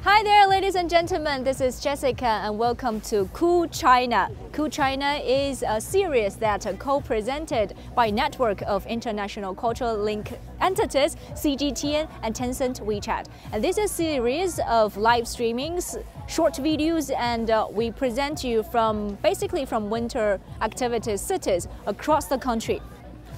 Hi there, ladies and gentlemen. This is Jessica, and welcome to Cool China. Cool China is a series that co-presented by Network of International Cultural Link Entities, CGTN, and Tencent WeChat. And this is a series of live streamings, short videos, and we present you basically from winter activities cities across the country.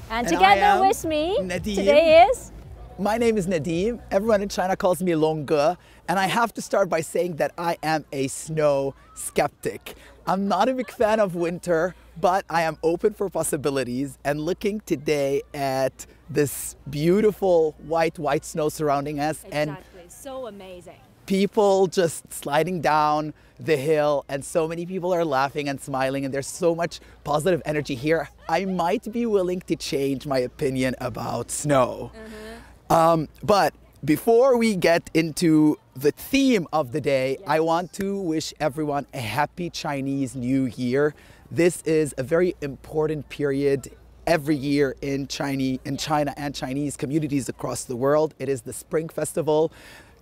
And together with me Nadim. today is. My name is Nadim. Everyone in China calls me Longge. And I have to start by saying that I am a snow skeptic. I'm not a big fan of winter, but I am open for possibilities and looking today at this beautiful white snow surrounding us. Exactly, so amazing. People just sliding down the hill, and so many people are laughing and smiling, and there's so much positive energy here. I might be willing to change my opinion about snow. But before we get into the theme of the day, I want to wish everyone a happy Chinese New Year. This is a very important period every year in China and Chinese communities across the world. It is the Spring Festival.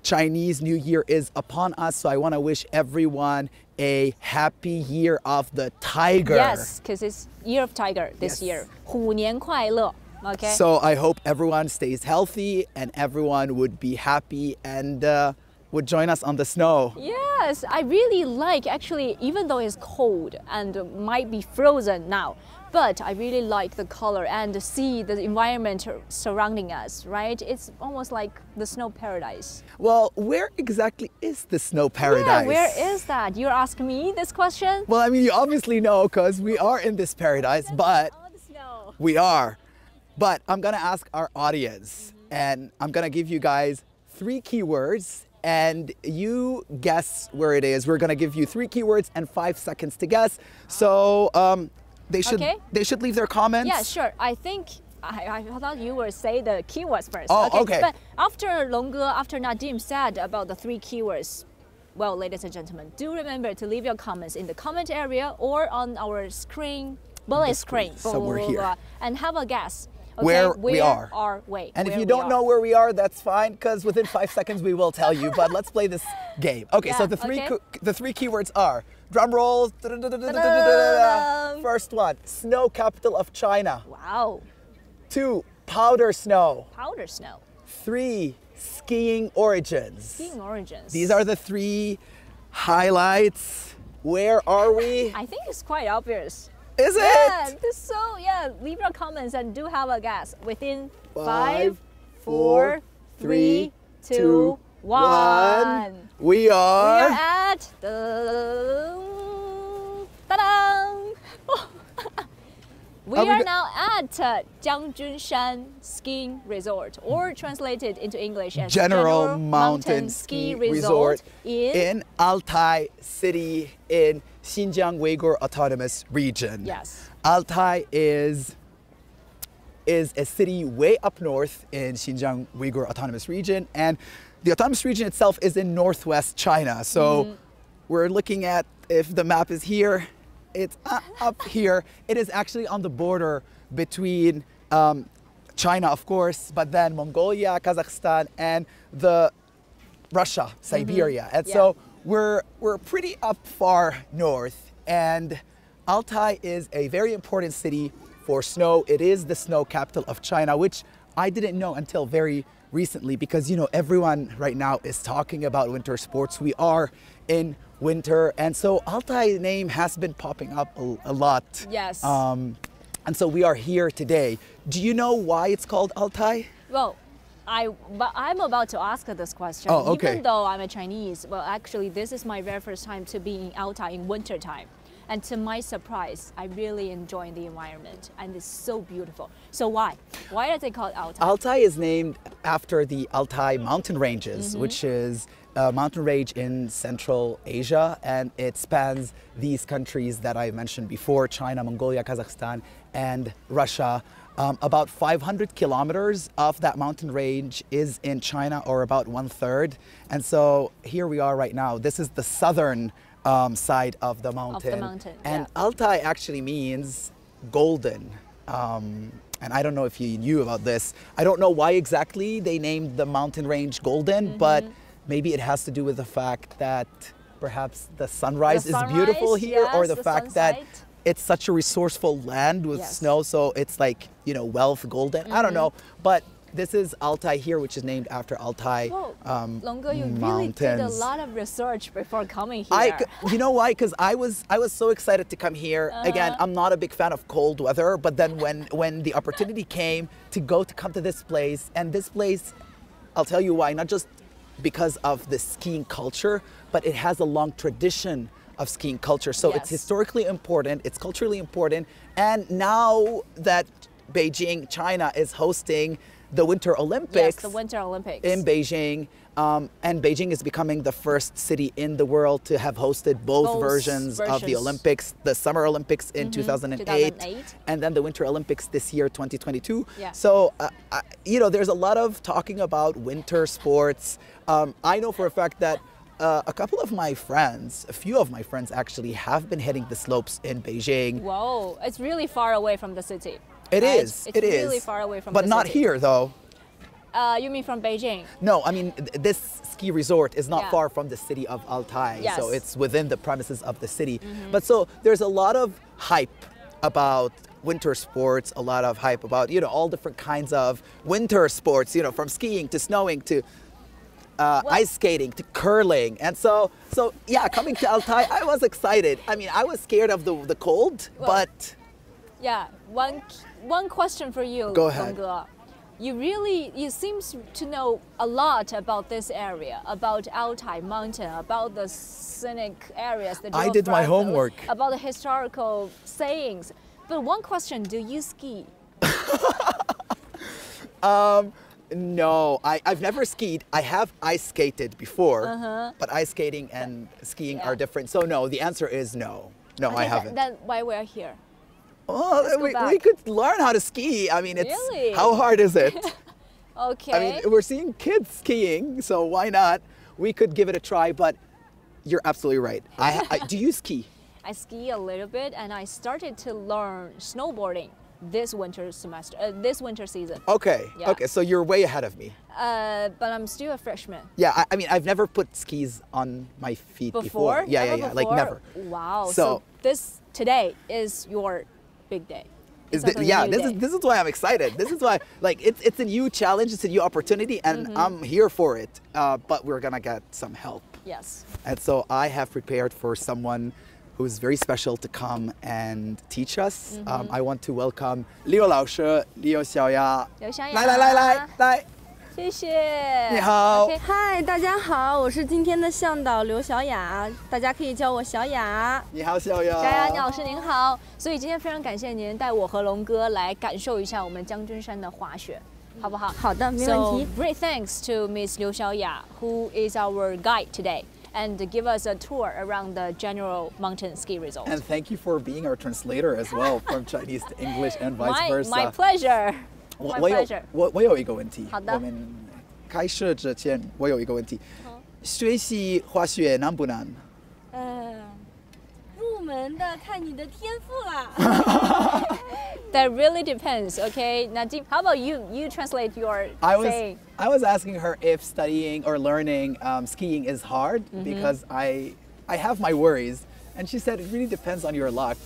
Chinese New Year is upon us, so I want to wish everyone a happy year of the tiger. Yes, because it's Year of Tiger this year. 虎年快乐. Okay. So I hope everyone stays healthy and everyone would be happy and would join us on the snow. Yes, I really like, actually, even though it's cold and might be frozen now, but I really like the color and see the environment surrounding us, right? It's almost like the snow paradise. Well, where exactly is the snow paradise? Yeah, where is that? You're asking me this question? Well, I mean, you obviously know because we are in this paradise, but all the snow. we are. But I'm gonna ask our audience and I'm gonna give you guys 3 keywords and you guess where it is. We're gonna give you 3 keywords and 5 seconds to guess. So they should leave their comments. Yeah, sure. I think I thought you would say the keywords first. Oh, okay. But after Nadim said about the 3 keywords, well, ladies and gentlemen, do remember to leave your comments in the comment area or on our screen, bullet screen, somewhere here, and have a guess. Okay, where we are. And if you don't know where we are, that's fine, because within 5 seconds we will tell you. But let's play this game. Okay, yeah, so the three keywords are drum rolls. First one, snow capital of China. Wow. 2, powder snow. Powder snow. 3, skiing origins. Skiing origins. These are the 3 highlights. Where are we? I think it's quite obvious. Is it? Yeah, leave your comments and do have a guess within 5, 4, 3, 2, 1. We are at we are now at Jiangjunshan Skiing Resort, or translated into English as General Mountain Ski Resort in Altay city in Xinjiang Uyghur Autonomous Region. Yes. Altay is a city way up north in Xinjiang Uyghur Autonomous Region, and the autonomous region itself is in northwest China. So we're looking at, if the map is here, it's up here. It is actually on the border between China, of course, but then Mongolia, Kazakhstan, and Russia, Siberia. And so we're pretty up far north, and Altay is a very important city for snow. It is the snow capital of China, which I didn't know until very recently, because you know everyone right now is talking about winter sports. We are in winter, and so Altay name has been popping up a lot. Yes. And so we are here today. Do you know why it's called Altay? Well, I'm about to ask this question. Oh, okay. Even though I'm a Chinese, well, actually, this is my very first time to be in Altay in winter time. And to my surprise, I really enjoy the environment, and it's so beautiful. So why? Why are they called Altay? Altay is named after the Altay mountain ranges, which is a mountain range in Central Asia, and it spans these countries that I mentioned before: China, Mongolia, Kazakhstan, and Russia. About 500 kilometers of that mountain range is in China, or about 1/3. And so here we are right now. This is the southern side of the mountain. And Altay actually means golden. And I don't know if you knew about this. I don't know why exactly they named the mountain range golden, but maybe it has to do with the fact that perhaps the sunrise is beautiful here, yes, or the fact that sunset. it's such a resourceful land with snow, so it's like, you know, wealth, golden. I don't know, but this is Altay here, which is named after Altay Longo, you mountains. really did a lot of research before coming here. You know why? Because I was so excited to come here. Again, I'm not a big fan of cold weather, but then when the opportunity came to come to this place, and this place, I'll tell you why, not just because of the skiing culture, but it has a long tradition of skiing culture. So it's historically important, it's culturally important, and now that Beijing, China is hosting the Winter Olympics. Yes, the Winter Olympics. In Beijing. And Beijing is becoming the first city in the world to have hosted both versions of the Olympics, the Summer Olympics in 2008, and then the Winter Olympics this year, 2022. Yeah. So, you know, there's a lot of talking about winter sports. I know for a fact that a couple of my friends, a few of my friends actually, have been hitting the slopes in Beijing. Whoa, it's really far away from the city. It is. It's really far away from the city. But not here, though. You mean from Beijing? No, I mean, this ski resort is not far from the city of Altay. Yes. So it's within the premises of the city. But so there's a lot of hype about winter sports, a lot of hype about, you know, all different kinds of winter sports, you know, from skiing to snowing to ice skating to curling. And so yeah, coming to Altay, I was excited. I mean, I was scared of the cold, but... Yeah, one question for you, Go ahead. Longo. You seem to know a lot about this area, about Altay Mountain, about the scenic areas, the I did my homework. about the historical sayings. But one question, do you ski? No, I've never skied. I have ice skated before, but ice skating and skiing are different. So no, the answer is no. No, I haven't. Then why we're here? Well, we could learn how to ski. I mean, Really? How hard is it? Okay. I mean, we're seeing kids skiing, so why not? We could give it a try, but you're absolutely right. Do you ski? I ski a little bit, and I started to learn snowboarding this winter season. Okay, Yeah. okay, so you're way ahead of me. But I'm still a freshman. Yeah, I mean, I've never put skis on my feet before. Yeah, Never like before? never. Wow. So today is your big day. This is why I'm excited. This is why, like, it's a new challenge, it's a new opportunity, and I'm here for it. But we're gonna get some help. Yes. And so I have prepared for someone who's very special to come and teach us. I want to welcome Liu 老师, Liu 小雅.来。谢谢。你好。Okay. 嗨，大家好，我是今天的向导刘小雅，大家可以叫我小雅。你好，小雅。小雅老师您好。所以今天非常感谢您带我和龙哥来感受一下我们将军山的滑雪，好不好？好的，没问题。 So great thanks to Miss Liu Xiaoya, who is our guide today, and give us a tour around the general mountain ski resort. And thank you for being our translator as well, from Chinese to English and vice versa. My pleasure. My pleasure. 我有一个问题。好的。我们开始之前，我有一个问题。学习滑雪难不难？入门的看你的天赋啦。That really depends. Okay, Nadim, how about you? You translate your saying. I was asking her if studying or learning skiing is hard because I have my worries, and she said it really depends on your luck.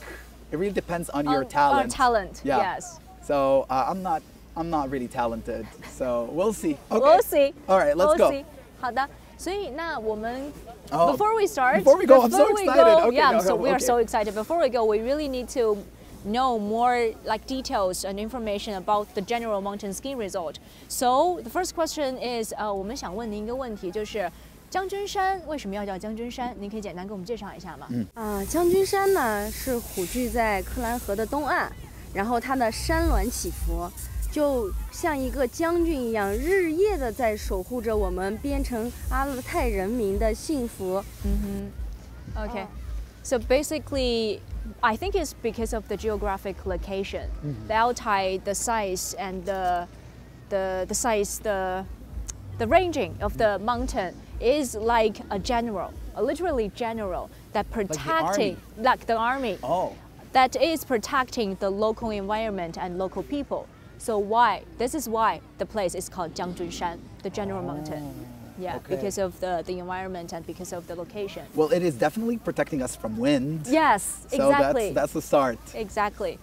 It really depends on your talent. On talent, yeah. yes. So I'm not really talented. So we'll see. Okay. We'll see. All right, let's go. See. 好的，所以那我们 Oh, before we start, before we go, I'm so excited. Okay, yeah, go, so go, we are okay. so excited. Before we go, we really need to know more like details and information about the general mountain ski resort. So the first question is, 我们想问您一个问题，就是将军山为什么要叫将军山？您可以简单给我们介绍一下吗？将军山呢是虎踞在克兰河的东岸，然后它的山峦起伏，就像一个将军一样，日夜的在守护着我们边城阿勒泰人民的幸福。Okay. So basically, I think it's because of the geographic location. The Altai, the size and the ranging of the mountain is like a general, a literally general that protecting like the army. Oh. That is protecting the local environment and local people. So this is why the place is called Jiangjunshan, the general mountain. Yeah, Okay. because of the environment and because of the location. Well, it is definitely protecting us from wind. Yes, So exactly. that's the start. Exactly.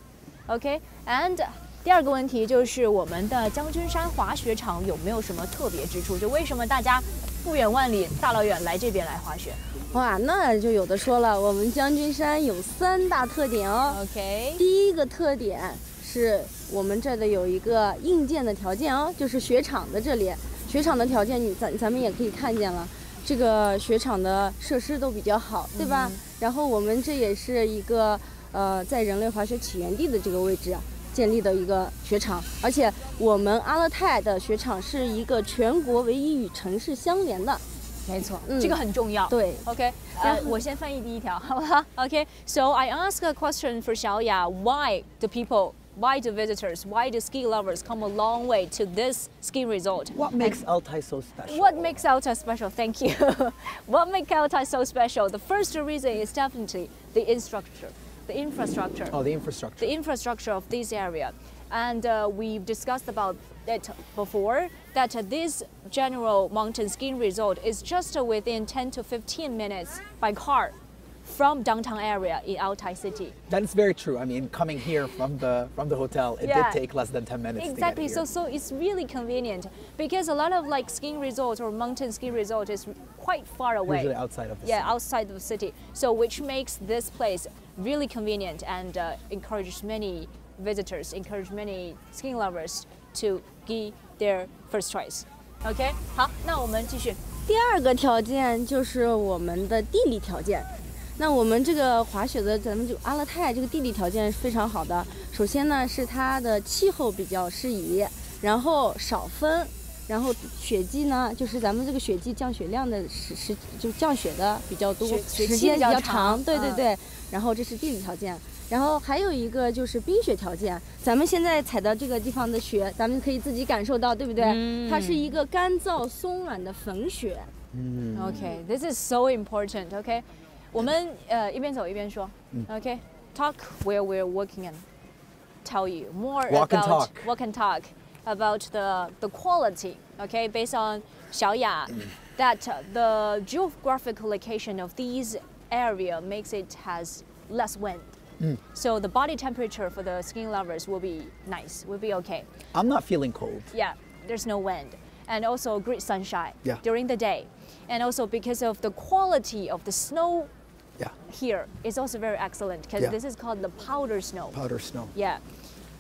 Okay, and 第二个问题就是我们的将军山滑雪场有没有什么特别之处？就为什么大家不远万里、大老远来这边来滑雪哇，那就有的说了。我们将军山有3大特点哦。 ？OK，第一个特点是我们这里有一个硬件的条件哦，就是雪场的这里，雪场的条件咱们也可以看见了，这个雪场的设施都比较好，对吧？然后我们这也是一个在人类滑雪起源地的这个位置建立的一个雪场，而且我们阿勒泰的雪场是一个全国唯一与城市相连的。没错，这个很重要。对 OK， 我先翻译第一条，好不好 ？OK，so I ask a question for 小雅 ，Why do people, why do visitors, why do ski lovers come a long way to this ski resort? What makes Altay so special? What makes Altay special? Thank you. What makes Altay so special? The first reason is definitely the infrastructure. The infrastructure. Oh, the infrastructure. The infrastructure of this area. And we've discussed about it before, that this general mountain skiing resort is just within 10 to 15 minutes by car from downtown area in Altay city. That's very true. I mean, coming here from the hotel, it Yeah. did take less than 10 minutes. Exactly. To get here. So it's really convenient because a lot of like skiing resorts or mountain ski resort is quite far away. Usually outside of the Yeah, city. outside of the city. So which makes this place really convenient and encourages many visitors, encourage many skiing lovers to ski their first choice. OK， 好，那我们继续。第二个条件就是我们的地理条件。那我们这个滑雪的，咱们就阿勒泰这个地理条件是非常好的。首先呢是它的气候比较适宜，然后少风，然后雪季呢就是咱们这个雪季降雪量的就降雪的比较多，雪时间比较期比较长长。对对对。然后这是地理条件。然后还有一个就是冰雪条件，咱们现在踩到这个地方的雪，咱们可以自己感受到，对不对？它是一个干燥松软的粉雪。OK, this is so important. OK， 我们一边走一边说。OK, talk where we're walking and tell you more Walk and about talk. walk and talk about the quality. OK, based on 小雅 that the geographical location of these area makes it has less wind. So the body temperature for the skiing lovers will be nice, will be okay. I'm not feeling cold. Yeah, there's no wind. And also great sunshine Yeah. during the day. And also because of the quality of the snow Yeah, here is also very excellent because Yeah. this is called the powder snow. powder snow. Yeah.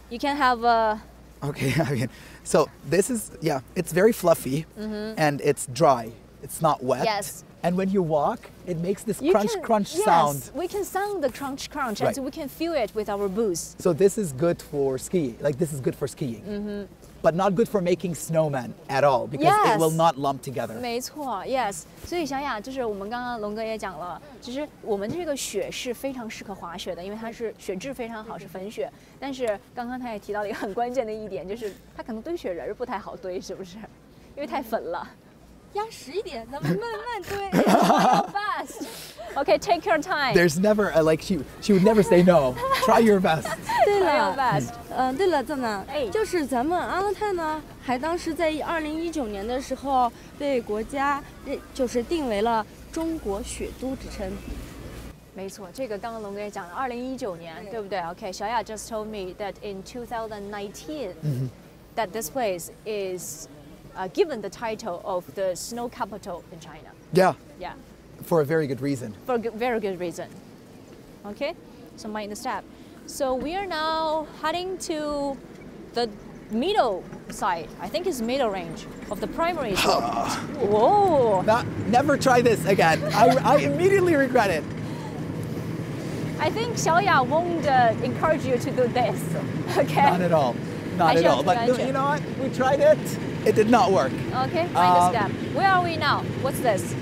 You can have a... Okay, I mean, so this is, yeah, it's very fluffy and it's dry. It's not wet. Yes. And when you walk, it makes this you crunch, can- crunch yes, sound. we can sound the crunch, crunch, and Right. so we can feel it with our boots. So this is good for skiing. Like this is good for skiing. But not good for making snowmen at all because Yes. it will not lump together. 没错 ，yes。所以小雅就是我们刚刚龙哥也讲了，其实我们这个雪是非常适合滑雪的，因为它是雪质非常好，是粉雪。但是刚刚他也提到了一个很关键的一点，就是它可能堆雪人儿不太好堆，是不是？因为太粉了。压实一点，咱们慢慢堆。Fast. Okay, take your time. There's never like she would never say no. Try your best. 对 Try your 了， best. 对了，郑楠哎，就是咱们阿勒泰呢，还当时在2019年的时候被国家就是定为了中国雪都之称。没错，这个刚刚龙哥也讲了，2019年，对不对 ？Okay, 小雅 just told me that in 2019, that this place is given the title of the snow capital in China. Yeah, Yeah, for a very good reason. for a very good reason. Okay, so mind the step. So we are now heading to the middle side. I think it's middle range of the primary slope. Whoa! Never try this again. I immediately regret it. I think 小雅 won't encourage you to do this. Okay. Not at all. Not at all. But Adventure. you know what? We tried it. It did not work. Okay, mind the step. Where are we now? What's this?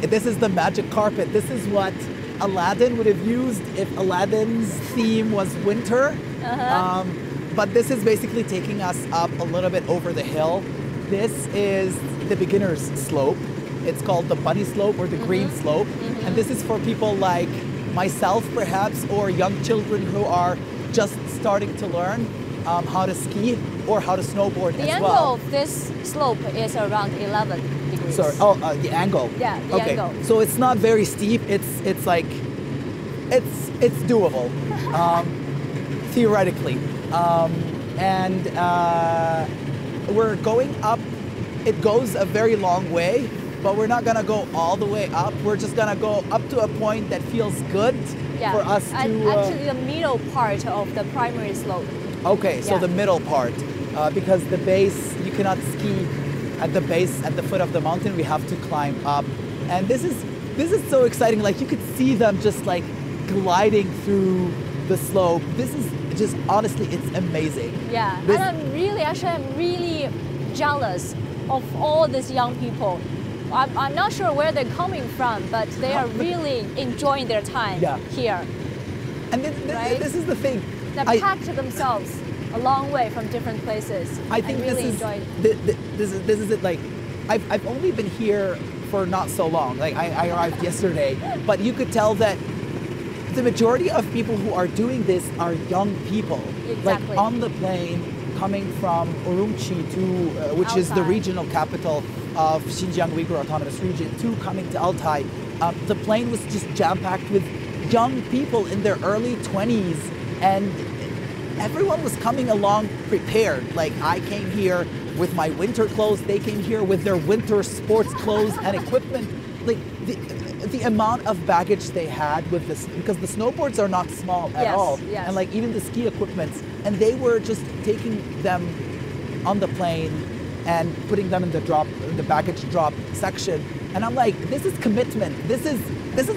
This is the magic carpet. This is what Aladdin would have used if Aladdin's theme was winter. But this is basically taking us up a little bit over the hill. This is the beginner's slope. It's called the bunny slope or the green slope. And this is for people like myself, perhaps, or young children who are just starting to learn how to ski or how to snowboard The as angle well. of this slope is around 11 degrees. degrees. Sorry. Oh, the angle. Yeah, the okay. angle. So it's not very steep. It's like it's doable, theoretically, and we're going up. It goes a very long way, but we're not gonna go all the way up. We're just gonna go up to a point that feels good for us to. Actually, the middle part of the primary slope. Okay, so the middle part, because the base you cannot ski at the base at the foot of the mountain. We have to climb up, and this is so exciting. Like you could see them just like gliding through the slope. This is just honestly, it's amazing. Yeah, and I'm really jealous of all these young people. I'm not sure where they're coming from, but they are really enjoying their time here. And this is the thing. They packed themselves a long way from different places. I think really this is it. Like, I've only been here for not so long. Like I arrived yesterday, but you could tell that the majority of people who are doing this are young people. Exactly. Like on the plane coming from Urumqi to, which is the regional capital of Xinjiang Uyghur Autonomous Region, to coming to Altay. The plane was just jam-packed with young people in their early 20s, and everyone was coming along prepared. Like I came here with my winter clothes, they came here with their winter sports clothes and equipment. Like the amount of baggage they had with this, because the snowboards are not small at all, and like even the ski equipment, and they were just taking them on the plane and putting them in the baggage drop section. And I'm like, this is commitment. This is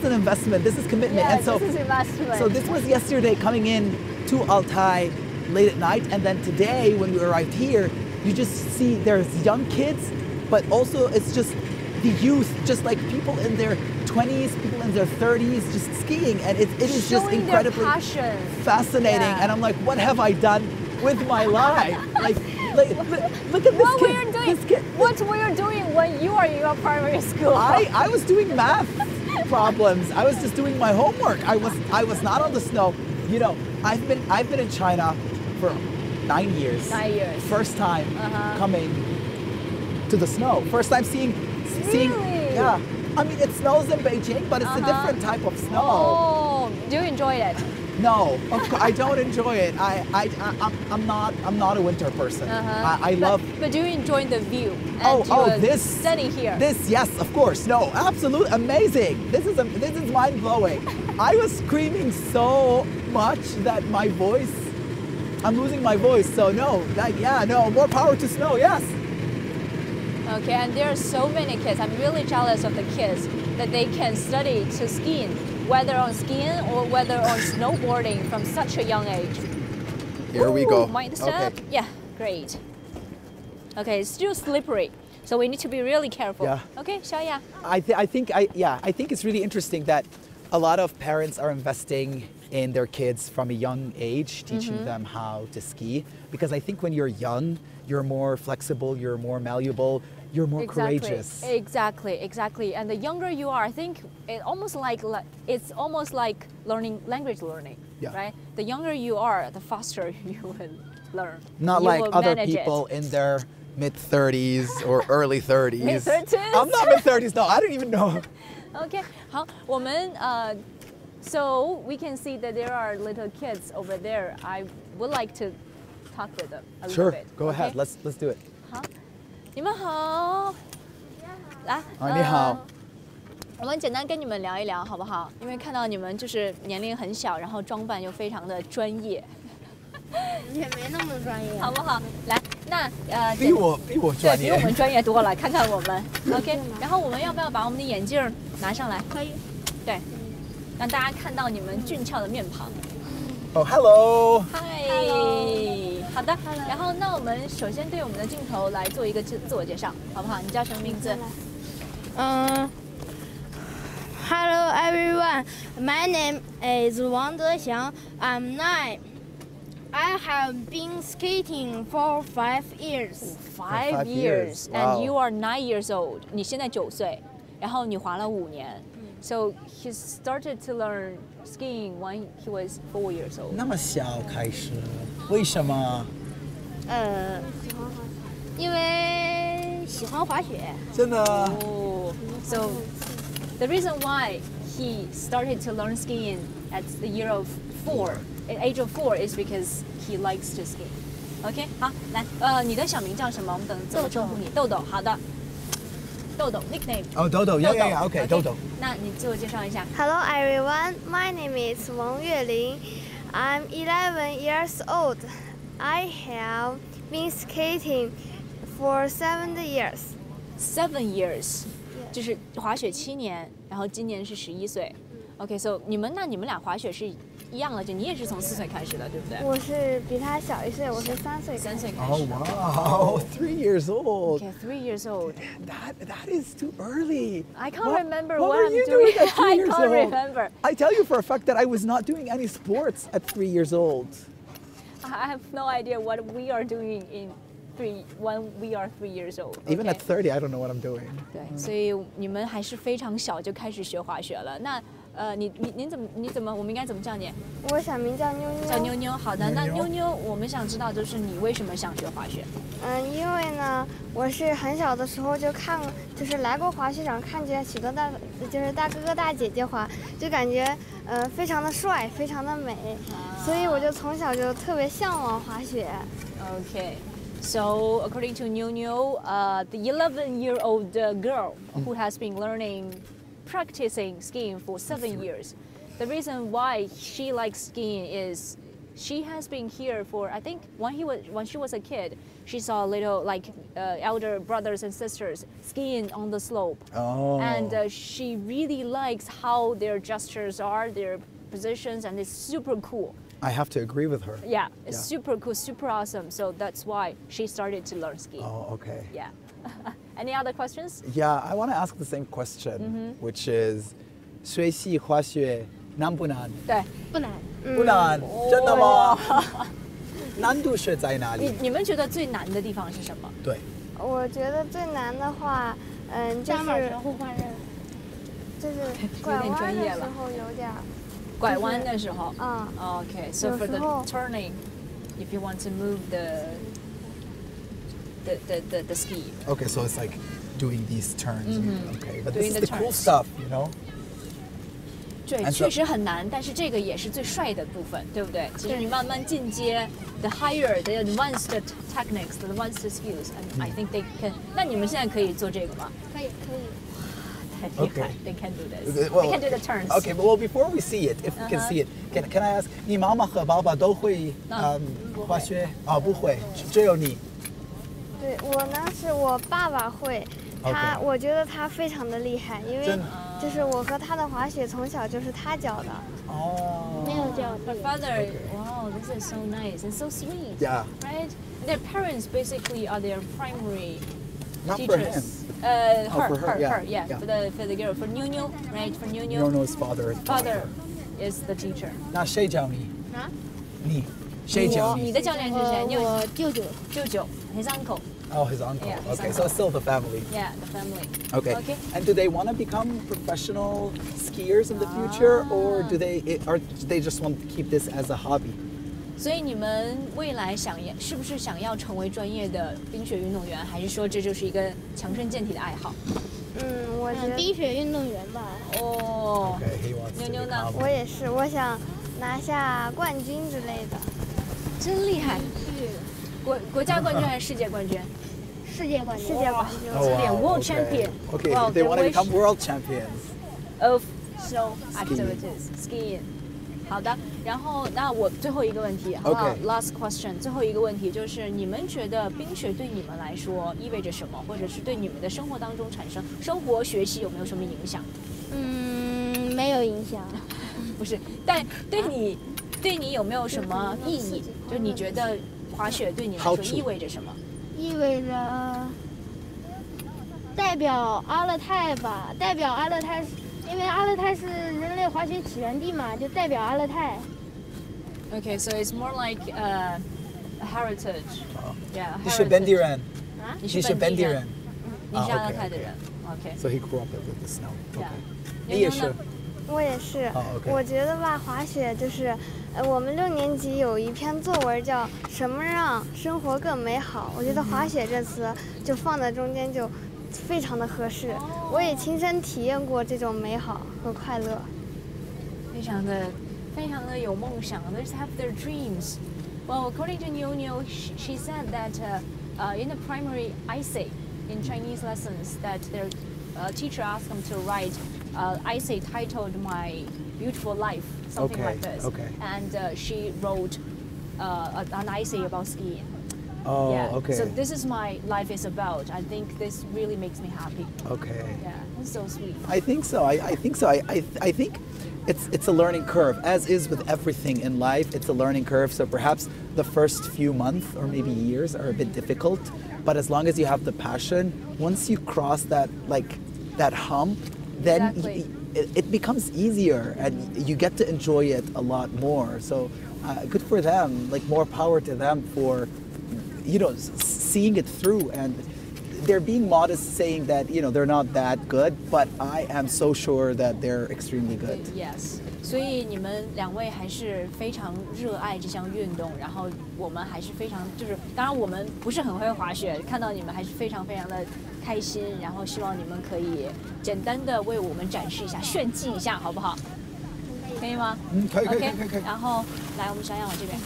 an investment. This is commitment. Yeah, and so this is investment. So this was yesterday coming in to Altay late at night, and then today when we arrived here, you just see there's young kids, but also it's just the youth, just like people in their 20s, people in their 30s, just skiing, and it is just incredibly fascinating. Yeah. And I'm like, what have I done with my life? Like look at this kid. This kid. What were you doing when you were in your primary school? I was doing math problems. I was just doing my homework. I was not on the snow. You know, I've been in China for 9 years. 9 years. First time coming to the snow. First time seeing. Yeah. I mean, it snows in Beijing, but it's a different type of snow. Oh, do you enjoy it? No, of course, I don't enjoy it. I'm not a winter person. I love. But do you enjoy the view? And this study here. This, yes, of course. No, absolutely amazing. This is mind blowing. I was screaming so much that my voice, I'm losing my voice. So no, more power to snow. Yes. Okay, and there are so many kids. I'm really jealous of the kids that they can study to skiing, whether on skiing or whether on snowboarding from such a young age. Here we go. Mind the step? Okay. Yeah, great. Okay, it's still slippery, so we need to be really careful. Yeah. Okay, Xiaoya. I think it's really interesting that a lot of parents are investing in their kids from a young age, teaching them how to ski, because I think when you're young, you're more flexible, you're more malleable, you're more courageous. Exactly. And the younger you are, I think it's almost like language learning, right? The younger you are, the faster you will learn. Not like other people in their mid-30s or early 30s. Mid-30s? I'm not mid-30s, no, I don't even know. Okay, 好，我们so we can see that there are little kids over there. I would like to talk with them a little bit. Sure, go ahead. Let's do it. 好，你们好，来，你好。我们简单跟你们聊一聊，好不好？因为看到你们就是年龄很小，然后装扮又非常的专业，也没那么专业，好不好？来，那比我专业，对，比我们专业多了。看看我们 ，OK。然后我们要不要把我们的眼镜拿上来？可以。对，让大家看到你们俊俏的面庞。Oh, hello. Hi. 好的。然后，那我们首先对我们的镜头来做一个自我介绍，好不好？你叫什么名字？Hello everyone. My name is Wang Dexiang. I'm 9. I have been skating for 5 years. 5 years. And you are 9 years old. 你现在9岁，然后你滑了5年。So he started to learn skiing when he was 4 years old. 那么小开始，为什么？因为喜欢滑雪。真的。Oh, so the reason why he started to learn skiing at the age of 4 is because he likes to ski. OK， 好，来，你的小名叫什么？我们怎么称呼你？豆豆，好的。豆豆 nickname。哦，豆豆 ，yeah, OK， 豆豆。那你自我介绍一下。Hello everyone, my name is Wang Yueling. I'm 11 years old. I have been skating for 7 years. 7 years， 就是滑雪7年，然后今年是11岁。OK，so 你们俩滑雪是一样的，就你也是从4岁开始的，对不对？我是比他小1岁，我是3岁。3岁开始。Oh wow, 3 years old. Okay, 3 years old. That is too early. I can't remember what what were I'm you doing. at 3 I years can't old? remember. I tell you for a fact that I was not doing any sports at 3 years old. I have no idea what we are doing when we are 3 years old. Even Okay. at 30, I don't know what I'm doing. 对，所以你们还是非常小就开始学滑雪了。那你怎么我们应该怎么叫你？我小名叫妞妞。叫妞妞。好的，那妞妞，我们想知道就是你为什么想学滑雪？因为呢，我是很小的时候就是来过滑雪场，看见许多大哥哥大姐姐滑，就感觉非常的帅，非常的美，所以我就从小就特别向往滑雪。Okay. So according to Niu Niu, the 11-year-old girl who has been practicing skiing for 7 years. The reason why she likes skiing is she has been here for, I think, when she was a kid, she saw little elder brothers and sisters skiing on the slope. Oh. And she really likes how their gestures are, their positions, and it's super cool. I have to agree with her. Yeah, it's super cool, super awesome. So that's why she started to learn skiing. Oh, okay. Yeah. Any other questions? Yeah, I want to ask the same question, which is, 水系滑雪难不难？对，不难。不难，真的吗？难度是在哪里？你们觉得最难的地方是什么？对，我觉得最难的话，就是互换刃。拐弯的时候有点。拐弯的时候。Okay, so for the turning, if you want to move the ski. Okay, so it's like doing these turns. Okay, but Doing this is the the cool turns. stuff, you know? 对，确实很难，但是这个也是最帅的部分，对不对？其实你慢慢进阶 the higher, the advanced techniques, the advanced skills, and I think they can. 那你们现在可以做这个吗？可以。太厉害 They can do this. Well, They can do the turns. Okay, well, before we see it, if we can see it, can I ask, 你妈妈和爸爸都会滑雪？不会，只有你。对，我呢是我爸爸会，我觉得他非常的厉害，因为就是我和他的滑雪从小就是他教的。哦。没有教。Her father, wow, this is so nice and so sweet. Yeah. Right? Their parents basically are their primary Not teachers. for him. Her, yeah. For the girl, for Niu Niu, right? For Niu Niu. Nono's father. Father is the teacher. 那谁教你？你。谁教你？你的教练是谁？我舅舅。舅舅 his uncle. Oh, his uncle. Yeah, his Okay, uncle. so it's still the family. Yeah, the family. Okay. Okay. And do they want to become professional skiers in the future, or do they just want to keep this as a hobby? 所以你们未来是不是想要成为专业的冰雪运动员，还是说这就是一个强身健体的爱好？我觉得冰雪运动员吧。哦。Okay, he wants to 妞妞呢？我也是，我想拿下冠军之类的。真厉害！国家冠军还是世界冠军？世界冠军。世界冠军。Oh, wow. World champion. Okay, Well, they want to wish become world champions. Of snow activities, skiing. 好的，然后那我最后一个问题，好不好 ？Last question， 最后一个问题就是你们觉得冰雪对你们来说意味着什么，或者是对你们的生活当中产生生活、学习有没有什么影响？没有影响。不是，但对你有没有什么意义？就你觉得滑雪对你来说意味着什么？意味着代表阿勒泰吧，代表阿勒泰，因为阿勒泰是人类滑雪起源地嘛，就代表阿勒泰。Okay, so it's more like a heritage. Yeah. 你是本地人？你是本地人？你是阿勒泰的人。Okay. So he grew up with the snow. Okay. 你也是。我也是。OK 我觉得吧，滑雪就是，我们6年级有一篇作文叫《什么让生活更美好》，我觉得滑雪这词就放在中间就非常的合适。我也亲身体验过这种美好和快乐。非常的有梦想。They just have their dreams. Well, according to Niu, she said that in the primary essay in Chinese lessons, that their teacher asked them to write essay titled "My Beautiful Life," something like this. Okay. And she wrote an essay about skiing. Oh, Yeah. okay. So this is my life is about. I think this really makes me happy. Okay. Yeah, it's so sweet. I think so. I think so. I think it's a learning curve, as is with everything in life. It's a learning curve. So perhaps the first few months or maybe years are a bit difficult, but as long as you have the passion, once you cross that hump, then Exactly. it becomes easier and you get to enjoy it a lot more. So good for them. Like more power to them for seeing it through. And they're being modest saying that they're not that good, but I am so sure that they're extremely good. Yes. 所以你们2位还是非常热爱这项运动，然后我们还是非常当然我们不是很会滑雪，看到你们还是非常的开心，然后希望你们可以简单的为我们展示一下，炫技一下，好不好？可以吗？可以 OK。然后来，我们想想我这边。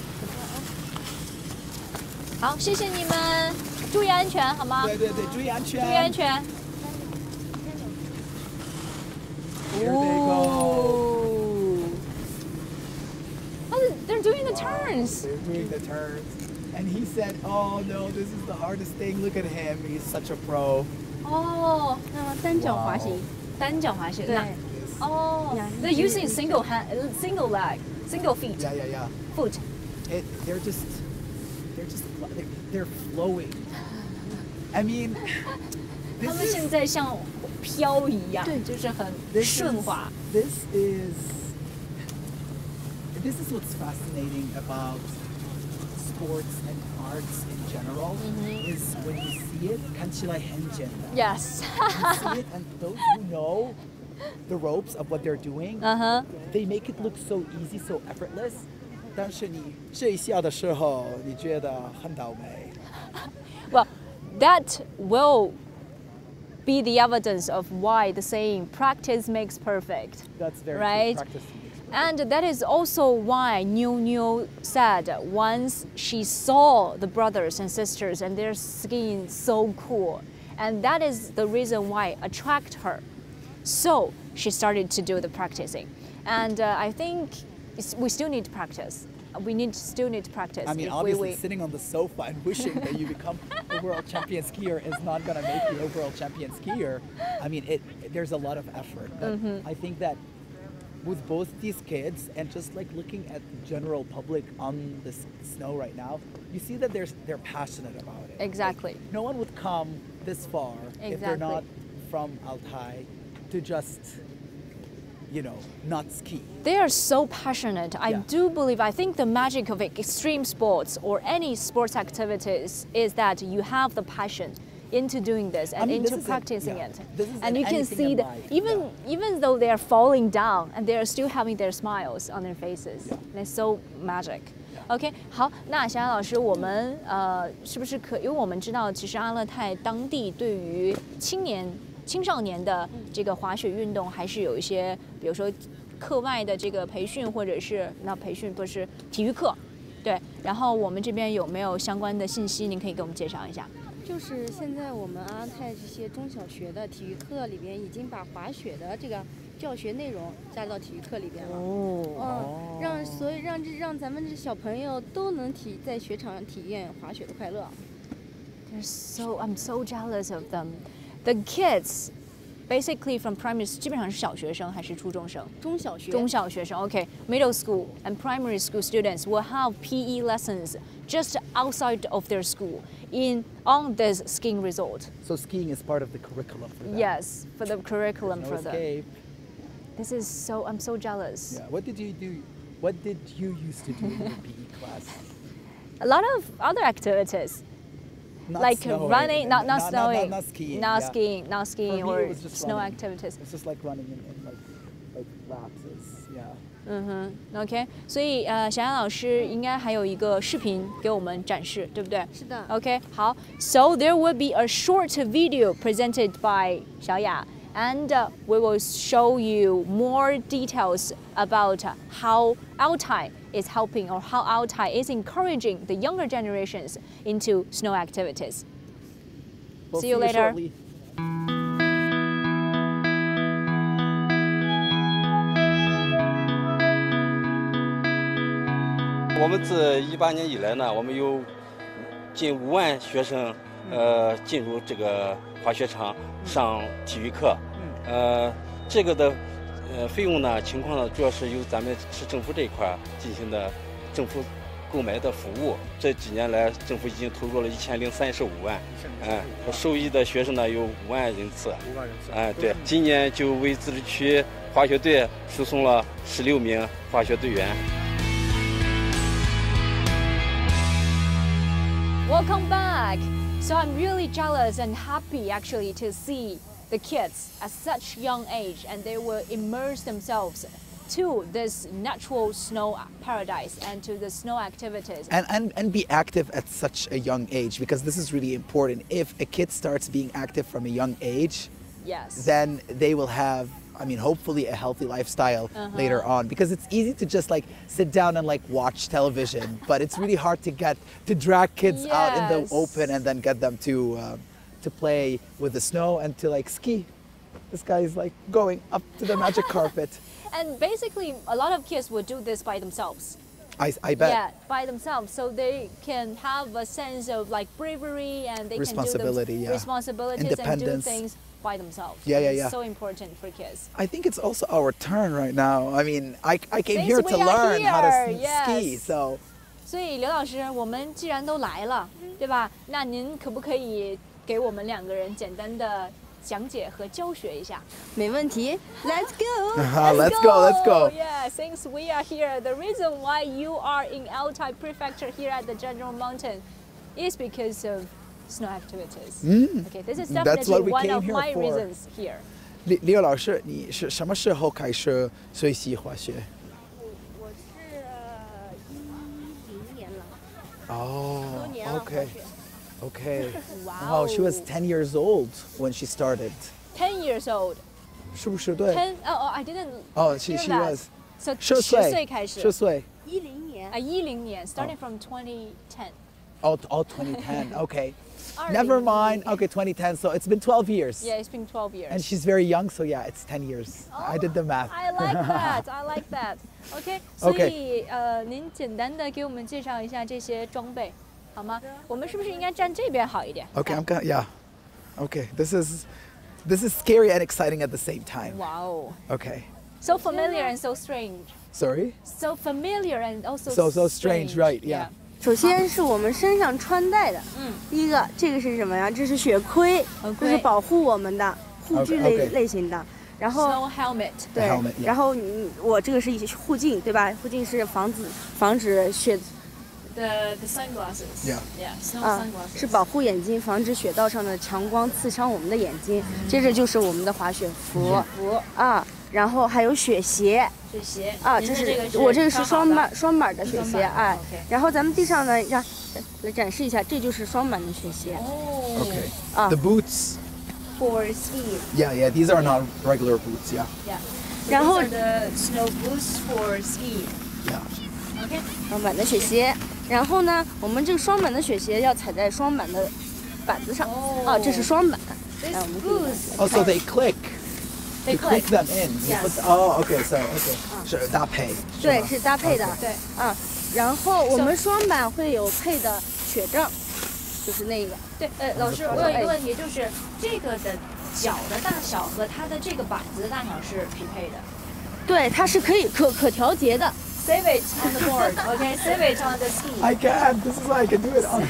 好，谢谢你们，注意安全，好吗？对，注意安全。注意安全。Here they go. Oh, they're doing the turns. They're doing the turns. And he said, "Oh no, this is the hardest thing. Look at him. He's such a pro." 哦，单脚滑行。单脚滑雪。对。哦 ，they're using single leg, single feet. Yeah. Foot. They're flowing. I mean, 他们现在像飘一样，就是很顺滑。This is what's fascinating about sports and arts in general. Is when you see it, 看起来很简单。Yes. You see it, and those who know the ropes of what they're doing, they make it look so easy, so effortless. 但是你这一下的时候，你觉得很倒霉。Well, that will be the evidence of why the saying "practice makes perfect." That's very right. True. Practice. And that is also why Niu said once she saw the brothers and sisters and their skiing so cool, and that is the reason why attract her. So she started to do the practicing, and I think we still need to practice. Still need to practice. I mean, obviously, sitting on the sofa and wishing that you become a world champion skier is not going to make you a world champion skier. I mean, there's a lot of effort. But I think that with both these kids and just like looking at the general public on the snow right now, you see that they're passionate about it. Exactly. Like, no one would come this far if they're not from Altay to just not ski. They are so passionate. I do believe, I think the magic of extreme sports or any sports activities is that you have the passion into doing this and into practicing it. And you can see that even though they are falling down and they are still having their smiles on their faces. It's so magic. OK， 好，那小雅老师，我们是不是因为我们知道，其实阿勒泰当地对于青少年的这个滑雪运动还是有一些，比如说课外的这个培训，或者是培训不是体育课，对。然后我们这边有没有相关的信息？您可以给我们介绍一下。就是现在我们阿勒泰这些中小学的体育课里边，已经把滑雪的这个教学内容加到体育课里边了。让咱们这小朋友都能在雪场上体验滑雪的快乐。I'm so jealous of them. The kids, basically from primary, 基本上是小学生还是初中生？中小学生 ，OK. Middle school and primary school students will have PE lessons just outside of their school on this skiing resort. So skiing is part of the curriculum for them. Yes, for the curriculum for them. Escape. This is I'm so jealous. Yeah. What did you do? What did you used to do in your PE class? A lot of other activities. Like snowing. Running, not snowing, not skiing, not skiing For me, or it was just snow running. activities. It's just like running in like like lapses. Yeah. 嗯哼 ，OK， 所以小杨老师应该还有一个视频给我们展示，对不对？是的。OK， 好 ，So there will be a short video presented by 小雅。And we will show you more details about how Altay is helping or how Altay is encouraging the younger generations into snow activities. We'll See you later. Shortly. 我们自18年以来呢，我们有近5万学生进入这个滑雪场上体育课。这个的费用呢情况呢，主要是由咱们市政府这一块进行的政府购买的服务。这几年来，政府已经投入了1035万，受益的学生呢有5万人次。5万人次。对，今年就为自治区滑雪队输送了16名滑雪队员。Welcome back. So I'm really jealous and happy actually to see the kids at such young age, and they will immerse themselves to this natural snow paradise and to the snow activities. And be active at such a young age, because this is really important. If a kid starts being active from a young age, yes, then they will have, I mean, hopefully a healthy lifestyle later on, because it's easy to just like sit down and like watch television, but it's really hard to drag kids out in the open and then get them to play with the snow and to like ski. This guy is like going up to the magic carpet. And basically, a lot of kids will do this by themselves. I bet. Yeah, by themselves, so they can have a sense of like bravery and they responsibility, can do the responsibilities and do things by themselves. Yeah. It's so important for kids. I think it's also our turn right now. I mean, I came here to learn how to ski, so. 所以刘老师，我们既然都来了，对吧？那您可不可以给我们2个人简单的讲解和教学一下？没问题 ，Let's go. Let's go. Yeah, since we are here, the reason why you are in Altay Prefecture here at the General Mountain is because of snow activities. Okay, this is definitely one of my reasons here. 李老师，你是什么时候开始学习滑雪？我是10年了。哦，OK. Okay. Wow. She was 10 years old when she started. 10 years old. 是不是对？ 10. Oh, I didn't. she hear that. was. So 10岁开始。10岁。10年。10年 starting from 2010. Oh, 2010. Okay. Never mind. Okay, 2010. So it's been 12 years. Yeah, it's been 12 years. And she's very young, so yeah, it's 10 years. I did the math. I like that. Okay. 所以您简单的给我们介绍一下这些装备，好吗？我们是不是应该站这边好一点？ Okay, I'm gonna. Yeah. Okay. This is scary and exciting at the same time. Wow. Okay. So familiar and so strange. Sorry. So familiar and also so strange, right? Yeah. 首先是我们身上穿戴的，第一个这个是什么呀？这是雪盔，这是保护我们的护具类型的。然后 Snow helmet. 对，然后我这个是护镜，对吧？护镜是防止雪。The sunglasses. Yeah. Yeah. Snow sunglasses. 是保护眼睛，防止雪道上的强光刺伤我们的眼睛。接着就是我们的滑雪服啊，然后还有雪鞋。雪鞋啊，这是我这个是双板的雪鞋，哎，然后咱们地上呢，让来展示一下，这就是双板的雪鞋。哦 Okay. The boots. For ski. Yeah. These are not regular boots. Yeah. Yeah. 然后 These are the snow boots for ski. Yeah. Okay. 双板的雪鞋，然后呢，我们这个双板的雪鞋要踩在双板的板子上。啊，这是双板。These boots. Oh, so they click. They click them in. Yes. Okay. So okay. 是搭配。对，是搭配的。对。啊，然后我们双板会有配的雪杖，就是那个。对，老师，我有一个问题，就是这个的脚的大小和它的这个板子的大小是匹配的。对，它是可调节的。Save it on the board, okay? Save it on the ski. I can. This is why I can do it on.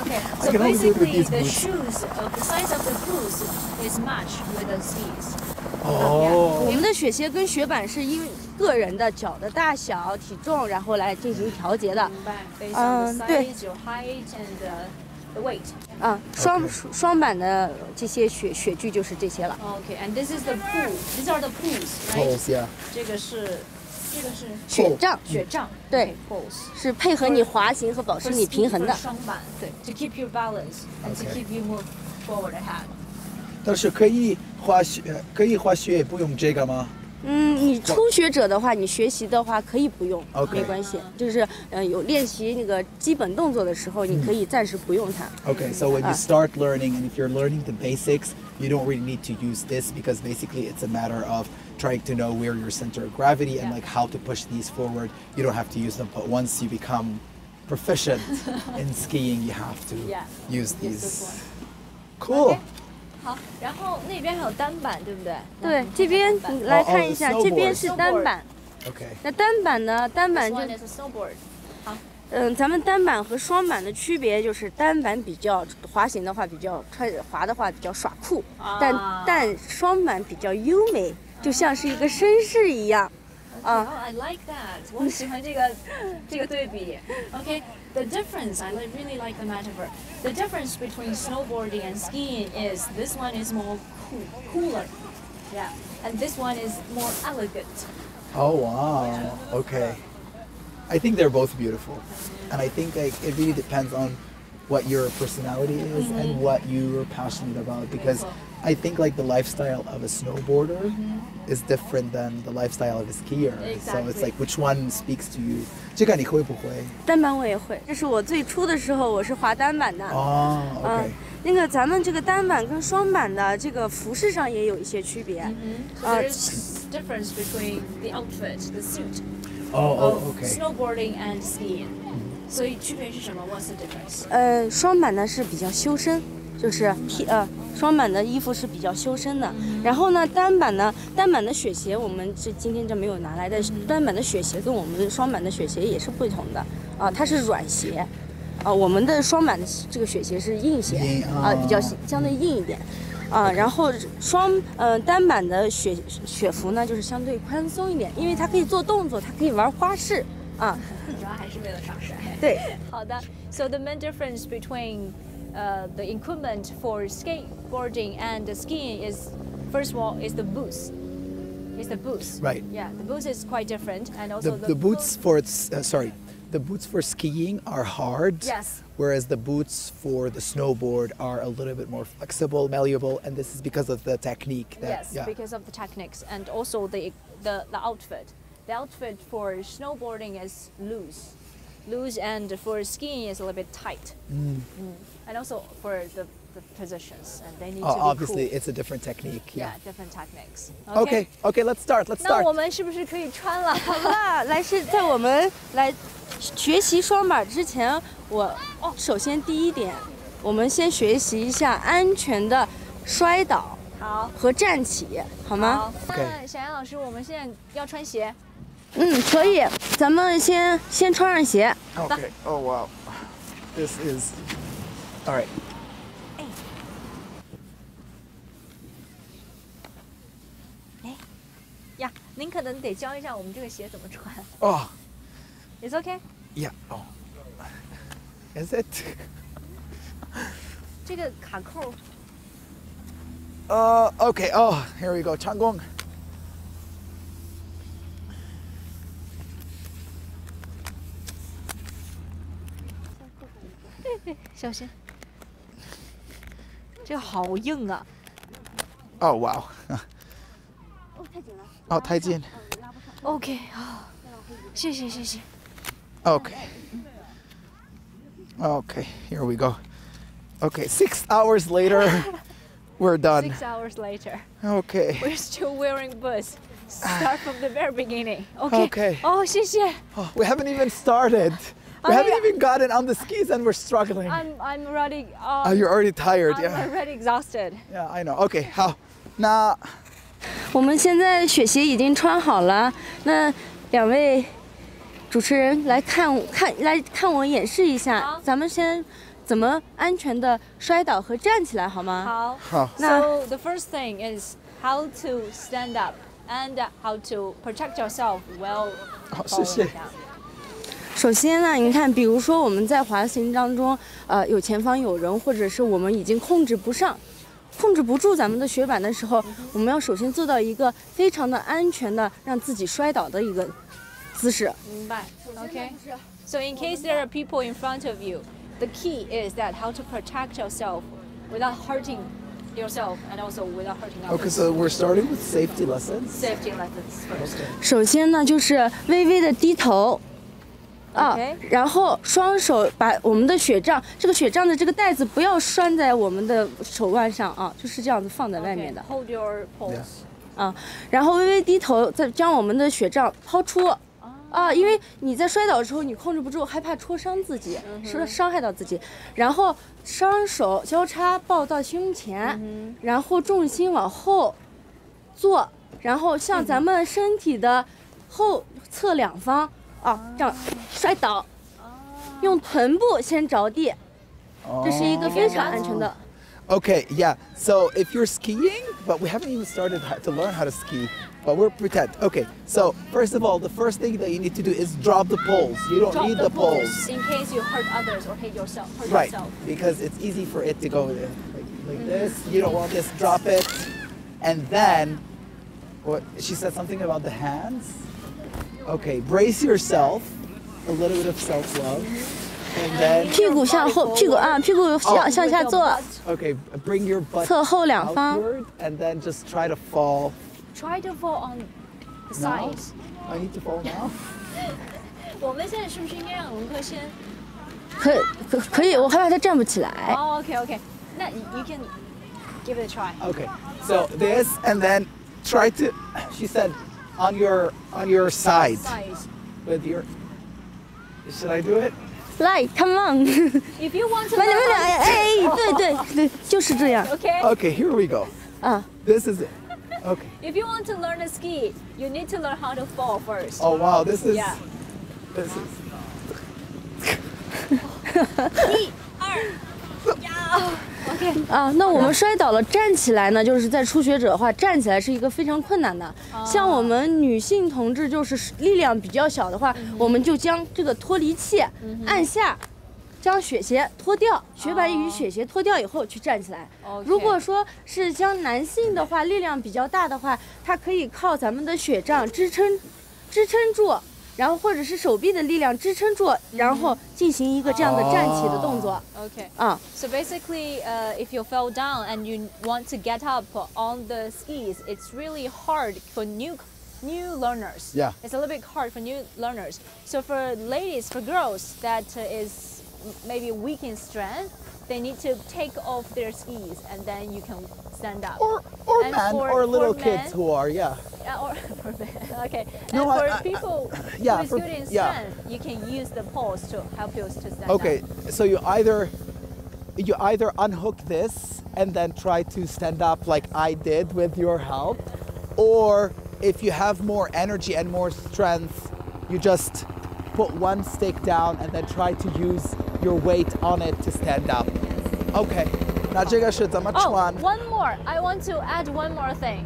Okay. So basically, the shoes of the size of the boots is matched with the skis. 哦。我们的雪鞋跟雪板是因为个人的脚的大小、体重，然后来进行调节的。明白。Based on the size, your height and the weight. 啊，双板的这些雪具就是这些了。Okay, and this is the pool. These are the pools, right? Poles, yeah. 这个是雪杖，雪杖，对 ，poles 是配合你滑行和保持你平衡的。双板，对，to keep your balance and to keep you move forward ahead. 但是可以滑雪不用这个吗？你初学者的话，你学习的话可以不用 Okay. 没关系。就是有练习那个基本动作的时候，你可以暂时不用它。Okay, so when you start learning, and if you're learning the basics, you don't really need to use this because basically it's a matter of trying to know where your center of gravity and like how to push these forward. You don't have to use them, but once you become proficient in skiing, you have to use these. Cool. 好，然后那边还有单板，对不对？对，这边你来看一下，这边是单板。 Okay. 那单板呢？单板就 This one is a snowboard. 好，咱们单板和双板的区别就是单板比较滑行的话比较滑的话比较耍酷，但双板比较优美，就像是一个绅士一样。Oh, I like that. 我喜欢这个对比。Okay, the difference, I really like the metaphor. The difference between snowboarding and skiing is this one is more cooler, yeah, and this one is more elegant. Oh wow. Okay. I think they're both beautiful, and I think like it really depends on what your personality is and what you're passionate about. Because I think like the lifestyle of a snowboarder is different than the lifestyle of a skier. So it's like which one speaks to you. 这个你会不会？单板我也会，这是我最初的时候我是滑单板的。哦 ，OK。那个咱们这个单板跟双板的这个服饰上也有一些区别。There's difference between the outfit, the suit. Oh, okay. Snowboarding and skiing. 所以区别是什么 ？What's the difference? 双板呢是比较修身，就是双板的衣服是比较修身的。然后呢，单板的雪鞋我们今天这没有拿来的，单板的雪鞋跟我们双板的雪鞋也是不同的它是软鞋，我们的双板的这个雪鞋是硬鞋比较相对硬一点。然后单板的雪服呢，就是相对宽松一点，因为它可以做动作，它可以玩花式主要还是为了防晒。对，好的。So the main difference between the equipment for skateboarding and skiing is, first of all, is the boots. It's the boots. Right. Yeah, the boots is quite different, and also the boots for the boots for skiing are hard. Yes. Whereas the boots for the snowboard are a little bit more flexible, malleable, and this is because of the technique. Because of the techniques and also the outfit. The outfit for snowboarding is loose, and for skiing is a little bit tight. And also for the positions, and they need to be obviously, cool. it's a different technique. Yeah, different techniques. Okay, let's start. 那我们是不是可以穿了？好了，在我们来学习双板之前，首先第一点，我们先学习一下安全的摔倒和站起，好吗？好，那小杨老师，我们现在要穿鞋。可以，咱们先穿上鞋。Okay. Oh wow. This is all right. 呀，您可能得教一下我们这个鞋怎么穿。Oh. It's okay. Yeah. Oh. Is it? 这个卡扣。Okay. Oh, here we go. 창공. 小心，这个好硬啊！ Oh wow. 太紧了。太紧。OK 谢谢。Okay. Okay, here we go. Okay, 6 hours later, we're done. 6 hours later. Okay. We're still wearing boots. Start from the very beginning. Okay. Okay. 谢谢。 We haven't even started. We haven't even gotten on the skis and we're struggling. I'm already. You're already tired, I'm yeah. already exhausted. Yeah, I know. Okay, 好，那我们现在雪鞋已经穿好了，那两位主持人来看我演示一下，咱们先怎么安全的摔倒和站起来，好吗？好。So the first thing is how to stand up and how to protect yourself while 好，谢谢。首先呢，你看，比如说我们在滑行当中，有前方有人，或者是我们已经控制不住咱们的雪板的时候，我们要首先做到一个非常的安全的让自己摔倒的一个姿势。明白。Okay. So in case there are people in front of you, the key is that how to protect yourself without hurting yourself and also without hurting others. Okay, so we're starting with safety lessons. Safety lessons first. 首先呢，就是微微的低头。Okay. 然后双手把我们的雪杖，这个雪杖的这个带子不要拴在我们的手腕上啊，就是这样子放在外面的。Hold your pulse. 然后微微低头，再将我们的雪杖抛出。因为你在摔倒的时候，你控制不住，害怕戳伤自己，伤害到自己。然后双手交叉抱到胸前，然后重心往后坐，然后向咱们身体的后侧两方这样摔倒，用臀部先着地，这是一个非常安全的。Okay, yeah. So if you're skiing, but we haven't even started to learn how to ski, but we're pretend. Okay, so first of all, the first thing that you need to do is drop the poles. You don't need the poles. In case you hurt others or hurt yourself. Right, because it's easy for it to go like this. You don't want this, drop it. And then, what she said something about the hands. Okay, brace yourself, a little bit of self-love. And then 屁股向后，屁股向下坐。Okay, bring your butt 侧后两方。 outward, and then just try to fall. Try to fall on the sides. I need to fall now. 我们现在是不是应该让龙哥先？可以，我害怕他站不起来。Okay. 那 you can give it a try. Okay, so this, and then try to. She said, on your side. Sides. With your. Should I do it? 来 ，come on。 If you want to. 慢点，对，就是这样。Okay. Okay, here we go. This is it. Okay. If you want to learn to ski, you need to learn how to fall first. Oh wow, this is. Yeah. This is. 1、2，呀 ，OK。那我们摔倒了，站起来呢，就是在初学者的话，站起来是一个非常困难的。像我们女性同志，就是力量比较小的话，我们就将这个脱离器按下，将雪鞋脱掉，雪板与雪鞋脱掉以后去站起来。如果说是将男性的话，力量比较大的话，他可以靠咱们的雪杖支撑住。然后或者是手臂的力量支撑住，然后进行一个这样的站起的动作。Okay. So basically, if you fell down and you want to get up on the skis, it's really hard for new learners. Yeah. It's a little bit hard for new learners. So for ladies, for girls that is maybe weak in strength, they need to take off their skis and then you can stand up. Or and men, or little kids men, who are, yeah. Or for men, okay. No, and for I- people yeah, who is for- good in yeah. strength, you can use the poles to help you to stand up. Okay, so you either unhook this and then try to stand up like I did with your help, or if you have more energy and more strength, you just put one stick down and then try to use your weight on it to stand up. Okay. 那这个是怎么穿？ one more. I want to add one more thing.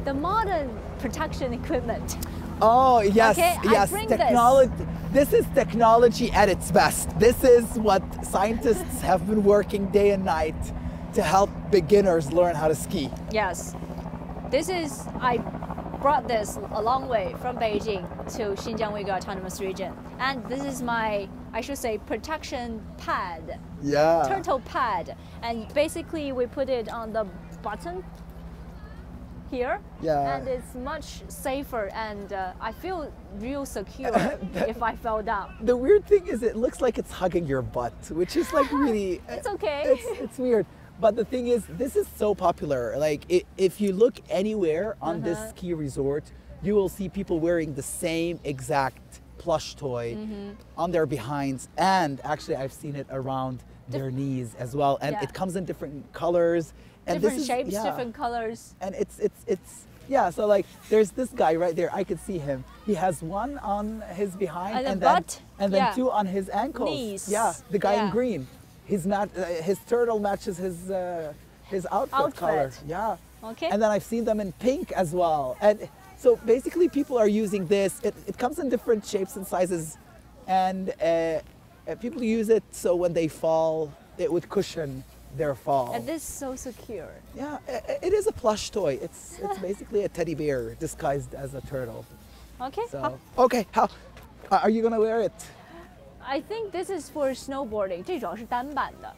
The modern protection equipment. Oh, yes, Okay, I yes. bring Technology. This is technology at its best. This is what scientists have been working day and night to help beginners learn how to ski. Yes. I brought this a long way from Beijing to Xinjiang Uyghur Autonomous Region. And this is my, I should say, protection pad. Yeah. Turtle pad. And basically we put it on the button here. Yeah. And it's much safer and I feel real secure if I fell down. The weird thing is it looks like it's hugging your butt, which is like really... It's okay. It's weird. But the thing is, this is so popular. Like, if you look anywhere on this ski resort, you will see people wearing the same exact plush toy on their behinds. And actually, I've seen it around their knees as well. And Yeah. it comes in different colors. And Different this is, shapes, yeah. different colors. And it's yeah, so like there's this guy right there, I could see him. He has one on his behind And the then butt, and then yeah. two on his ankles. Knees, Yeah, the guy in yeah. green. His turtle matches his outfit color. Yeah. Okay. And then I've seen them in pink as well. And so basically people are using this. It comes in different shapes and sizes. and people use it so when they fall, it would cushion their fall. And this is so secure. Yeah, it is a plush toy. It's basically a teddy bear disguised as a turtle. Okay. So okay, how are you gonna wear it? I think this is for snowboarding. 这种是单板的，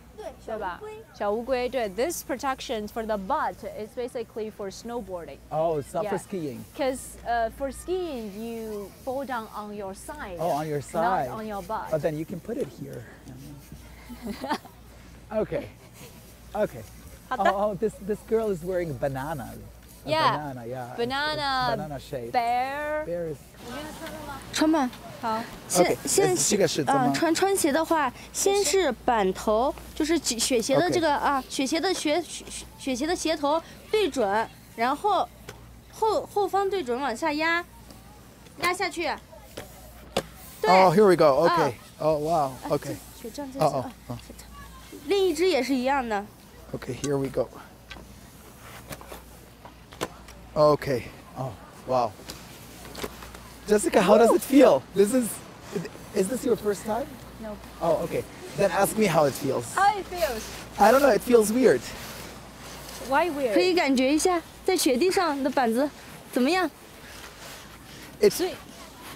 对吧？小乌龟，对。This protection for the butt is basically for snowboarding. Oh, it's not for Yeah. skiing. Because for skiing, you fall down on your side. Oh, on your side. Not on your butt. But then you can put it here. Okay. Okay. Oh, this girl is wearing bananas. A Yeah. Banana, yeah. Banana, Banana shape. bear. Bear is. 穿吧。好，先这个是怎么穿鞋的话，先是板头，就是雪鞋的这个雪鞋的雪鞋的鞋头对准，然后后方对准往下压下去。对。Oh, here we go. Okay. Oh, wow. Okay. 雪杖在这。另一只也是一样的。Okay, here we go. Okay. Oh, wow. Jessica, how does it feel? Is this your first time? No. Oh, okay. Then ask me how it feels. How it feels? I don't know, it feels weird. Why weird? 可以感觉一下，在雪地上的板子怎么样？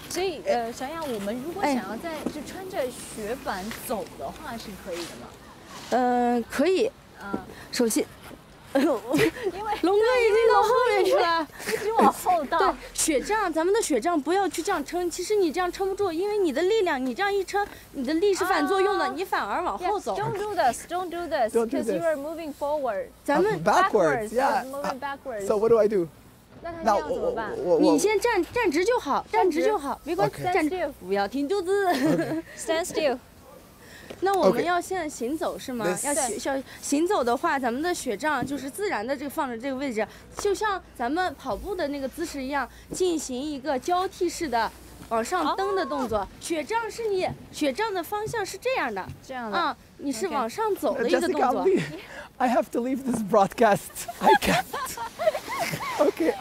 所以想想我们如果想要就穿着雪板走的话，是可以的吗？可以。首先，因为龙哥已经到后面去了，一直往后倒。对，雪杖，咱们的雪杖不要去这样撑，其实你这样撑不住，因为你的力量，你这样一撑，你的力是反作用的，你反而往后走。Don't do this, don't do this, because you are moving forward. 咱们 backwards, yeah. Moving backwards. So what do I do? 那他这样怎么办？你先站直就好，站直就好，没关系， Okay. 站直，不要停肚子。Stand still. 那我们要现在行走是吗？ This- 要行走的话，咱们的雪杖就是自然的这个放着这个位置，就像咱们跑步的那个姿势一样，进行一个交替式的往上蹬的动作。雪杖的方向是这样的，这样的。你是往上走的一个动 Jessica, 作。 I have to leave this broadcast. I can't. Okay,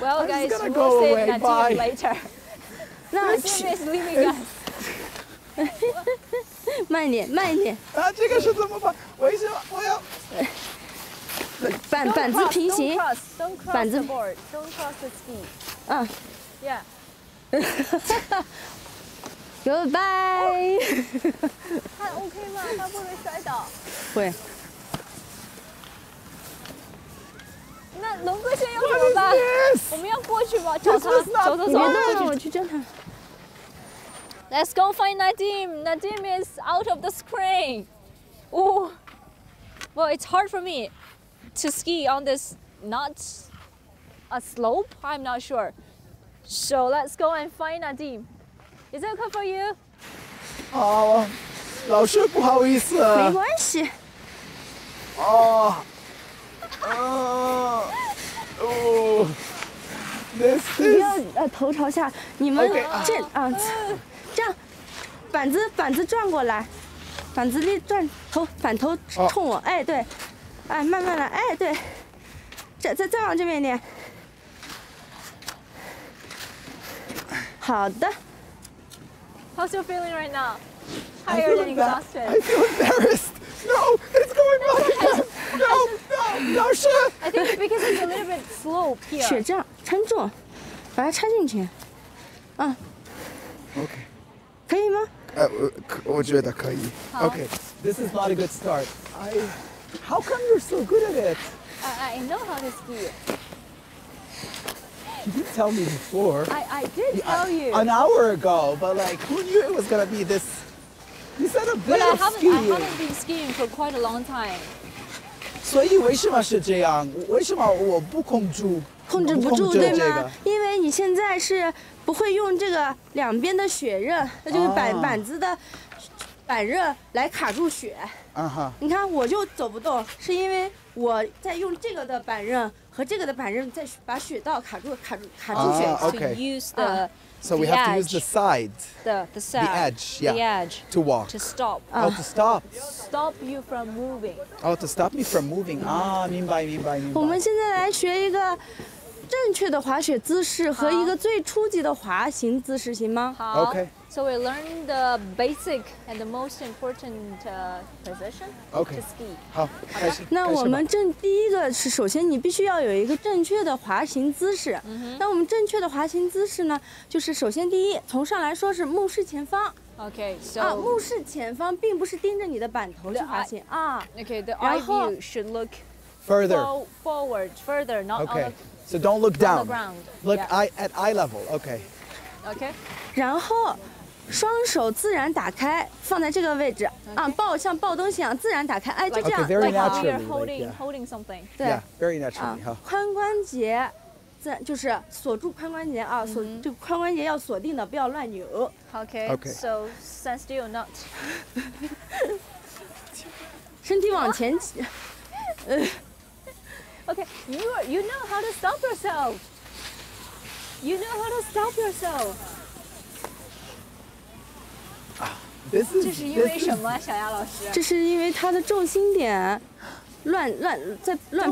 Well, I'm guys, just gonna we'll go see away. Nadim Bye. later. 那 Nadim is leaving us. 慢一点，慢一点，这个是怎么办？为什么我要？板子平行， Don't cross 板子 the board. Don't cross the ski. 嗯 Yeah. ，Goodbye。他 OK 吗？他会不会摔倒？会。那龙哥现在要怎么办？我们要过去吗？找他，走。你别动，我去叫他。 Let's go find Nadim. Nadim is out of the screen. Oh, well, it's hard for me to ski on this not a slope. I'm not sure. So let's go and find Nadim. Is it okay for you? 哦，老师不好意思。没关系。哦，This 不 is 要头朝下，你们 Okay. 这样，板子转过来，板子转反头冲我，哎对，哎慢慢来，哎对，再往这边一点，好的。 How's your feeling right now? I Tired feel and embarrassed. I exhausted. feel embarrassed. No, it's going back again. No, 老师。 I think because it's a little bit slope here. 雪杖撑住，把它插进去，啊， Okay. 可以吗？我觉得可以。Okay, this is not a good start. How come you're so good at it? I know how to ski. You didn't tell me before. I did tell you. An hour ago, but like, who knew it was gonna be this? You said a bit But I of haven't been skiing for quite a long time. 所以为什么是这样？为什么我不控制不住，对这吗个？因为你现在是不会用这个两边的雪刃，那就是板子的板刃来卡住雪。你看我就走不动，是因为我在用这个的板刃和这个的板刃在把雪道卡住雪。To use the So we have to use the side, the edge, yeah, the edge to walk. to stop. Oh, to stop. Stop you from moving. Oh, to stop me from moving. 明白。我们现在来学一个正确的滑雪姿势和一个最初级的滑行姿势，行吗？好。 Okay. So we learn the basic and the most important position Okay. to ski. 好，开始。那我们第一个是，首先你必须要有一个正确的滑行姿势。那我们正确的滑行姿势呢，就是首先第一，从上来说是目视前方。 Okay, so 啊，目视前方，并不是盯着你的板头去滑行啊。 okay, the eye 然后 view should look Further. forward, further, not Okay. on So don't look the, on down. the ground. Look Yeah. at eye level. Okay. Okay. 然后双手自然打开，放在这个位置啊，像抱东西一样自然打开，哎，就这样。 Okay, very Like we naturally, are like, holding yeah. holding something. 对 Yeah, very 啊 naturally. 好，髋关节自然就是锁住髋关节啊，这个髋关节要锁定的，不要乱扭。 Okay. Okay. So stand still, not. 身体往前挤。 Okay. You know how to stop yourself. You know how to stop yourself. This is 这是因为什么，小鸭老师这是因为它的重心点乱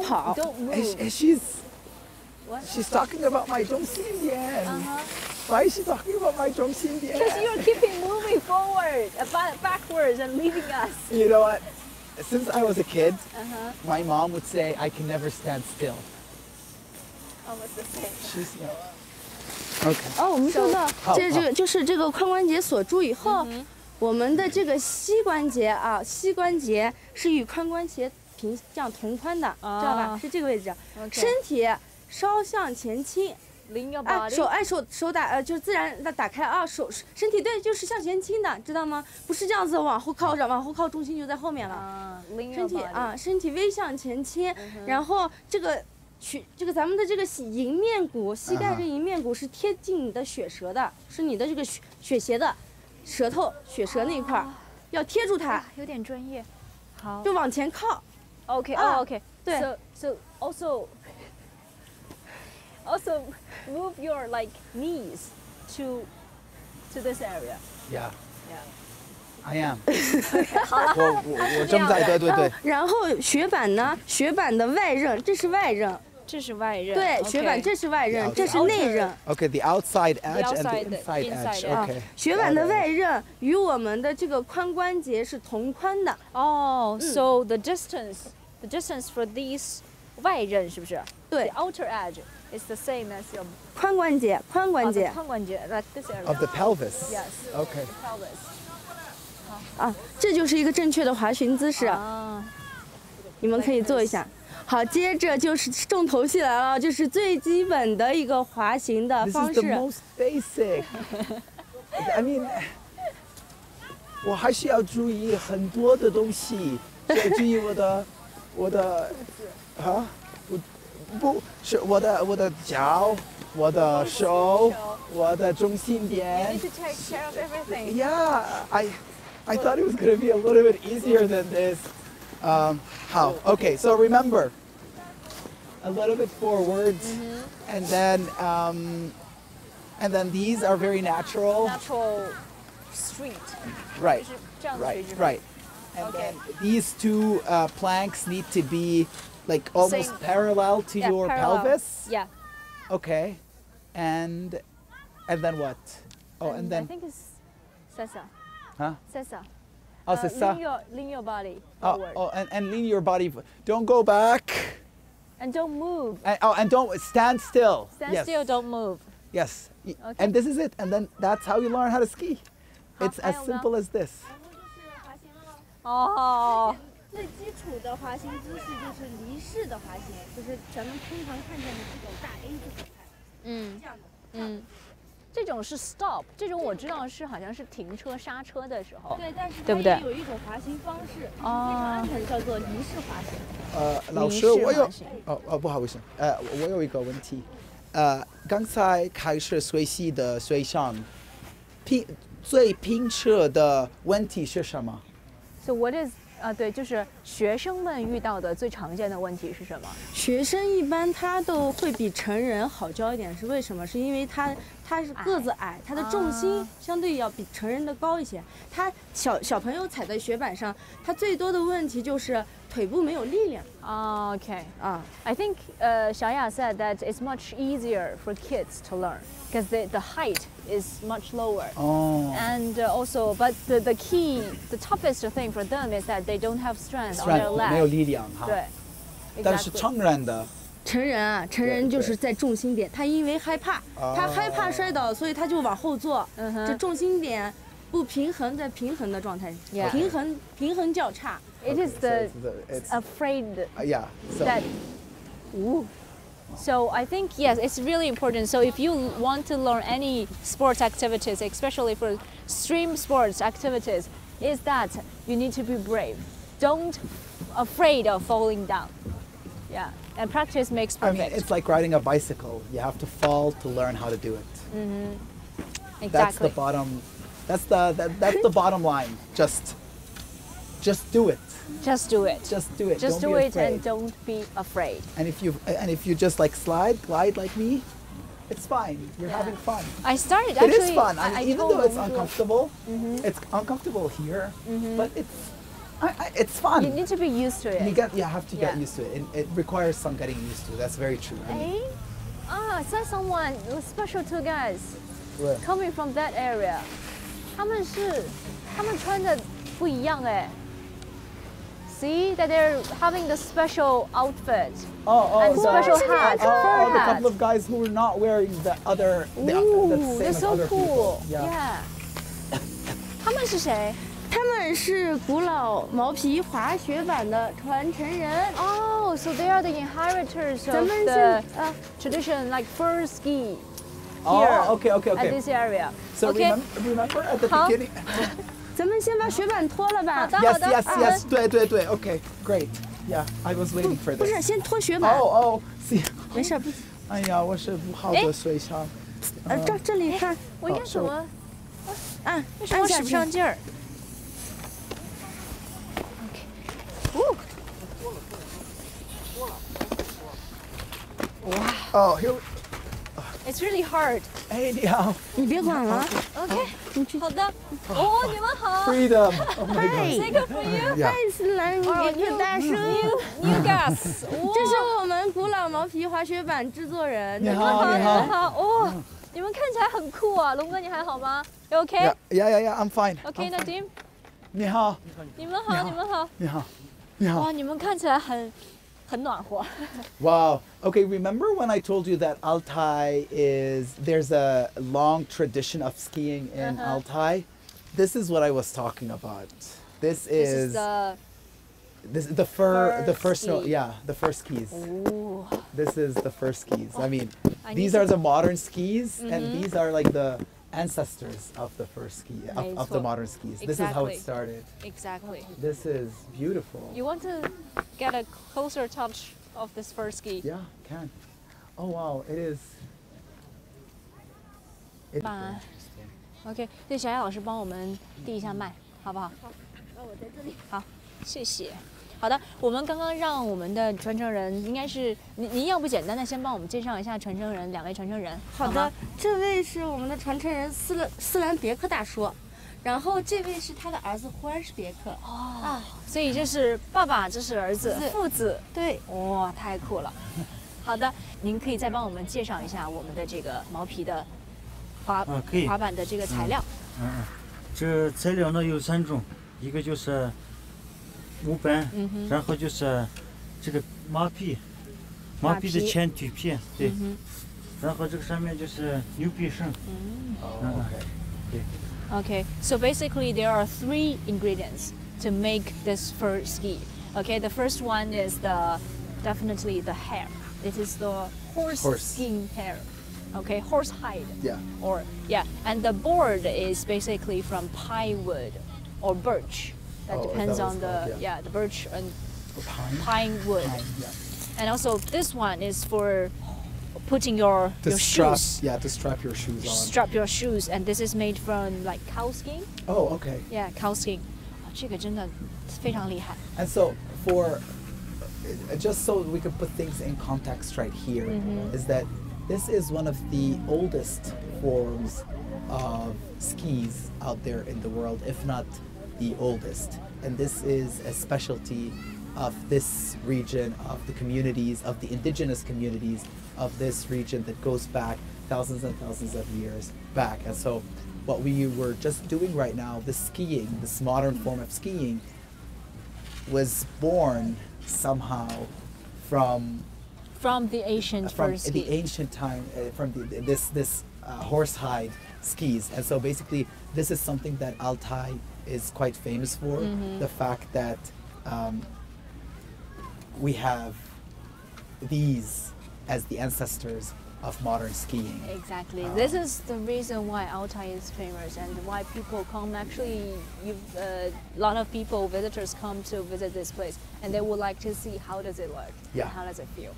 跑。 ？Don't move. She's talking about my 中心点。Why is she talking about my 中心点 Because you're keeping moving forward, backwards, and leaving us. You know what? Since I was a kid, my mom would say I can never stand still. Almost the same. She's okay. 哦，我们说到好这个就是这个髋关节锁住以后，我们的这个膝关节啊，膝关节是与髋关节这样同宽的，知道吧？是这个位置。 Okay. 身体稍向前倾， Lean your 哎， body. 手打就是自然的打开啊，身体对，就是向前倾的，知道吗？不是这样子往后靠着，往后靠重心就在后面了。 Lean 身 your 体 body. 啊，身体微向前倾，然后这个咱们的这个迎面骨，膝盖这迎面骨是贴近你的血舌的，是你的这个血斜的舌头血舌那一块儿，要贴住它，有点专业。好。就往前靠。 Okay. 啊 Oh, okay. 对。 So also move your like knees to this area. Yeah, Yeah. I am. 我正在对。然后雪板呢？雪板的外刃，这是外刃。这是外刃。对， Okay. 雪板这是外刃， outside 这是内刃。 Okay, the outside edge and outside, the inside edge. inside Okay. 雪板的外刃与我们的这个髋关节是同宽的。 Oh, so the distance for these 外刃是不是？对 The outer edge is the same as your 髋关节，髋关节 髋关节 like this area. Of the pelvis. Yes. Okay. The pelvis. 啊，这就是一个正确的滑行姿势，啊。你们可以做一下。好，接着就是重头戏来了，就是最基本的一个滑行的 This 方 is the 式。 most basic. I mean, 我还是要注意很多的东西，要注意我的啊，不是我的脚，我的手，我的中心 You 点 need。to take care of everything. Yeah, I thought it was going to be a little bit easier than this. How? Okay, so remember, a little bit forwards, and then these are very natural. Natural street. Right, 就是这样的 right, 垂直 right. And Okay. then these two planks need to be like almost Same. parallel to Yeah, your parallel. pelvis. Yeah. Okay, and then what? Oh, and I then think it's Sessa. huh? Sessa. Oh, Sessa. Lean your body Oh, forward. oh, and lean your body. Don't go back. And don't move. And don't stand still. Stand yes. still, don't move. Yes. Okay. And this is it. And then that's how you learn how to ski. It's as 还有呢？ simple as this. 哦。最基础的滑行姿势就是离式的滑行，就是咱们通常看见的这种大 A 字形态，这样的。这种是 stop，这种我知道是好像是停车刹车的时候。对，但是它对不对也有一种滑行方式，非常安全，叫做离式滑行。老师，离式我有滑行不好意思，我有一个问题，刚才开始学习的学生，最平常的问题是什么？ So what is 对，就是学生们遇到的最常见的问题是什么？学生一般他都会比成人好教一点，是为什么？是因为他他是个子矮，他的重心相对要比成人的高一些。他小朋友踩在雪板上，他最多的问题就是腿部没有力量。Okay. I think Xiaya said that it's much easier for kids to learn because the height is much lower. Oh. And also, but the key, the toughest thing for them is that they don't have strength on their legs. 没有力量哈。对。但是成人的。成人就是在重心点，他因为害怕，他害怕摔倒，所以他就往后坐，这重心点不平衡，在平衡的状态，平衡较差。It is it's afraid that. Ooh. So I think yes, it's really important. So if you want to learn any sports activities, especially for extreme sports activities, is that you need to be brave. Don't afraid of falling down. Yeah, and practice makes perfect. I mean, it's like riding a bicycle. You have to fall to learn how to do it. Exactly. That's the bottom. That's the bottom line. Just do it. Just do it. Just do it. Just don't do be it afraid. and don't be afraid. And if you just like glide like me, it's fine. You're having fun. I started actually. It is fun. I mean, even though it's told uncomfortable, it's uncomfortable here, but it's fun. You need to be used to it. You have to get used to it. It requires some getting used to. That's very true. I mean, I saw someone, special two guys, coming from that area. 他们穿的不一样哎。See that they're having the special outfit and special hat. The couple of guys who are not wearing the other. That's so cool. Yeah. 他们是谁？他们是古老毛皮滑雪板的传承人。Oh, so they are the inheritors of the tradition, like fur ski. Here, okay. At this area. So remember at the beginning. 咱们先把雪板脱了吧。Yes. 对。Okay, great. Yeah, I was waiting for this. 不是，先脱雪板。see. 没事。哎呀，我是不好的水上。这里看。我应该怎么？为什么使不上劲儿？ Wow. Oh, here. It's really hard. 哎，你好。你别管了。OK. 好的。哦，你们好。Freedom. Oh my God. Say good for you. 再次来别克大叔。New guests. 这是我们古老毛皮滑雪板制作人。你好。哦，你们看起来很酷啊，龙哥你还好吗 ？You OK? Yeah. I'm fine. OK, Nadim. 你好。你们好。你好。哇，你们看起来很暖和。Wow. Okay, remember when I told you that there's a long tradition of skiing in Altay? This is what I was talking about. This is the first skis. Ooh. This is the first skis. I mean, these are the modern skis, and these are like the ancestors of the first ski, of the modern skis. Exactly. This is how it started. Exactly. This is beautiful. You want to get a closer touch of this first ski? Yeah, can. Oh wow, it is. It's Bye. interesting. OK，对，小雅老师帮我们递一下麦，好不好？好，那我在这里。好，谢谢。好的，我们刚刚让我们的传承人，应该是您要不简单的先帮我们介绍一下传承人，2位传承人。好的，这位是我们的传承人斯兰别克大叔，然后这位是他的儿子胡安士别克。所以这是爸爸，这是儿子，父子。对，哇，太酷了。好的，您可以再帮我们介绍一下我们的这个毛皮的滑板的这个材料。这材料呢有3种，一个就是木板，然后就是这个马皮的前腿片，对，然后这个上面就是牛皮绳。Okay, so basically there are 3 ingredients to make this fur ski. Okay, the first one is definitely the hair. It is the horse skin hair. Okay, horse hide. Yeah. And the board is basically from pine wood or birch. That depends on the birch and pine wood. And also this one is for putting your shoes. Yeah, to strap your shoes on. Strap your shoes, and this is made from like cow skin. Oh, okay. Yeah, cow skin. 这个真的非常厉害。 And so just so we can put things in context right here, is that this is one of the oldest forms of skis out there in the world, if not the oldest. And this is a specialty of this region, of the communities, of the indigenous communities of this region that goes back thousands and thousands of years back. And so what we were just doing right now, the skiing, this modern form of skiing, was born somehow from the ancient first the ancient time, from this horsehide skis. And so basically this is something that Altay is quite famous for, the fact that we have these as the ancestors of modern skiing. Exactly. This is the reason why Altay is famous and why people come. Actually, a lot of people, visitors come to visit this place and they would like to see how does it look, Yeah. how does it feel.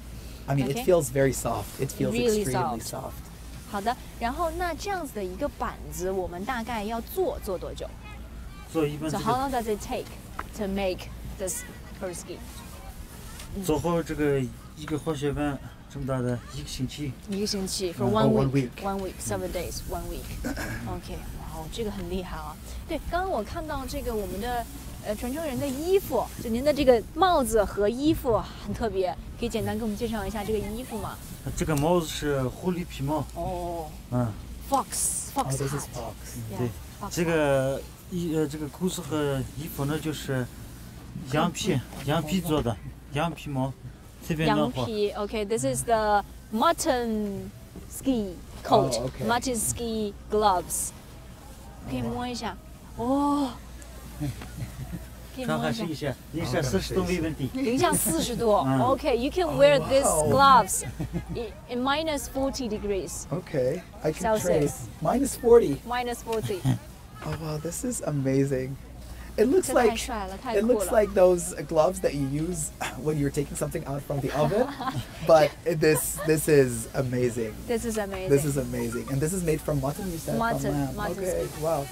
I mean, Okay. it feels very soft. It feels Really extremely soft. soft. 好的，然后那这样子的一个板子，我们大概要做多久做一般 ？So 这 how 个 long does it take to make this first ski？做好这个一个滑雪板这么大的一个星期。一个星期 for Oh, one one week. One week, 7 days, 1 week. OK， 哇哦，这个很厉害啊！对，刚刚我看到这个我们的传承人的衣服，就您的这个帽子和衣服很特别，可以简单给我们介绍一下这个衣服吗？这个帽子是狐狸皮帽。哦嗯， ，fox Oh, this is hat， fox. Yeah, 对 fox，这个这个裤子和衣服呢就是羊皮做的，羊皮帽，特别暖和。羊皮。OK，this is the mutton ski coat, Oh, okay. mutton ski gloves。可以摸一下，哦，可以上摸一下海试一。下，零下40度没问题。零下40度。嗯 Okay, you can wear these wow. gloves in minus 40 degrees. Okay, I can Celsius. trace. Minus 40. Minus 40. Oh wow, this is amazing. It looks 这太 like 帅了，太 it 酷 looks 了。 like those gloves that you use when you're taking something out from the oven. But this is amazing. This is amazing. This is amazing. And this is made from mutton, you said? Mutton, From lamb. mutton Okay, wow.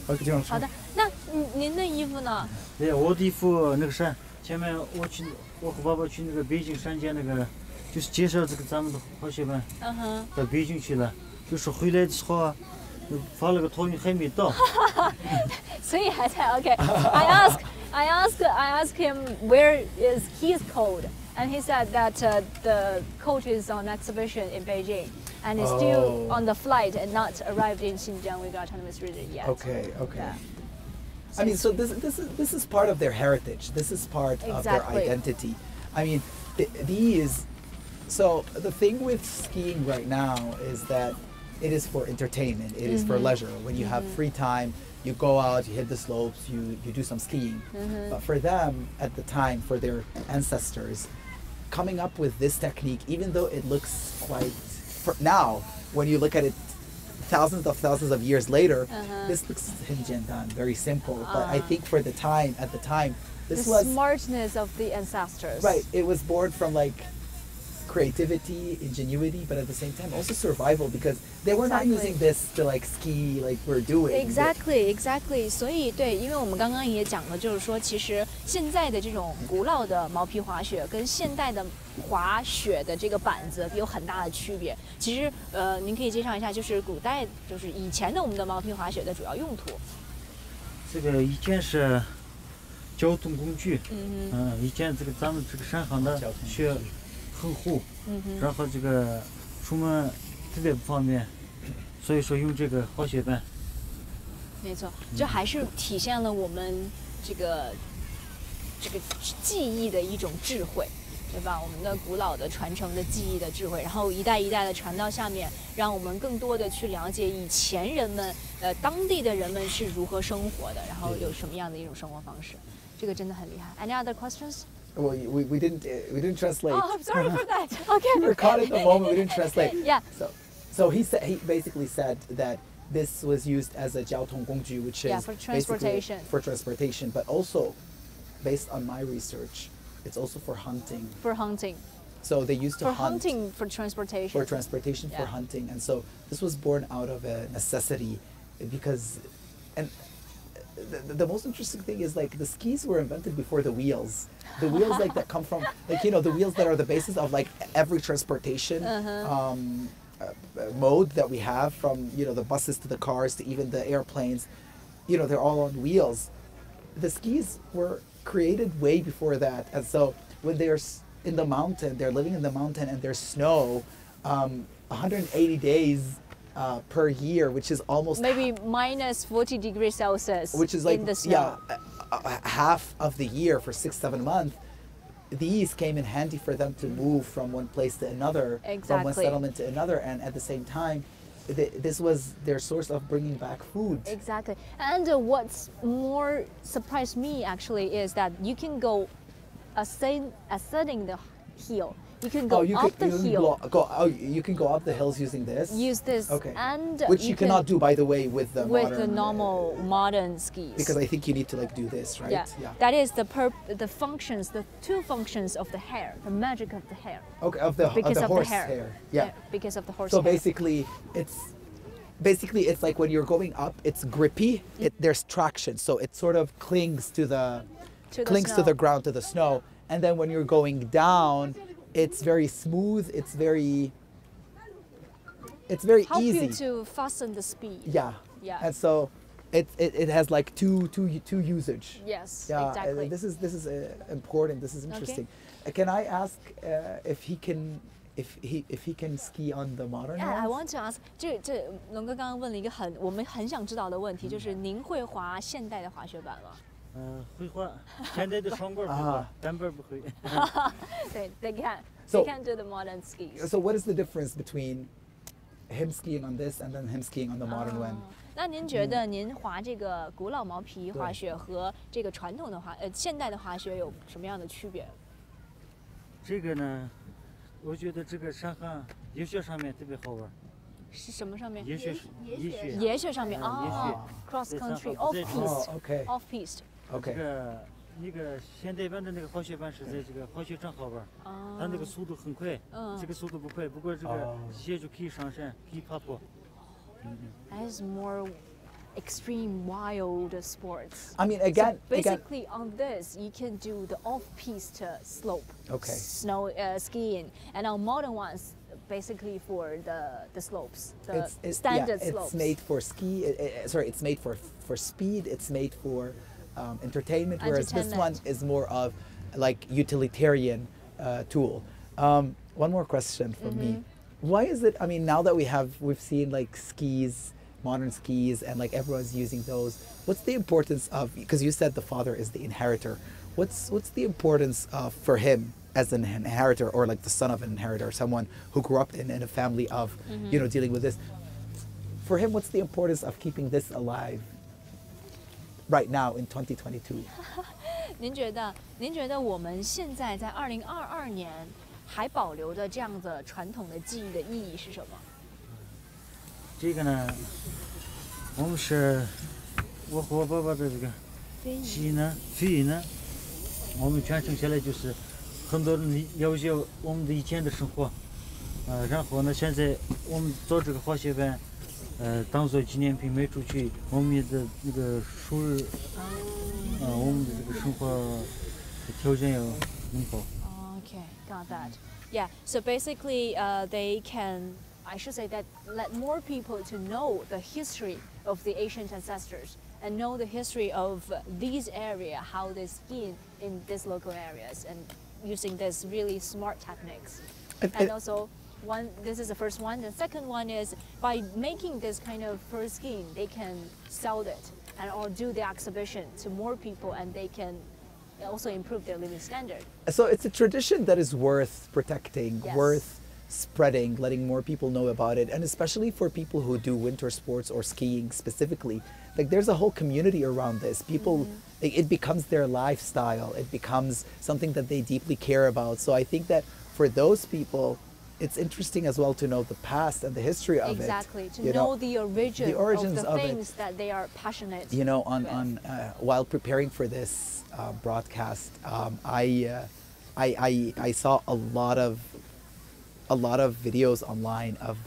Okay, do you want to 好的，那您的衣服呢？对，我的衣服那个啥，前面我和爸爸去那个北京山间那个，就是介绍这个咱们的滑雪板嗯哼，到北京去了，就是回来的时候啊，发了个托运还没到。所以还在 OK。I asked him where is his coat, and he said that the coat is on exhibition in Beijing, and is still Oh. on the flight and not arrived in Xinjiang Uyghur Autonomous Region yet. Okay, okay. Yeah. I mean, so this is part of their heritage. This is part of their Exactly. identity. I mean, these. So the thing with skiing right now is that it is for entertainment. It is for leisure. When you have free time, you go out, you hit the slopes, you do some skiing. But for them, at the time, for their ancestors, coming up with this technique, even though it looks quite now, when you look at it thousands of years later, this looks very simple. But I think for the time, at the time, this The was smartness of the ancestors. right. It was born from like creativity, ingenuity, but at the same time also survival, because they were not Exactly. using this to like ski like we're doing. Exactly. 所以对，因为我们刚刚也讲了，就是说，其实现在的这种古老的毛皮滑雪跟现代的滑雪的这个板子有很大的区别。其实，您可以介绍一下，就是古代，就是以前的我们的毛皮滑雪的主要用途。这个以前是交通工具，以前这个咱们这个山上的雪很厚，然后这个出门特别不方便，所以说用这个滑雪板。没错，这还是体现了我们这个记忆的一种智慧，对吧？我们的古老的传承的记忆的智慧，然后一代一代的传到下面，让我们更多的去了解以前人们，当地的人们是如何生活的，然后有什么样的一种生活方式，这个真的很厉害。Any other questions? Well, we didn't translate. Oh, I'm sorry for that. We were Okay. caught in the moment. We didn't translate. Yeah. So he basically said that this was used as a 交通工具, which is Yeah, for basically transportation. for transportation, but also based on my research, it's also for hunting. For hunting. So they used to For hunt hunting, for transportation. for transportation, for Yeah. hunting, and so this was born out of a necessity, because, and the most interesting thing is like the skis were invented before the wheels. The wheels like that come from like the wheels that are the basis of like every transportation mode that we have, from the buses to the cars to even the airplanes, they're all on wheels. The skis were created way before that, and so when they're in the mountain, they're living in the mountain, and there's snow 180 days per year, which is almost maybe minus 40 degrees Celsius, which is like in the snow. half of the year for 6-7 months. These came in handy for them to move from one place to another, from one settlement to another, and at the same time, this was their source of bringing back food. Exactly. And what's more surprised me actually is that you can go ascending the hill. You can go up the hill. You can go up the hills using this. Use this, okay. And which you cannot do, by the way, with the normal modern skis. Because I think you need to do this, right? Yeah. That is the functions, the two functions of the hair, the magic of the hair. Okay, of the horse hair. Yeah. Because of the horse hair. So basically, it's like when you're going up, it's grippy. There's traction, so it sort of clings to the ground, to the snow. And then when you're going down, it's very smooth. It's very easy. Help you to fasten the speed. Yeah. And so it has like two usage. Yes. Yeah. Exactly. This is important. This is interesting. Okay. Can I ask if he can ski on the modern ones? I want to ask. 这龙哥刚刚问了一个我们很想知道的问题，就是您会滑现代的滑雪板吗？会滑，现在的双板会滑，单板不会。对 they can do the modern skis. So what is the difference between him skiing on this and then him skiing on the modern one? 那您觉得您滑这个古老毛皮滑雪和这个传统的现代的滑雪有什么样的区别？这个呢，我觉得这个山上野雪上面特别好玩。是什么上面？野雪上面cross country off piste。这个那个现代版的那个滑雪板是在这个滑雪场好玩，它那个速度很快，这个速度不快，不过这个鞋就可以上山，可以爬坡。That is more extreme wild sports. I mean, again, basically on this you can do the off-piste slope, snow skiing, and on modern ones, basically for the slopes, the standard slopes. It's made for it's made for speed. It's made for entertainment, whereas this one is more of like utilitarian tool. One more question for me. Why is it, I mean, now that we've seen like skis, modern skis, and like everyone's using those, what's the importance of, because you said the father is the inheritor, what's the importance for him as an inheritor, or like the son of an inheritor, someone who grew up in a family of, dealing with this? For him, what's the importance of keeping this alive right now in 2022? 您觉得我们现在在2022年还保留着这样的传统的技艺的意义是什么？这个呢，我们是我和我爸爸的这个技艺呢，我们传承下来，就是很多人了解我们的以前的生活，然后呢，现在我们做这个滑雪板，当做纪念品卖出去，我们的那个收入，我们的这个生活条件要更好。Okay, got that. Yeah, so basically they can, I should say that, let more people to know the history of the ancient ancestors and know the history of these area, how they ski in these local areas, and using this really smart techniques. And also, this is the first one. The second one is by making this kind of fur skiing, they can sell it and or do the exhibition to more people, and they can also improve their living standard. So it's a tradition that is worth protecting, worth spreading, letting more people know about it, and especially for people who do winter sports or skiing specifically. Like there's a whole community around this. People, it becomes their lifestyle. It becomes something that they deeply care about. So I think that for those people, it's interesting as well to know the past and the history of it. Exactly, to know the origins of the things that they are passionate. You know, while preparing for this broadcast, I saw a lot of videos online of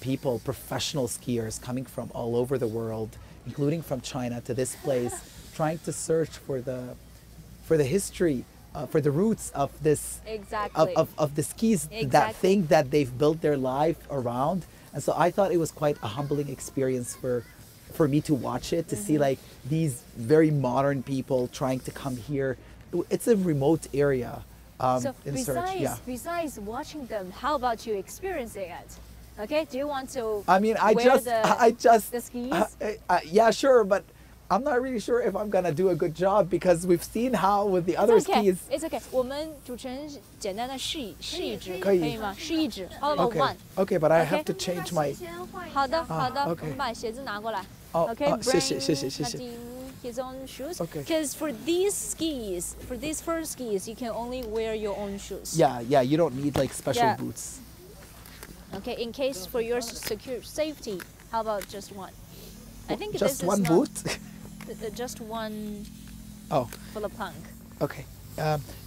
people, professional skiers coming from all over the world, including from China, to this place, trying to search for the history for the roots of this Exactly. of the skis, that Exactly. thing that they've built their life around. And so I thought it was quite a humbling experience for me to watch it, to see like these very modern people trying to come here. It's a remote area. So in search, besides watching them, how about you experiencing it? Okay, do you want to? I mean, I wear just the skis? Yeah, sure, but I'm not really sure if I'm gonna do a good job because we've seen how with the other It's okay. skis. It's okay. 我们主持人简单的试一指，可以。可以吗？试一指。How about Okay, one? okay, but I Okay. have to change my. 好的，好的，我 okay. 们把鞋子拿过来。哦 Okay, 哦谢谢 bring 谢谢谢谢。 Nadim his own shoes. Okay. Because for these skis, for these fur skis, you can only wear your own shoes. Yeah, you don't need like special Yeah. boots. Okay, in case for your secure safety, how about just one? I think Just this one is boot? just one Oh, full of plank. okay.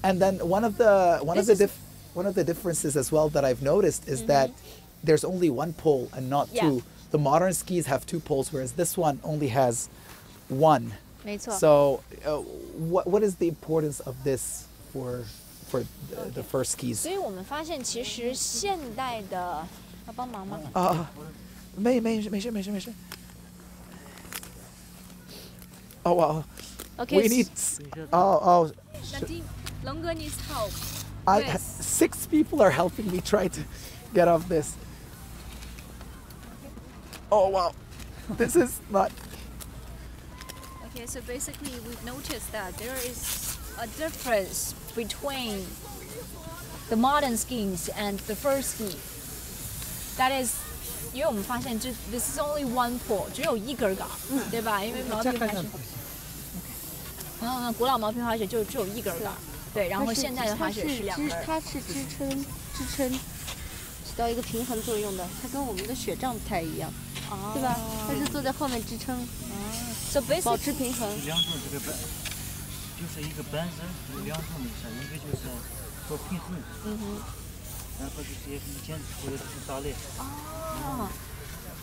And then one of the differences as well that I've noticed is that there's only one pole and not Yeah. two. The modern skis have two poles, whereas this one only has one. 没错。 So, what is the importance of this for the first skis? 所以我们发现，其实现代的要帮忙吗？没事。Oh wow. Okay. We need. Oh. Nadim, Longo needs help. I, Yes. 6 people are helping me try to get off this. Oh wow. This is not. Okay, so basically we've noticed that there is a difference between the modern skis and the first ski. That is, 因为我们发现this is only one pole， 只有一根杆，对吧？因为毛皮滑雪，然后呢，古老毛皮滑雪就只有一根杆，对，然后现在的滑雪是2根。它是支撑，起到一个平衡作用的。它跟我们的雪杖不太一样，对吧？它是坐在后面支撑， So 保 basically, 持平衡。两种这个板，就是一个板子，有两种的事，一个就是做平衡，然后就是以前或者是打猎。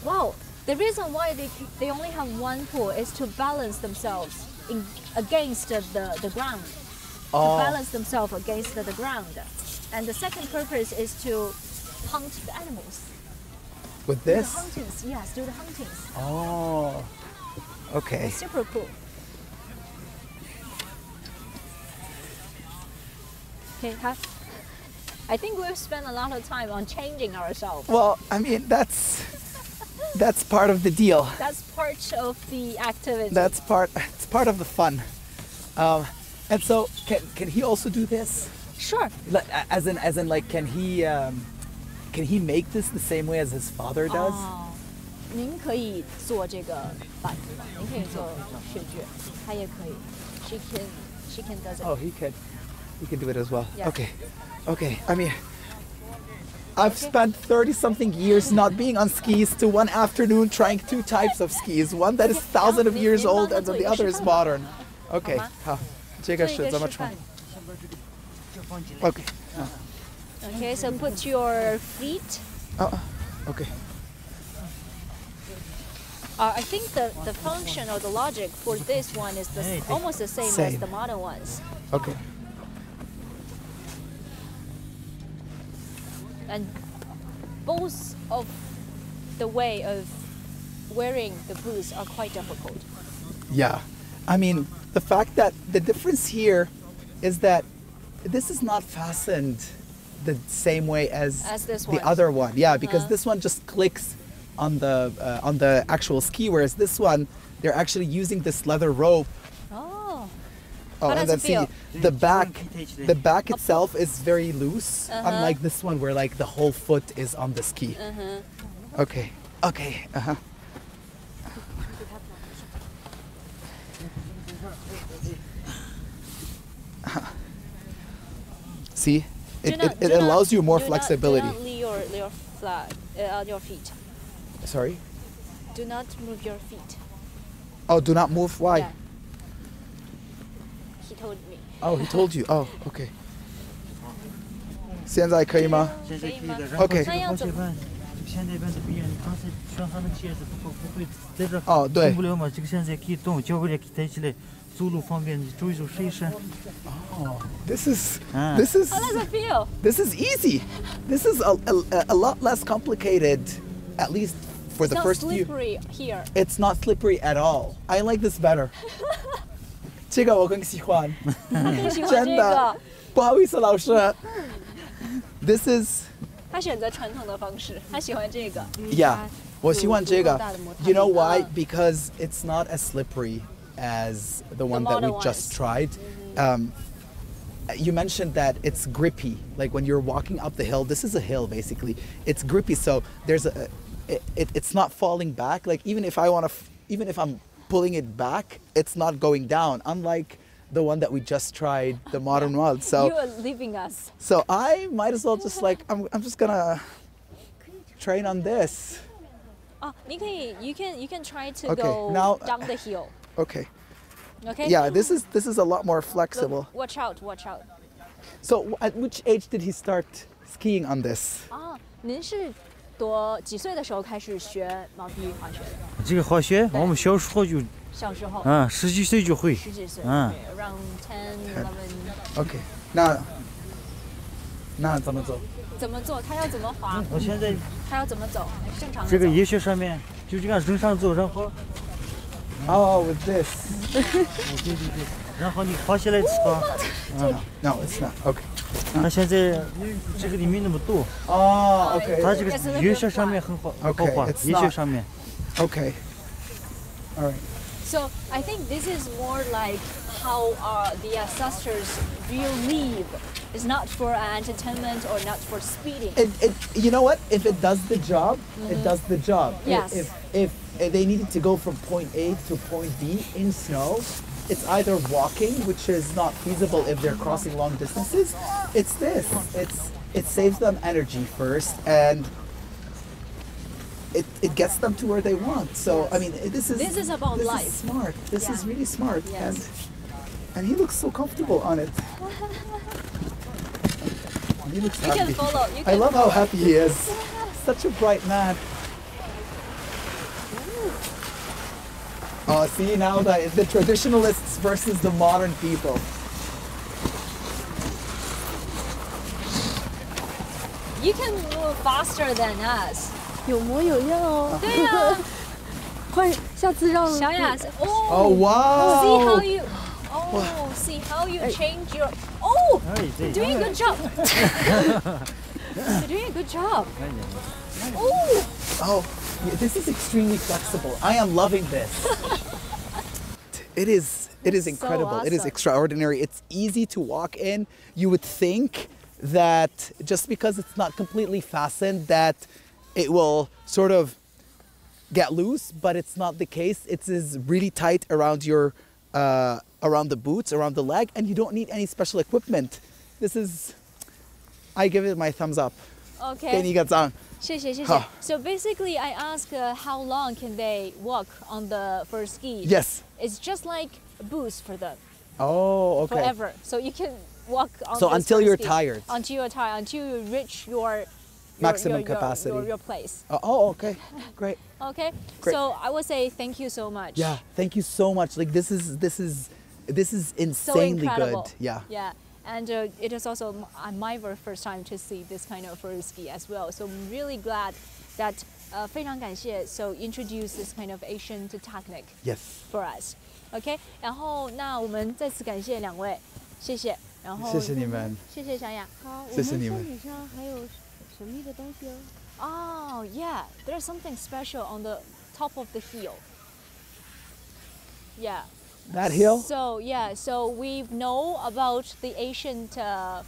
wow, the reason why they only have one pole is to balance themselves against the ground. To balance themselves against the ground. And the second purpose is to hunt the animals. With Do the this? huntings, yes, do the huntings. Oh. Okay. It's super cool. Okay, I think we've spent a lot of time on changing ourselves. Well, I mean that's part of the deal. That's part of the activity. It's part of the fun. And so can he also do this? Sure. Like, as in like can he make this the same way as his father does? 您可以做这个板子吗？您可以做雪具，他也可以。She can does it. Oh, he can do it as well. Yeah. Okay. I mean, I've spent 30-something years not being on skis to one afternoon trying 2 types of skis. One that is thousands of years old and then the other is modern. Okay. 好，这个是怎么穿？ Okay. Okay, so put your feet. Okay. I think the function or the logic for this one is almost the same as the modern ones. Okay. And both of the way of wearing the boots are quite difficult. Yeah. I mean, the fact that the difference here is that this is not fastened the same way as this the one. other one. Yeah, because this one just clicks on the actual ski, whereas this one they're actually using this leather rope. Oh. Oh, How and does then it see feel? the back itself is very loose, unlike this one where like the whole foot is on the ski. Okay. See, it allows you more flexibility. Do not leave your feet. Sorry. Do not move your feet. Oh, do not move. Why? Yeah. He told me. Oh, he told you. Oh, okay. 现在可以吗？现在可以的。然后 OK 这个滑雪板，现在板子不一样，你刚才穿上那个鞋子不会在这哦对动不了嘛，这个现在可以动，脚跟也可以抬起来，走路方便，你走一走试一试。Oh, this is How does it feel? this is easy. This is a lot less complicated, at least for the It's not first few. slippery here. It's not slippery at all. I like this better. 这个我更喜欢。他更喜欢真的这个，不好意思，老师。This is 他选择传统的方式，他喜欢这个。 yeah. 我喜欢这个。有足够大的摩擦力。 You know why? Because it's not as slippery as the one that we modern just ones. tried. You mentioned that it's grippy. Like when you're walking up the hill, this is a hill basically. It's grippy, so there's it's not falling back. Like even if I'm pulling it back, it's not going down. Unlike the one that we just tried, the modern one. You So are leaving us. so I might as well just like I'm just gonna train on this. 哦，你可以 you can try to Okay, go now- down the hill. Okay. Okay. Yeah, this is a lot more Look, flexible. watch out, watch out. So at which age did he start skiing on this? 啊，您是几岁的时候开始学毛皮滑雪的？这个滑雪，我们小时候就，小时候， 10几岁就会。 十几岁，嗯 对 around 10, 11。 Okay. 那怎么走？怎么做？他要怎么滑？我现在他要怎么走？正常的走。这个野雪上面就这样正常走，然后， Oh, with this. 对对对，然后你滑下来之后， No, it's not. Okay. 它现在这个里面那么多， Oh, okay. 它这个野雪上面很好滑， it's 野 not- 雪上面。 Okay. All right. So I think this is more like how the ancestors view live. It's not for entertainment or not for speeding. You know what? If it does the job, it does the job. Yes. If they needed to go from point A to point B in snow, it's either walking, which is not feasible if they're crossing long distances. It's this. It saves them energy first, and it gets them to where they want. So I mean, this is about this life. Is smart. This is Yeah. really smart, Yes. and he looks so comfortable on it. He looks You can happy. follow. You I can love how follow. happy he is. Such a bright man. Oh, see now the traditionalists versus the modern people. You can move faster than us. 有模有样哦。对呀，换下次让小雅 Oh Oh, see wow! how you. Oh, see how you change your. Oh, 哎，对 doing a good job. You're doing a good job. Oh, Oh, yeah, this is extremely flexible. I am loving this. It is incredible. It is awesome. extraordinary. It's easy to walk in. You would think that just because it's not completely fastened that it will sort of get loose, but it's not the case. It is really tight around your around the boots, around the leg, and you don't need any special equipment. I give it my thumbs up. 给你一个赞。谢谢。好。 So basically, I ask how long can they walk on the first ski? Yes. It's just like a boost for them Oh, okay. forever. So you can walk on. So this until first you're ski tired. Until you're tired. Until you reach your Maximum capacity. Your place. Oh, okay. Great. Okay. Great. So I would say thank you so much. Yeah, thank you so much. Like this is So insanely incredible. good. Yeah. Yeah. And it is also my very first time to see this kind of first ski as well. So I'm really glad that 非常感谢 So introduce this kind of Asian technique Yes. for us. OK. 然后那我们再次感谢两位，谢谢。然后谢谢你们。谢谢小雅。好，我谢谢你们们山顶上还有神秘的东西哦。 Oh yeah, there's something special on the top of the hill. Yeah. That hill? So yeah, so we know about the ancient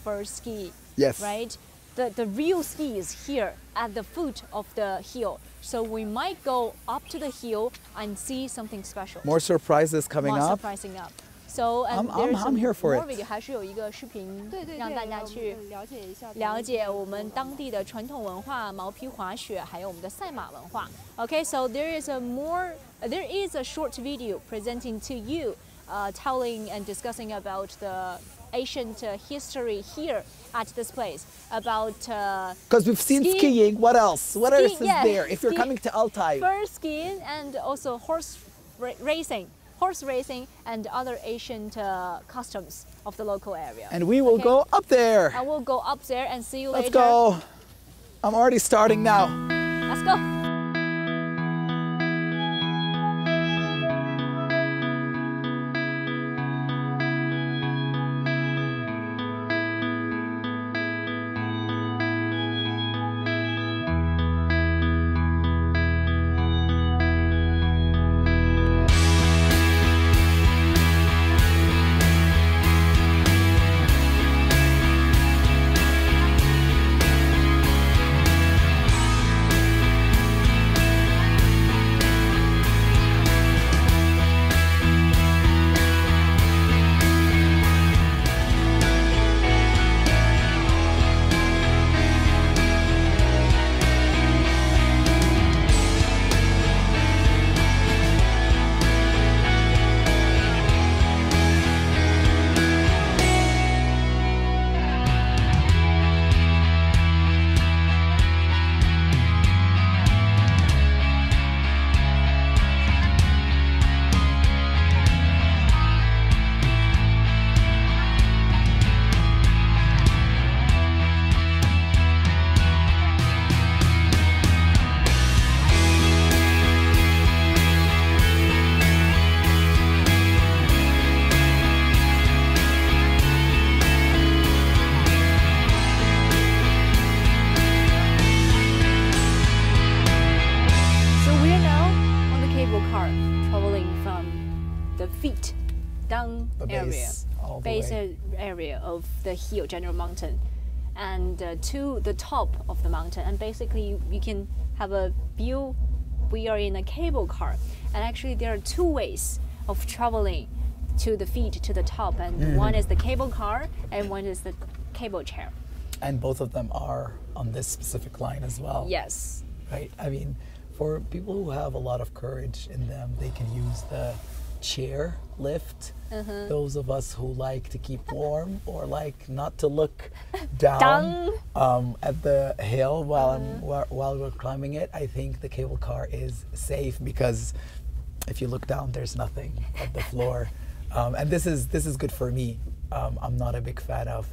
first ski, Yes. right? The real ski is here at the foot of the hill. So we might go up to the hill and see something special. More surprises coming More up. surprising up. So and I'm here for more it. video 还是有一个视频对对对，让大家去了解一下了解我们当地的传统文化、毛皮滑雪，还有我们的赛马文化。Okay, so there is a short video presenting to you, telling and discussing about the ancient history here at this place. About Because we've seen skiing. What else? What else is yeah, there? If you're ski- coming to Altay. First skiing and also horse racing. horse racing and other ancient customs of the local area. And we will go up there. I will go up there and see you Let's later. go. I'm already starting now. Let's go. feet down base area of the hill, General Mountain, and to the top of the mountain. And basically you can have a view. We are in a cable car, and actually there are two ways of traveling to the feet to the top, and one is the cable car and one is the cable chair. And both of them are on this specific line as well. Yes. Right. I mean, for people who have a lot of courage in them, they can use the chair lift. Those of us who like to keep warm or like not to look down at the hill while we're climbing it, I think the cable car is safe, because if you look down, there's nothing at the floor. And this is good for me. I'm not a big fan of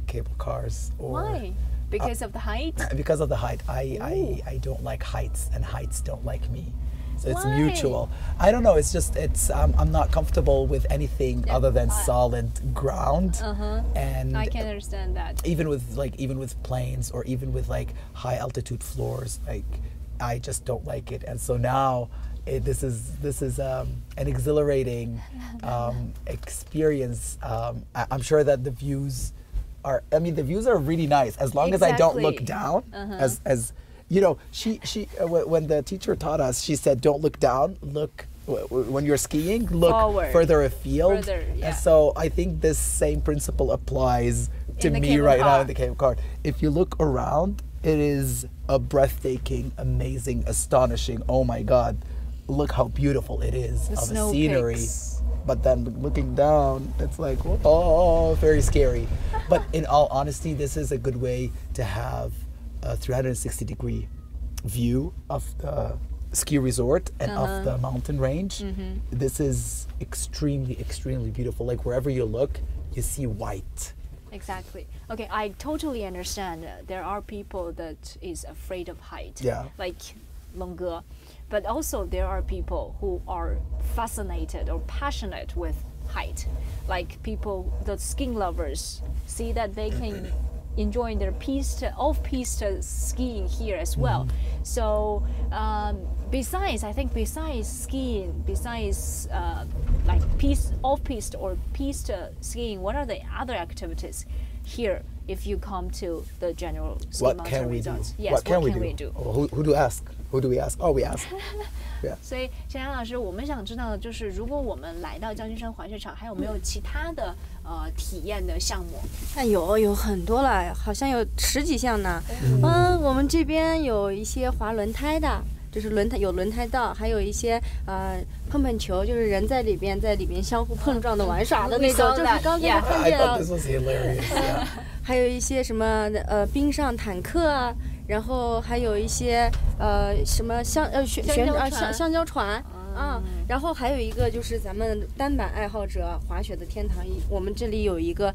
cable cars. Why? Because of the height? Because of the height. I don't like heights, and heights don't like me. So it's mutual. I don't know. It's just I'm not comfortable with anything other than solid ground. And I can understand that. Even with planes or even with like high altitude floors, like I just don't like it. And so now this is an exhilarating experience. I'm sure that the views are really nice as long as I don't look down. As you know, when the teacher taught us, she said, don't look down, look, when you're skiing, look forward, further afield. And so I think this same principle applies to me right now in the cable car. If you look around, it is a breathtaking, amazing, astonishing, oh my God, look how beautiful it is of a scenery. Peaks. But then looking down, it's like, oh, very scary. But in all honesty, this is a good way to have a 360-degree view of the ski resort and of the mountain range. This is extremely, extremely beautiful. Like wherever you look, you see white. Exactly. Okay, I totally understand. There are people that is afraid of height. Yeah. Like Longge. But also there are people who are fascinated or passionate with height. Like people, the skiing lovers, see that they can enjoy their off-piste skiing here as well. So besides skiing, like off-piste or piste skiing, what are the other activities here if you come to the general ski mountain resorts? Yes, what can we do? Who do we ask? Oh, we ask. Yeah. 所以陈阳老师，我们想知道的就是，如果我们来到将军山滑雪场，还有没有其他的体验的项目？那有很多了，好像有10几项呢。我们这边有一些滑轮胎的，就是有轮胎道，还有一些碰球，就是人在里边相互碰撞的玩耍的那种，就是刚才看见了。还有一些什么冰上坦克啊。然后还有一些什么香蕉船，然后还有一个就是咱们单板爱好者滑雪的天堂，我们这里有一个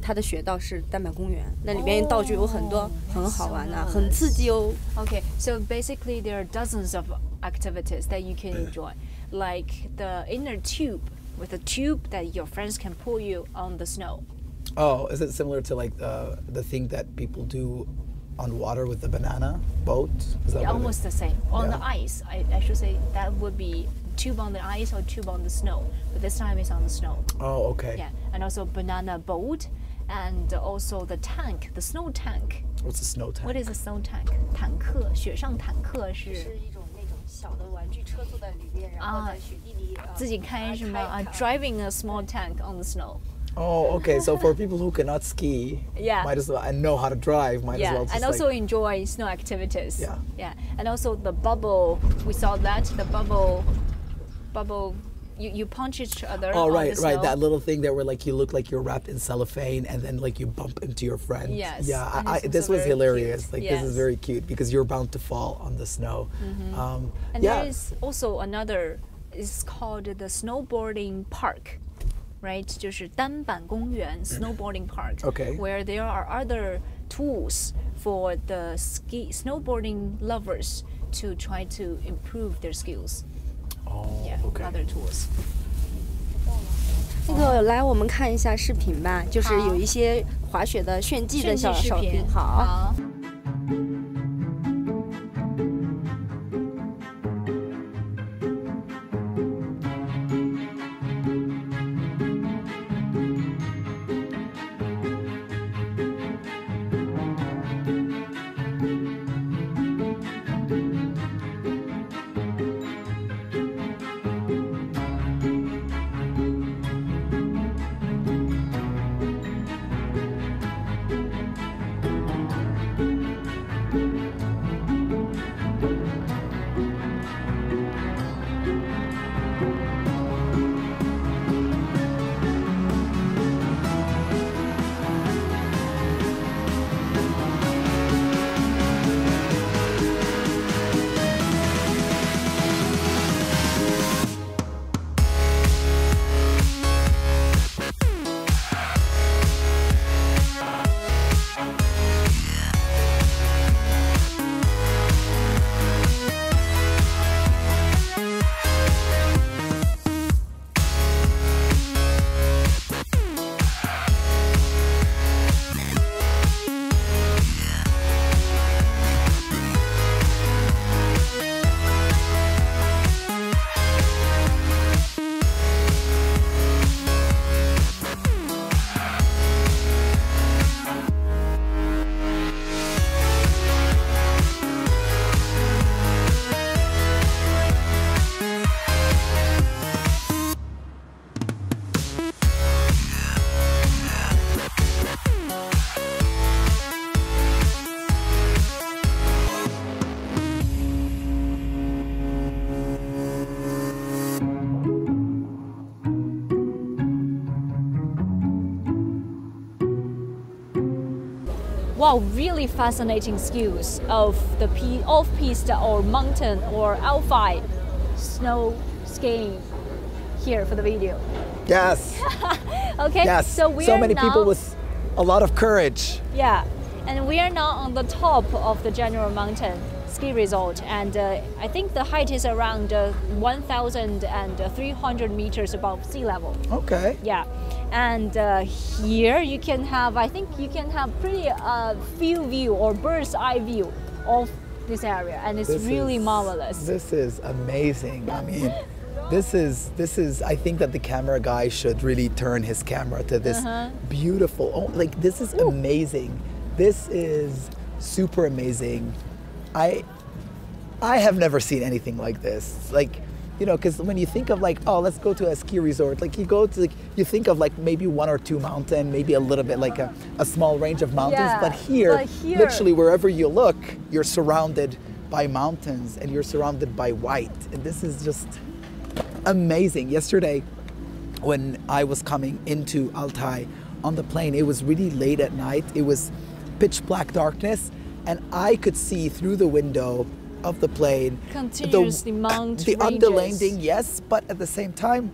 它的雪道是单板公园，那里边道具有很多，很好玩的，很刺激哦。Okay, so basically there are dozens of activities that you can enjoy, like the inner tube with a tube that your friends can pull you on the snow. Oh, is it similar to like the thing that people do on water with the banana boat? Is that Almost the same. On the ice, I should say that would be tube on the ice or tube on the snow, but this time it's on the snow. Oh, okay. Yeah, and also banana boat, and also the tank, the snow tank. What's a snow tank? What is a snow tank? 坦克，雪上坦克是一种那种小的玩具车坐在里边，然后在雪地里自己开是吗？Driving a small tank on the snow. Oh, okay. So for people who cannot ski, might as well, and know how to drive, might as well just and also enjoy snow activities. Yeah. Yeah, and also the bubble. We saw that the bubble. You punch each other. Oh, on right, the right. snow. That little thing that where like you look like you're wrapped in cellophane, and then like you bump into your friend. Yes. Yeah, And this was very hilarious. cute. Like Yes. this is very cute because you're bound to fall on the snow. And there is also another. It's called the snowboarding park, right? 就是单板公园 snowboarding park. Okay. Where there are other tools for the snowboarding lovers to try to improve their skills. Oh, Yeah, okay. other tools. 那个来我们看一下视频吧，就是有一些滑雪的炫技的小视频。好。Wow, really fascinating skills of the off-piste or mountain or alpine snow skiing here for the video. Yes. Okay, Yes. so we so are many now, people with a lot of courage. Yeah, and we are now on the top of the General Mountain ski resort, and I think the height is around 1,300 meters above sea level. Okay. Yeah, and here you can have, I think you can have pretty field view or bird's eye view of this area, and it's really marvelous. This is amazing. I mean, this is. I think that the camera guy should really turn his camera to this beautiful. Oh, like this is amazing. This is super amazing. I have never seen anything like this. Like, you know, because when you think of like, oh, let's go to a ski resort, like you go to, like, you think of like maybe one or two mountain, maybe a little bit like a small range of mountains. Yeah, but here, literally wherever you look, you're surrounded by mountains and you're surrounded by white. And this is just amazing. Yesterday, when I was coming into Altay on the plane, it was really late at night. It was pitch black darkness, and I could see through the window of the plane. Continuously mount The ranges. undulating, yes, but at the same time,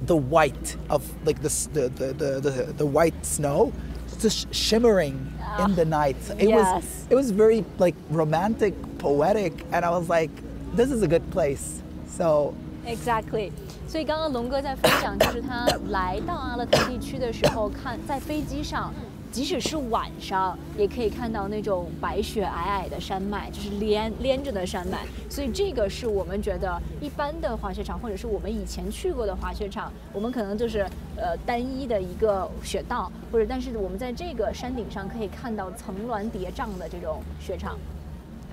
the white of like the white snow just shimmering in the night. Yes. It was very like romantic, poetic, and I was like, this is a good place. So Exactly. 所以刚刚龙哥在分享，就是他来到阿勒泰地区的时候，看在飞机上，即使是晚上，也可以看到那种白雪皑皑的山脉，就是连着的山脉。所以这个是我们觉得一般的滑雪场，或者是我们以前去过的滑雪场，我们可能就是单一的一个雪道，或者但是我们在这个山顶上可以看到层峦叠嶂的这种雪场。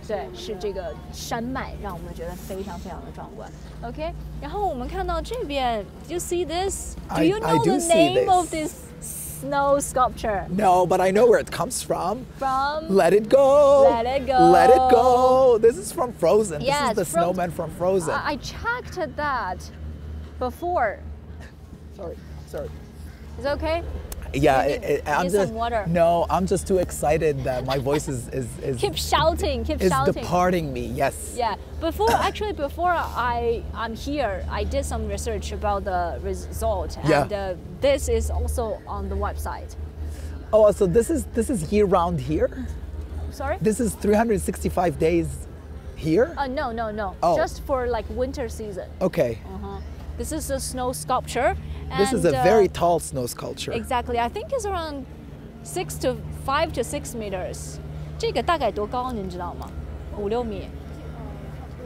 对，是这个山脉让我们觉得非常非常的壮观。OK， 然后我们看到这边 ，Do you see this? Do you know the name of this snow sculpture? no, but I know where it comes from. From Let it go. Let it go. Let it go. This is from Frozen. Yes, this is the snowman from Frozen. I checked that before. Sorry. Is it okay? Yeah, Maybe I'm get just some water. no. I'm just too excited that my voice is Keep shouting. departing me. Yes. Yeah. Before I'm here, I did some research about the result, and Yeah. This is also on the website. Oh, so this is year round here. Sorry. This is 365 days here. No. Oh. Just for like winter season. Okay. This is a snow sculpture. This is a very tall snow sculpture. Exactly. I think it's around 5 to 6 meters. 这个大概多高您知道吗？5、6米，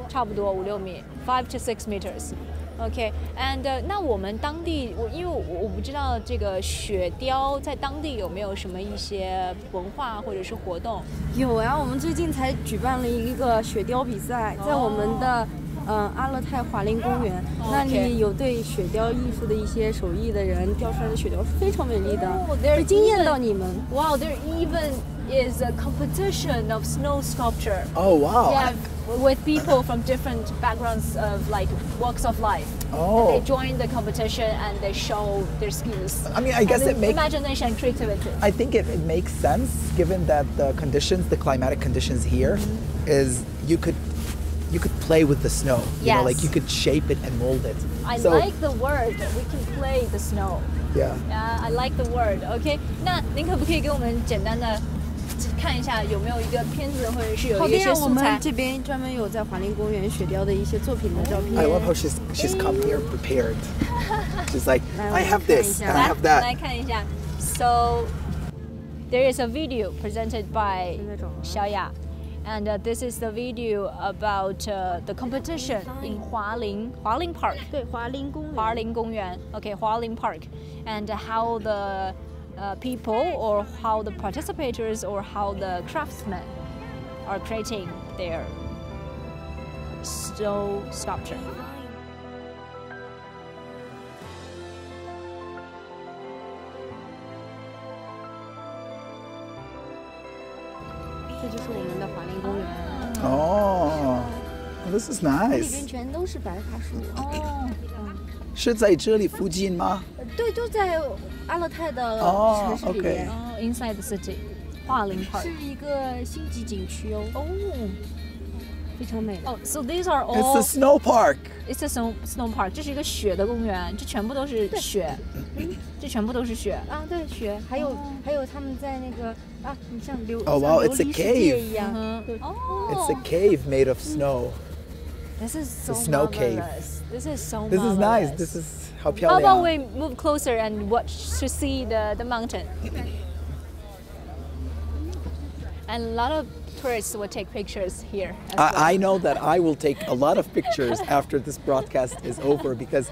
差不多5、6米，5 to 6 meters. Okay, and 那我们当地，因为我不知道这个雪雕在当地有没有什么一些文化或者是活动？有呀，我们最近才举办了一个雪雕比赛，在我们的阿勒泰华林公园，那里有对雪雕艺术的一些手艺的人雕出来的雪雕是非常美丽的，会惊艳到你们。Wow, there even is a competition of snow sculpture. Oh wow. Yeah, with people from different backgrounds of like walks of life. Oh. And they join the competition and they show their skills. I mean, I guess it makes imagination and creativity. I think it makes sense given that the climatic conditions here is you could play with the snow. You know, Yes. like you could shape it and mold it. I So, like the word. We can play the snow. Yeah. Yeah, I like the word. OK， 那您可不可以给我们简单的看一下有没有一个片子或者是有好的呀，我一些素材们？这边专门有在华林公园雪雕的一些作品的照片。 I love how she's come here prepared. She's like, I have this, and I 来 have that. 来看一下。So there is a video presented by 小雅。And this is the video about the competition in Hualin Park. 对，华林公园。华林公园 Okay, Hualin Park. And how the people or how the participators or how the craftsmen are creating their snow sculpture. 这就是我们的华林公园。 Oh, this is 里边 nice. 全都是白桦树。哦，是在这里附近吗？对，都在阿勒泰的哦城市里面。哦，inside the city. 华林 Park. 是一个星级景区哦，哦非常美的。 Oh, so these are It's all. the snow park. It's a snow park. 这是一个雪的公园，这全部都是雪，这全部都是雪。啊，对，雪，还有他们在那个啊，你像Oh, wow, 像 it's a 琉璃世 cave. 界一样。嗯对， It's a cave made of snow. This is so The snow cave. marvelous. This is so This is nice. marvelous. This is 好 How 漂 亮。 about we move closer and watch to see the mountain? And a lot of tourists will take pictures here. As well. I know that I will take a lot of pictures after this broadcast is over because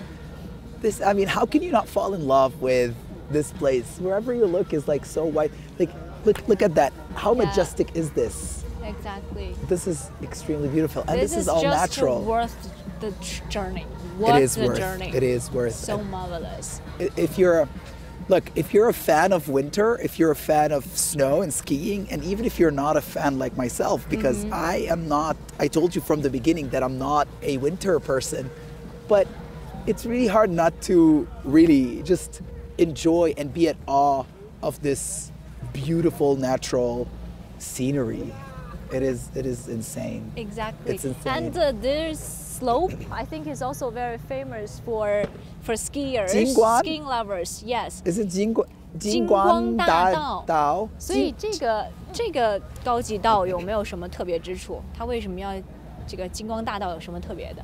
this, I mean, how can you not fall in love with this place? Wherever you look is like so white. Like, look at that. How Yeah. majestic is this? Exactly. This is extremely beautiful. And This this is is all just natural. worth the journey. It Worth is the worth. journey. It is worth. So marvelous. If you're a fan of winter, if you're a fan of snow and skiing, and even if you're not a fan like myself, because I am not, I told you from the beginning that I'm not a winter person, but it's really hard not to really just enjoy and be at awe of this beautiful natural scenery. It is insane. Exactly. It's insane. And this slope, I think, is also very famous for skiers, 金光? skiing lovers. Yes. Is it 金金光光大道。道？所以这个高级道有没有什么特别之处？它为什么要这个金光大道有什么特别的？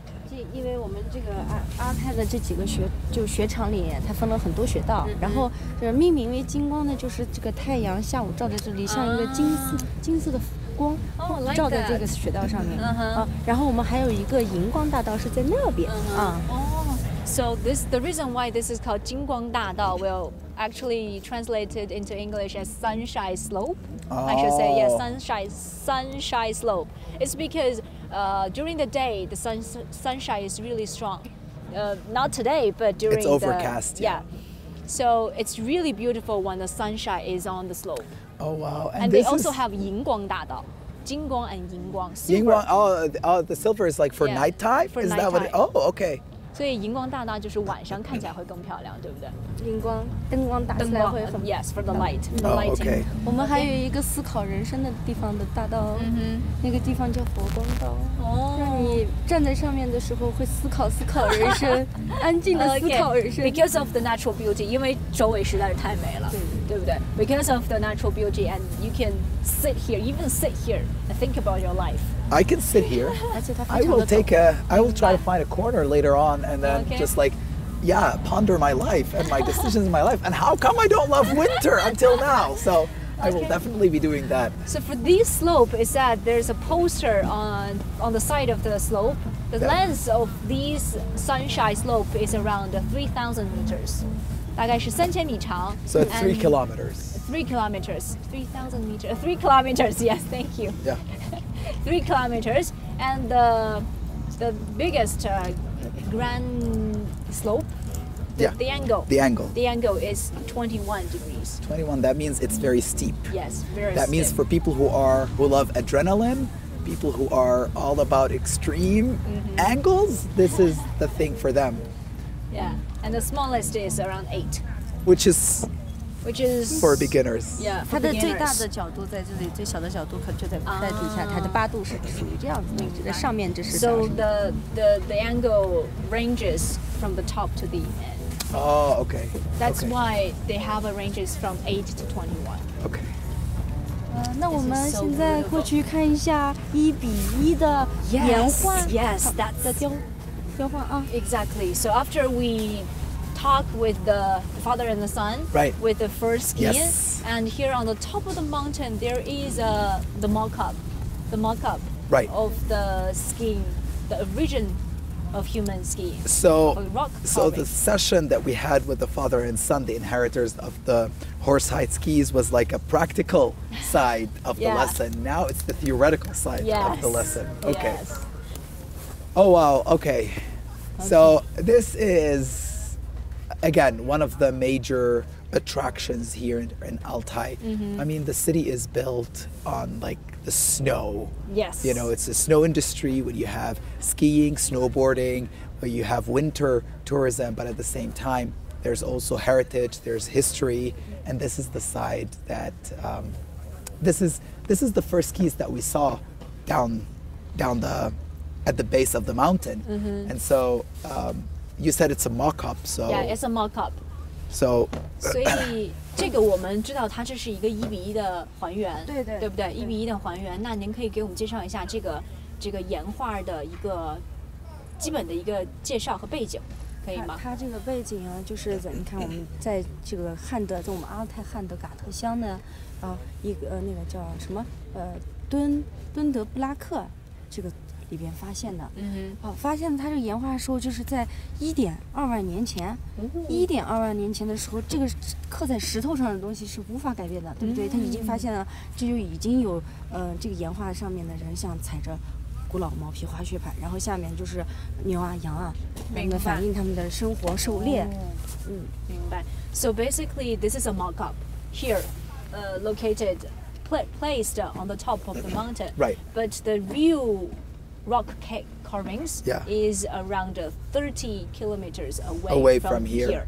因为我们这个阿泰的这几个雪场里，它分了很多雪道，然后命名为金光的，就是这个太阳下午照在这里，像一个金色的光照在这个雪道上面啊。然后我们还有一个银光大道是在那边啊。So the reason why this is called 金光大道 will actually translated into English as sunshine slope. I should say yes, sunshine slope. It's because during the day the sunshine is really strong. Not today, but during it's overcast. Yeah. So it's really beautiful when the sunshine is on the slope. Oh wow! And they also have 银光大道. 金光 and 银光. 银光 the silver is like for nighttime? For is nighttime. that what it, oh, okay. 所以荧光大道就是晚上看起来会更漂亮，对不对？灯光打起来会很 Yes, for the light, the Oh, lighting. okay. 我们还有一个思考人生的地方的大道，那个地方叫佛光道，让你站在上面的时候会思考人生，安静的思考人生。Because of the natural beauty， 因为周围实在是太美了，对不对 ？Because of the natural beauty, and you can sit here, even sit here, and think about your life. I can sit here. I will try to find a corner later on and then just like, ponder my life and my decisions in my life and how come I don't love winter until now. So I will definitely be doing that. So for this slope is that there's a poster on the side of the slope. The length of this sunshine slope is around 3,000 meters. 大概是3000米长. So 3 kilometers. 3 kilometers. 3,000 meters. 3 kilometers. Yes, thank you. Yeah. 3 kilometers, and the biggest grand slope, the angle is 21 degrees. 21. That means it's very steep. Yes, very. That means for people who love adrenaline, people who are all about extreme angles, this is the thing for them. Yeah, and the smallest is around 8. Which is for beginners. Yeah, 它的最大的角度在这里，最小的角度可就在底下，它的8度是属于这样子的，在上面这是。So the angle ranges from the top to the end. Oh, okay. That's why they have a ranges from 8 to 21. Okay. 那我们现在过去看一下1:1的岩画。Yes, that's the 雕画啊。Exactly. So after we talk with the father and the son, right, with the first ski, yes, and here on the top of the mountain there is the mock-up, right, of the skiing, the origin of human skiing. So the session that we had with the father and son, the inheritors of the horse-hide skis, was like a practical side of the lesson. Now it's the theoretical side of the lesson. Okay. Yes. Oh wow. Okay. So this is, again, one of the major attractions here in Altay. I mean, the city is built on like the snow. Yes. You know, it's a snow industry where you have skiing, snowboarding, where you have winter tourism, but at the same time, there's also heritage, there's history, and this is the side that this is the first skis that we saw down at the base of the mountain, and so. You said it's a mock-up, so yeah, it's a mock-up. So 所以这个我们知道它这是一个1:1的还原，对不对？1:1的还原。那您可以给我们介绍一下这个岩画的一个基本的一个介绍和背景，可以吗？它这个背景啊，就是你看我们在这个汉德，在我们阿泰汉德嘎特乡呢，一个那个叫什么敦德布拉克这个。里边发现的，发现它这个岩画的时候，就是在1.2万年前，1.2万年前的时候，这个刻在石头上的东西是无法改变的，对不对？他已经发现了，这就已经有这个岩画上面的人像踩着古老毛皮滑雪板，然后下面就是牛啊羊啊，他们反映他们的生活狩猎。明白。So basically, this is a mock-up here, located, placed on the top of the mountain. Right. But the real rock carvings is around 30 kilometers away from here.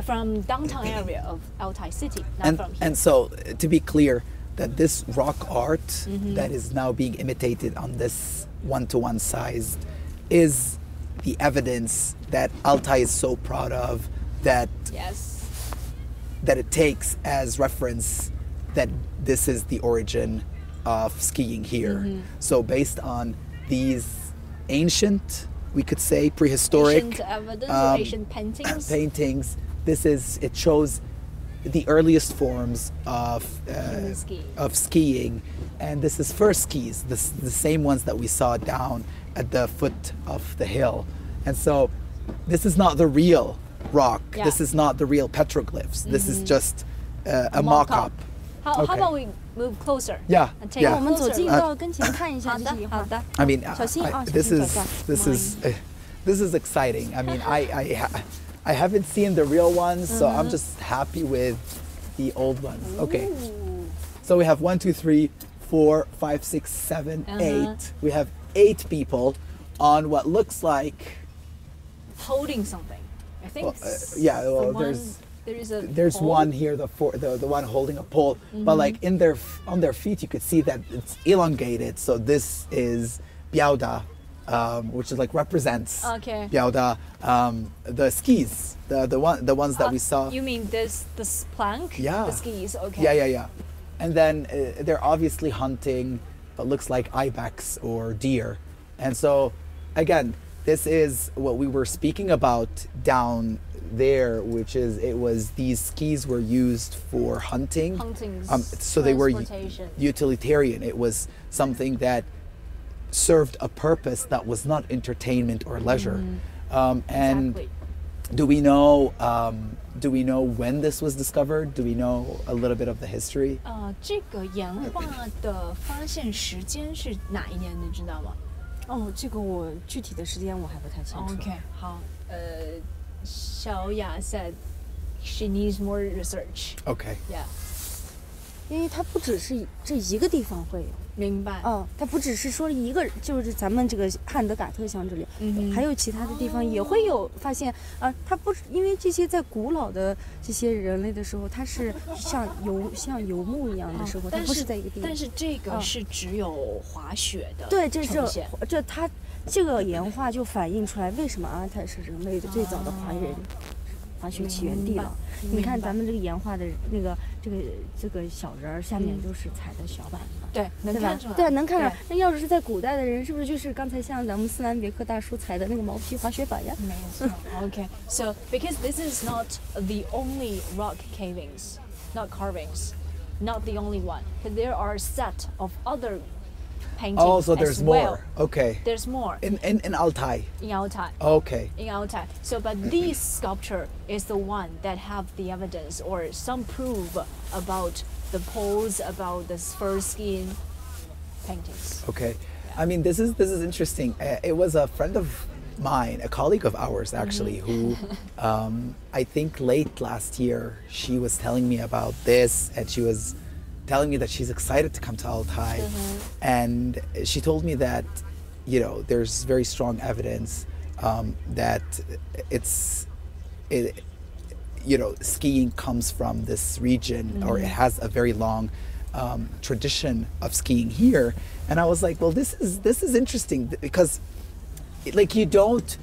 From downtown area of Altay city, not from here. And so, to be clear, that this rock art that is now being imitated on this one-to-one sized is the evidence that Altay is so proud of, that that it takes as reference that this is the origin of skiing here. So based on these ancient, we could say prehistoric ancient evidence or ancient paintings. It shows the earliest forms of skiing, and this is first skis, the same ones that we saw down at the foot of the hill. And so this is not the real rock. This is not the real petroglyphs. This is just a mock-up. How about we move closer? Yeah. And take a 我们走 closer 近 look. 到跟前看一下这些野花。 I mean, 小心啊， this 小心 is 脚下。 this is exciting. I mean, I haven't seen the real ones, so I'm just happy with the old ones. Okay. So we have 1, 2, 3, 4, 5, 6, 7, 8. We have 8 people on what looks like Holding something. I think. there's one here, the one holding a pole, but like on their feet you could see that it's elongated. So this is biaoda, which is like represents biaoda, the skis, the ones that we saw. You mean this plank? Yeah. The skis. Okay. Yeah. And then they're obviously hunting, but looks like ibex or deer. And so again, this is what we were speaking about down there, which is these skis were used for hunting. So they were utilitarian. It was something that served a purpose that was not entertainment or leisure. And do we know when this was discovered? Do we know a little bit of the history? 这个岩画的发现时间是哪一年？你知道吗？哦，这个我具体的时间我还不太清楚。 Okay. 好，小雅 said she needs more research. Okay. Yeah. 因为它不只是这一个地方会有。 明白。它不只是说一个，就是咱们这个汉德嘎特乡这里，还有其他的地方也会有发现。它不是因为这些在古老的这些人类的时候，它是像游牧一样的时候，它不是在一个地方。但是这个是只有滑雪的。对，它这个岩画就反映出来为什么阿泰是人类的最早的滑雪起源地了。你看咱们这个岩画的那个这个小人儿下面都是踩的小板子。 对，能看出来。对，能看出来。那要是在古代的人，是不是就是刚才像咱们斯兰别克大叔踩的那个毛皮滑雪板呀？没错。Okay, so because this is not the only rock cavings, not carvings, not the only one, because there are a set of other paintings. Oh, so there's as more. Well. Okay. There's more. In Altay. In Altay. Okay. In Altay. So, but this sculpture is the one that have the evidence or some proof about the pose, about the fur skin paintings. Okay. Yeah. I mean, this is interesting. It was a friend of mine, a colleague of ours actually, who I think late last year, she was telling me about this, and she was telling me that she's excited to come to Altay. And she told me that, there's very strong evidence that skiing comes from this region, or it has a very long tradition of skiing here. And I was like, well, this is interesting, because like you don't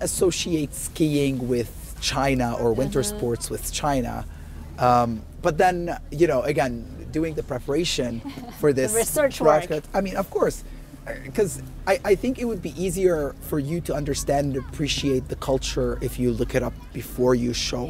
associate skiing with China or winter sports with China. But then, again, doing the preparation for this the research work. I mean, of course, because I think it would be easier for you to understand and appreciate the culture if you look it up before you show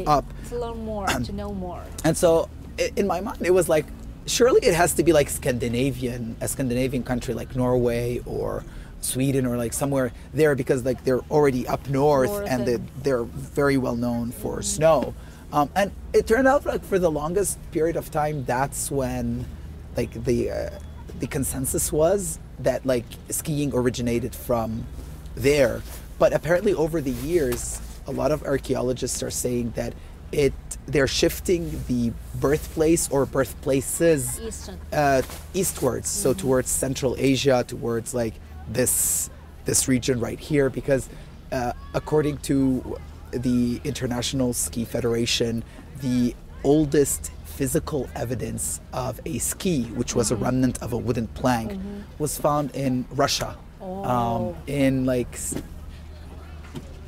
up. To learn more, to know more. And so in my mind, it was like, surely it has to be like a Scandinavian country like Norway or Sweden or like somewhere there, because like they're already up north and they're very well known for snow. And it turned out like for the longest period of time, that's when like the consensus was that like skiing originated from there. But apparently over the years, a lot of archaeologists are saying that they're shifting the birthplace or birthplaces eastwards, so towards Central Asia, towards like this region right here, because according to the International Ski Federation, the oldest physical evidence of a ski, which was a remnant of a wooden plank, was found in Russia in like,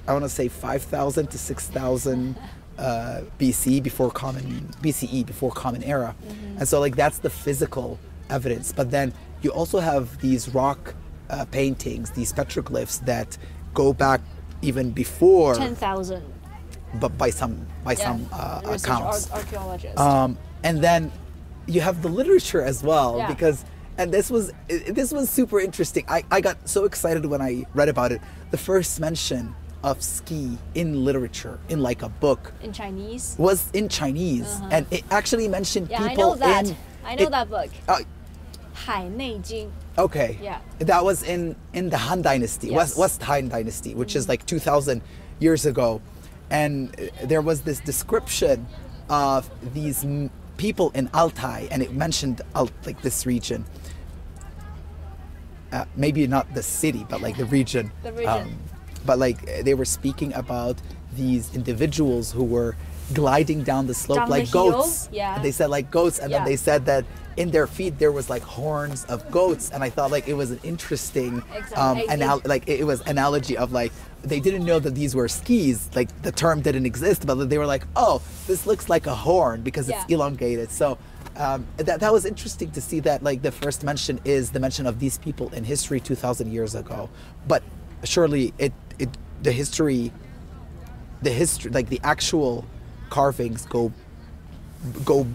I want to say 5,000 to 6,000 BCE before Common Era. And so like that's the physical evidence. But then you also have these rock paintings, these petroglyphs that go back even before 10,000. But by some accounts. Archaeologists. And then you have the literature as well, because this was super interesting. I got so excited when I read about it. The first mention of ski in literature, in like a book, in Chinese, was in Chinese, and it actually mentioned people I know that. in. I know that book. 海内经. Okay. Yeah. That was in the Han Dynasty, Yes. West Han Dynasty, which is like 2,000 years ago, and there was this description of these people in Altay, and it mentioned like this region. Maybe not the city, but like the region. The region. But like they were speaking about these individuals who were gliding down the slope Down like the hill? goats. Yeah. And they said like goats, and then they said that in their feet there was like horns of goats, and I thought like it was an interesting it was analogy of like they didn't know that these were skis, like the term didn't exist, but they were like, oh, this looks like a horn because it's elongated. So that was interesting to see that like the first mention is the mention of these people in history 2,000 years ago, but surely the history like the actual carvings go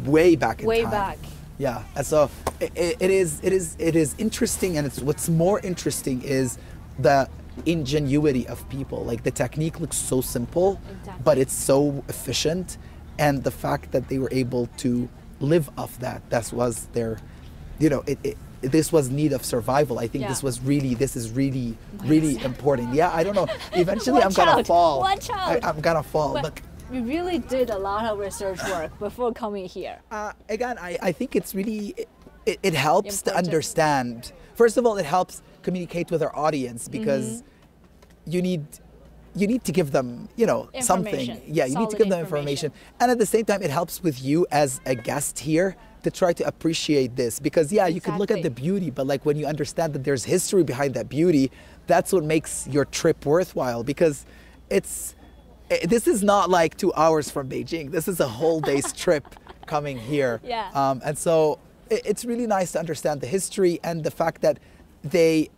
way back in time. Way back. Yeah, and so it is interesting, and what's more interesting is the ingenuity of people. Like the technique looks so simple, but it's so efficient, and the fact that they were able to live off that was their, this was need of survival. I think this is really important. Yeah, I don't know. Eventually I'm gonna fall. Watch out. I'm gonna fall. But we really did a lot of research work before coming here. Again, I think it's really, it helps to Important. understand. First of all, it helps communicate with our audience because you need to give them, something. Information. Yeah, you need to Solid give them information. And at the same time, it helps with you as a guest here to try to appreciate this, because you could look at the beauty, but like when you understand that there's history behind that beauty, that's what makes your trip worthwhile, because this is not like 2 hours from Beijing. This is a whole day's trip coming here. Yeah. And so it's really nice to understand the history and the fact that they're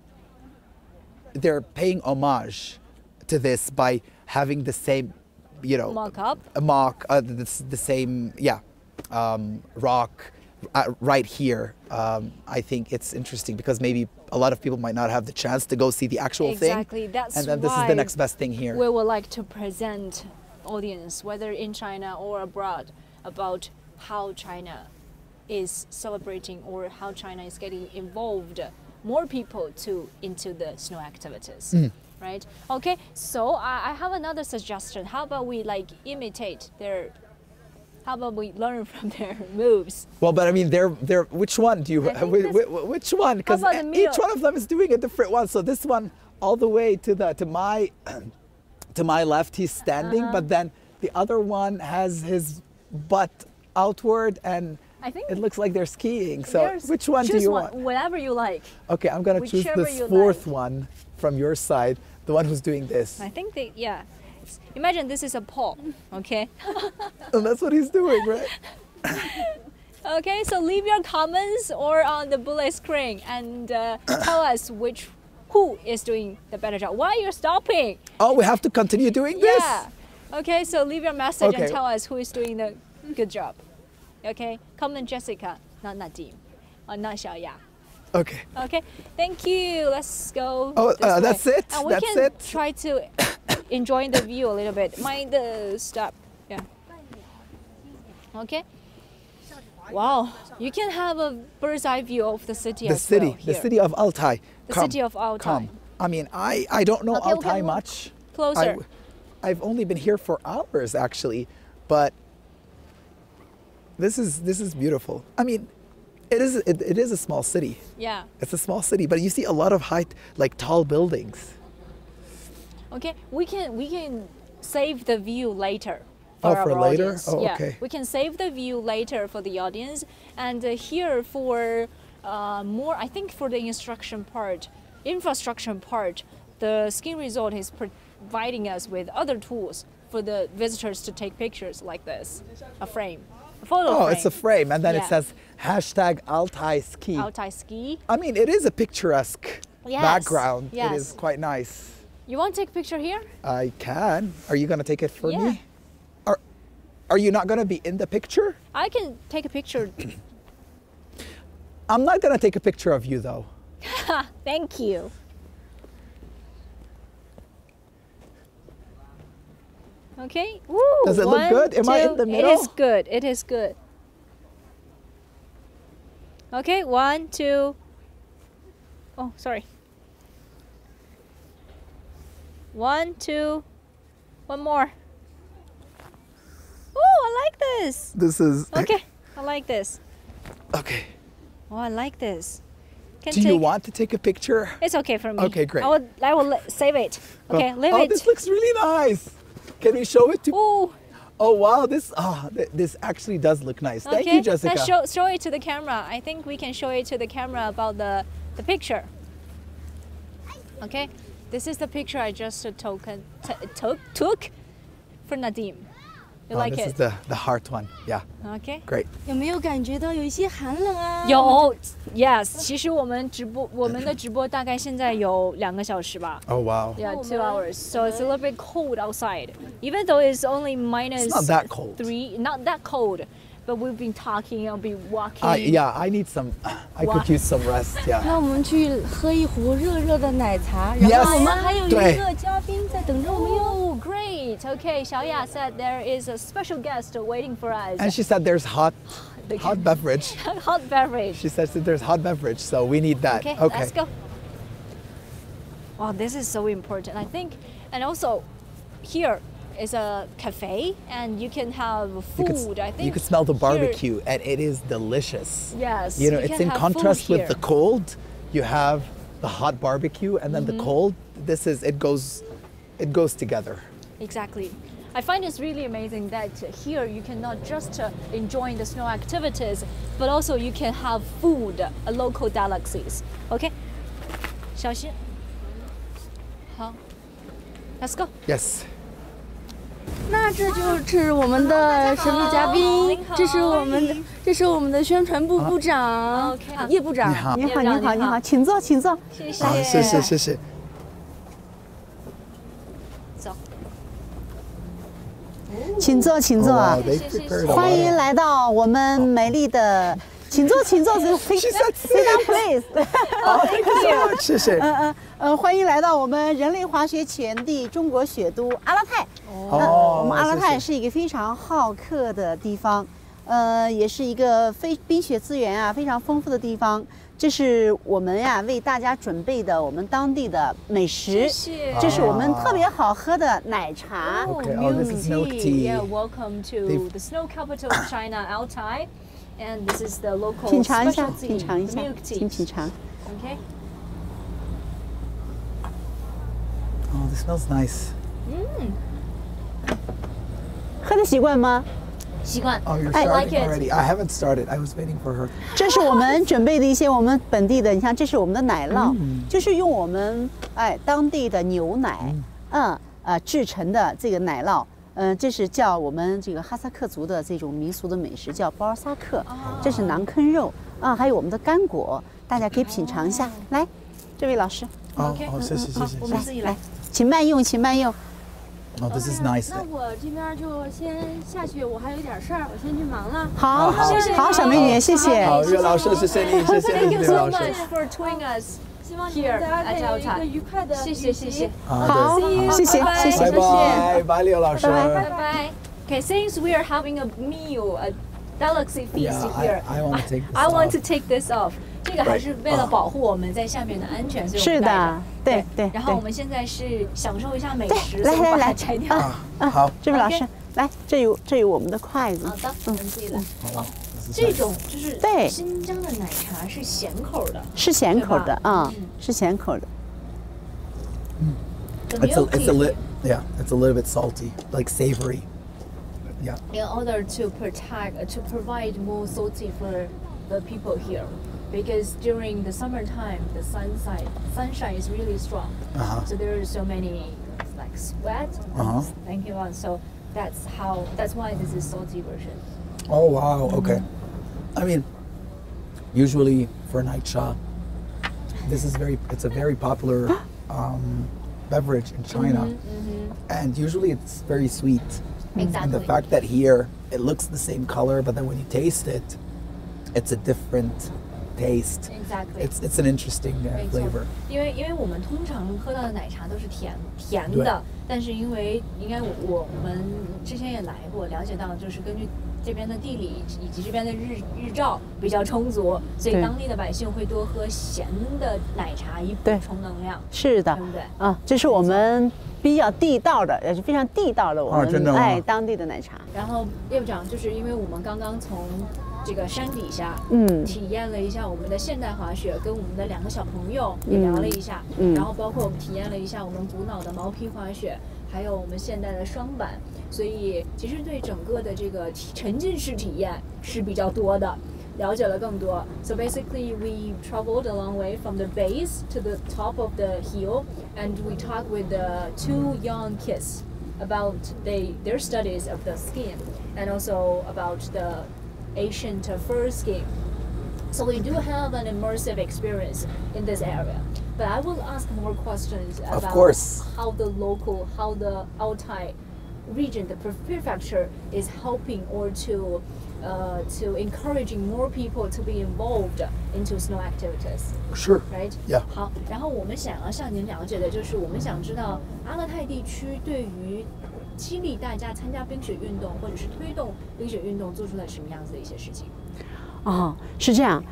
paying homage to this by having the same, Mock-up? the same, rock right here. I think it's interesting because maybe a lot of people might not have the chance to go see the actual thing. Exactly. That's and then this is the next best thing here. We would like to present audience, whether in China or abroad, about how China is celebrating or how China is getting involved more people into the snow activities. Right? Okay, so I have another suggestion. How about we imitate how about we learn from their moves? Well, but I mean, they're which one do you, which one? Because each one of them is doing a different one. So this one, all the way to my left, he's standing, but then the other one has his butt outward, and I think it looks like they're skiing. So which one do you want? Whatever you like. Okay, I'm gonna choose this fourth one from your side, the one who's doing this. I think imagine this is a pole, okay? And that's what he's doing, right? Okay, so leave your comments or on the bullet screen and tell us who is doing the better job. Why are you stopping? Oh, we have to continue doing this? Yeah. Okay, so leave your message and tell us who is doing the good job. Okay, comment Jessica, not Nadim, or not Xiaoya. Okay. Okay, thank you. Let's go. Oh, that's it? And we that's can it? try to enjoy the view a little bit. Mind the stop. Yeah. Okay. Wow, you can have a bird's eye view of the city as well here. The city of Altay. The city of Altay. Come. I mean, I don't know Altay much. Closer. I've only been here for hours actually, but this is beautiful. I mean, it is a small city. Yeah. It's a small city, but you see a lot of tall buildings. Okay, we can save the view later for Oh, our for later? audience. Oh, yeah, okay. we can save the view later for the audience. And here for more, I think for the infrastructure part, the ski resort is providing us with other tools for the visitors to take pictures like this, a frame, a photo frame. It's a frame, and then Yeah. it says #Altai ski. Altai ski. I mean, it is a picturesque Yes, background. yes. It is quite nice. You want to take a picture here? I can. Are you gonna take it for Yeah. me? Are you not gonna be in the picture? I can take a picture. I'm not gonna take a picture of you though. Thank you. Okay. Woo, Does it look 1, good? Am I in 2. the It middle? is good. It is good. Okay, 1, 2. Oh, sorry. 1, 2. One more. Oh, I like this. This is Okay, I like this. okay. Oh, I like this. Can Do you take- want to take a picture? It's okay for me. Okay, great. I will save it. Okay, leave Oh, it. this looks really nice. Can we show it to? Oh, Oh wow, this actually does look nice. Thank you, Jessica. Let's show it to the camera. I think we can show it to the camera about the picture. Okay, this is the picture I just took for Nadim. You like this it? is the heart one. Yeah, Okay. great. 有没有感觉到有一些寒冷啊？有 yes，其实我们的直播大概现在有2个小时吧。 Oh wow. Yeah, 2 hours. So it's a little bit cold outside. Even though it's only minus It's not that cold. 3, not that cold. But we've been talking, I'll be walking. Yeah, I need some. I could use some rest. Yeah. 那我们去喝一壶热热的奶茶， Yes. 然后我们还有一对个嘉宾在等着我们哟。 Oh, great. Okay, Xiaoya said there is a special guest waiting for us. And she said there's hot beverage. Hot beverage. She says that there's hot beverage, so we need that. Okay, let's go. Wow, this is so important, I think. And also, here is a cafe, and you can have food. I think you could smell the here- barbecue, and it is delicious. Yes. You know, you it's can in have contrast food with the here. cold. You have the hot barbecue, and then the cold. It goes together. Exactly. I find it's really amazing that here you can not just enjoy the snow activities, but also you can have food, local delicacies. Okay? 小心。好。Let's go. Yes. 那这就是我们的神秘嘉宾您好，这是我们的宣传部部长 OK 叶部长。你好你好，叶部长你好，你好你好，请坐，请坐。谢谢。好，谢谢，谢谢。走。请坐，请坐。 Oh, wow, they 谢谢 prepared a 欢 lot 迎 of- 来到我们美丽的，请坐，请坐，sit down please。 Thank you so much. 谢谢。欢迎来到我们人类滑雪起源地中国雪都阿拉泰。哦我们阿拉泰谢谢是一个非常好客的地方，也是一个冰雪资源啊非常丰富的地方。这是我们呀为大家准备的我们当地的美食，谢谢这是我们特别好喝的奶茶。 Okay, oh, this is milk tea. Yeah, welcome to the snow capital of China, Altay. And this is the local 品尝一下， specialty, 品尝一下 milk，请 tea. 品尝。 Okay. Oh, this smells nice. 喝的习惯吗？习惯。 Oh, you're I starting like it. already. I haven't started. I was waiting for her. 这是我们准备的一些我们本地的，你看，这是我们的奶酪，就是用我们当地的牛奶，制成的这个奶酪。这是叫我们这个哈萨克族的这种民俗的美食，叫包尔萨克。这是馕坑肉啊，还有我们的干果，大家可以品尝一下。来，这位老师， Oh, Okay. oh, 谢谢，谢谢，我谢谢。们自己来。请慢用，请慢用。 Oh, this is nice. 那我这边就先下去，我还有点事儿，我先去忙了。好好，谢谢好，小美女，谢谢。好，岳老师，谢谢你，谢谢 Thank 你， you 岳 so 老师。 much for joining us 希望你 here 们大 at 家有一个 Altay. 愉快的谢谢，谢谢。好，谢谢，拜拜谢谢，拜拜，拜，岳老师。拜拜。Okay, since we are having a meal, a delicacy feast Yeah, here, I want to take this I want off. to take this off. 这个还是为了保护我们在下面的安全，所以我是们戴着的，对对然后我对。们现在是享受一下美食，来来来所以我把它拆掉。好，这位老师 OK，来，这有我们的筷子好。的，我们自己来。好，这种就是对新疆的奶茶是咸口的，是咸口的对吧啊，是咸口的。 The It's a milk tea. little bit salty, like savory. Yeah. In order to provide more salty for the people here, because during the summertime the sunshine is really strong. So there are so many like sweat. Thank you. So that's why this is salty version. Oh wow. Okay. I mean, usually for night cha, it's a very popular beverage in China, and usually it's very sweet. Exactly. And the fact that here it looks the same color, but then when you taste it, it's a different taste. Exactly. It's an interesting flavor. 因为我们通常喝到的奶茶都是甜的，但是因为应该我们之前也来过，了解到就是根据这边的地理以及这边的日照比较充足，所以当地的百姓会多喝咸的奶茶以补充能量。是的，对不对？啊，这是我们比较地道的，也是非常地道的我们当地的奶茶。然后叶部长，就是因为我们刚刚从这个山底下，体验了一下我们的现代滑雪，跟我们的2个小朋友也聊了一下，然后包括我们体验了一下我们古老的毛坯滑雪，还有我们现代的双板，所以其实对整个的这个沉浸式体验是比较多的，了解了更多。So basically, we traveled a long way from the base to the top of the hill, and we talked with the 2 young kids about their studies of the skiing, and also about the ancient fur skiing. So we do have an immersive experience in this area. But I will ask more questions about how the Altai region, the prefecture, is helping or to encouraging more people to be involved into snow activities. Sure. Right? Yeah. 好，然后我们想要向您了解的就是，我们想知道阿勒泰地区对于激励大家参加冰雪运动或者是推动冰雪运动做出了什么样子的一些事情？哦，是这样。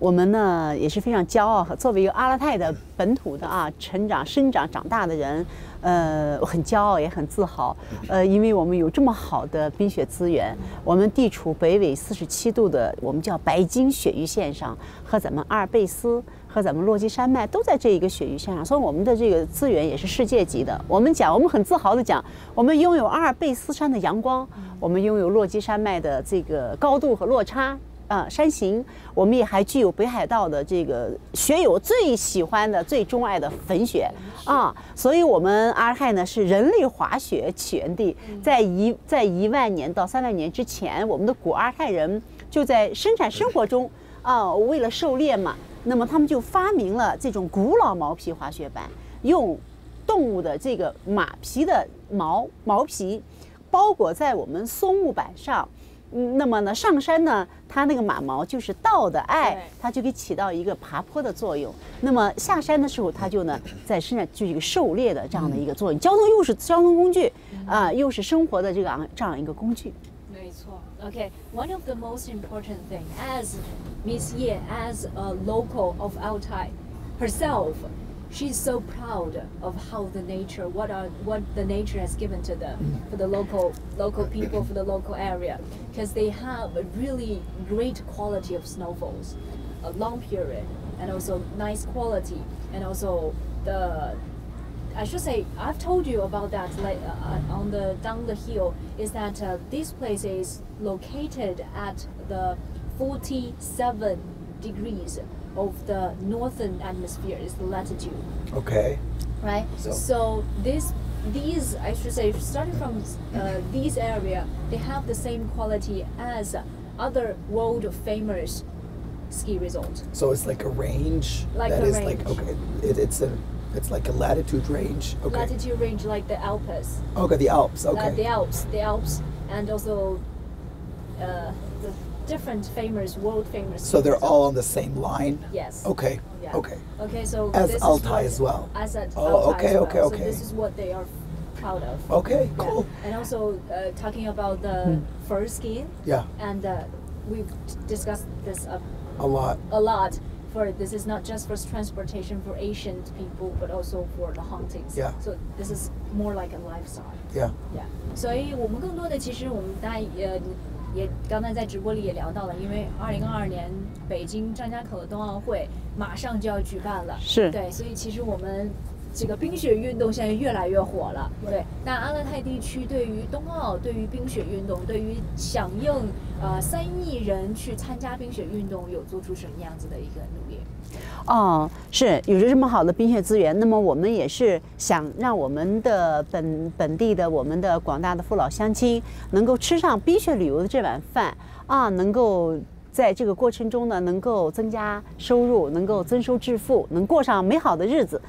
我们呢也是非常骄傲，作为一个阿勒泰的本土的生长长大的人，我很骄傲也很自豪。因为我们有这么好的冰雪资源，我们地处北纬47度的我们叫白金雪域线上，和咱们阿尔卑斯和咱们落基山脉都在这一个雪域线上，所以我们的这个资源也是世界级的。我们很自豪的讲，我们拥有阿尔卑斯山的阳光，我们拥有落基山脉的这个高度和落差。山形，我们也还具有北海道的这个雪友最喜欢的、最钟爱的粉雪所以我们阿尔泰呢是人类滑雪起源地。在1万年到3万年之前，我们的古阿尔泰人就在生活中为了狩猎嘛，那么他们就发明了这种古老毛皮滑雪板，用动物的这个马皮的毛皮包裹在我们松木板上。那么呢，上山呢，它那个马毛就是道的爱，它就可以起到一个爬坡的作用。那么下山的时候，它就呢在身上就是一个狩猎的这样的一个作用。又是交通工具又是生活的这样一个工具。没错。Okay, one of the most important thing as Miss Ye, as a local of Altai herself, she's so proud of how the nature, what the nature has given to them for the local people, for the local area, because they have a really great quality of snowfalls, a long period, and also nice quality, and also I should say, I've told you about that down the hill, is that this place is located at the 47 degrees of the northern hemisphere, is the latitude. Okay. Right? So these, I should say, starting from this area, they have the same quality as other world famous ski resorts. So it's like a range it's like a latitude range. Okay. Latitude range like the Alps. Okay, the Alps. Okay. The Alps, and also the different world famous. So they're all on the same line? Yes. Okay. Yeah. Okay. Okay, so as this Altai is as well. As Altai okay, as well. okay, okay. So this is what they are proud of. Okay, cool. Yeah. And also talking about the fur skiing. Yeah. And we've discussed this a lot. This is not just for transportation for Asian people, but also for the huntings. Yeah. So this is more like a lifestyle. Yeah. Yeah. 所以我们更多的其实我们大家也刚才在直播里也聊到了，因为2022年北京张家口的冬奥会马上就要举办了。是。对，所以其实我们这个冰雪运动现在越来越火了。对，那阿勒泰地区对于冬奥、对于冰雪运动、对于响应3亿人去参加冰雪运动，有做出什么样子的一个努力？哦，是有着这么好的冰雪资源，那么我们也是想让我们的本地的我们的广大的父老乡亲能够吃上冰雪旅游的这碗饭啊，能够在这个过程中呢，能够增加收入，能够增收致富，能过上美好的日子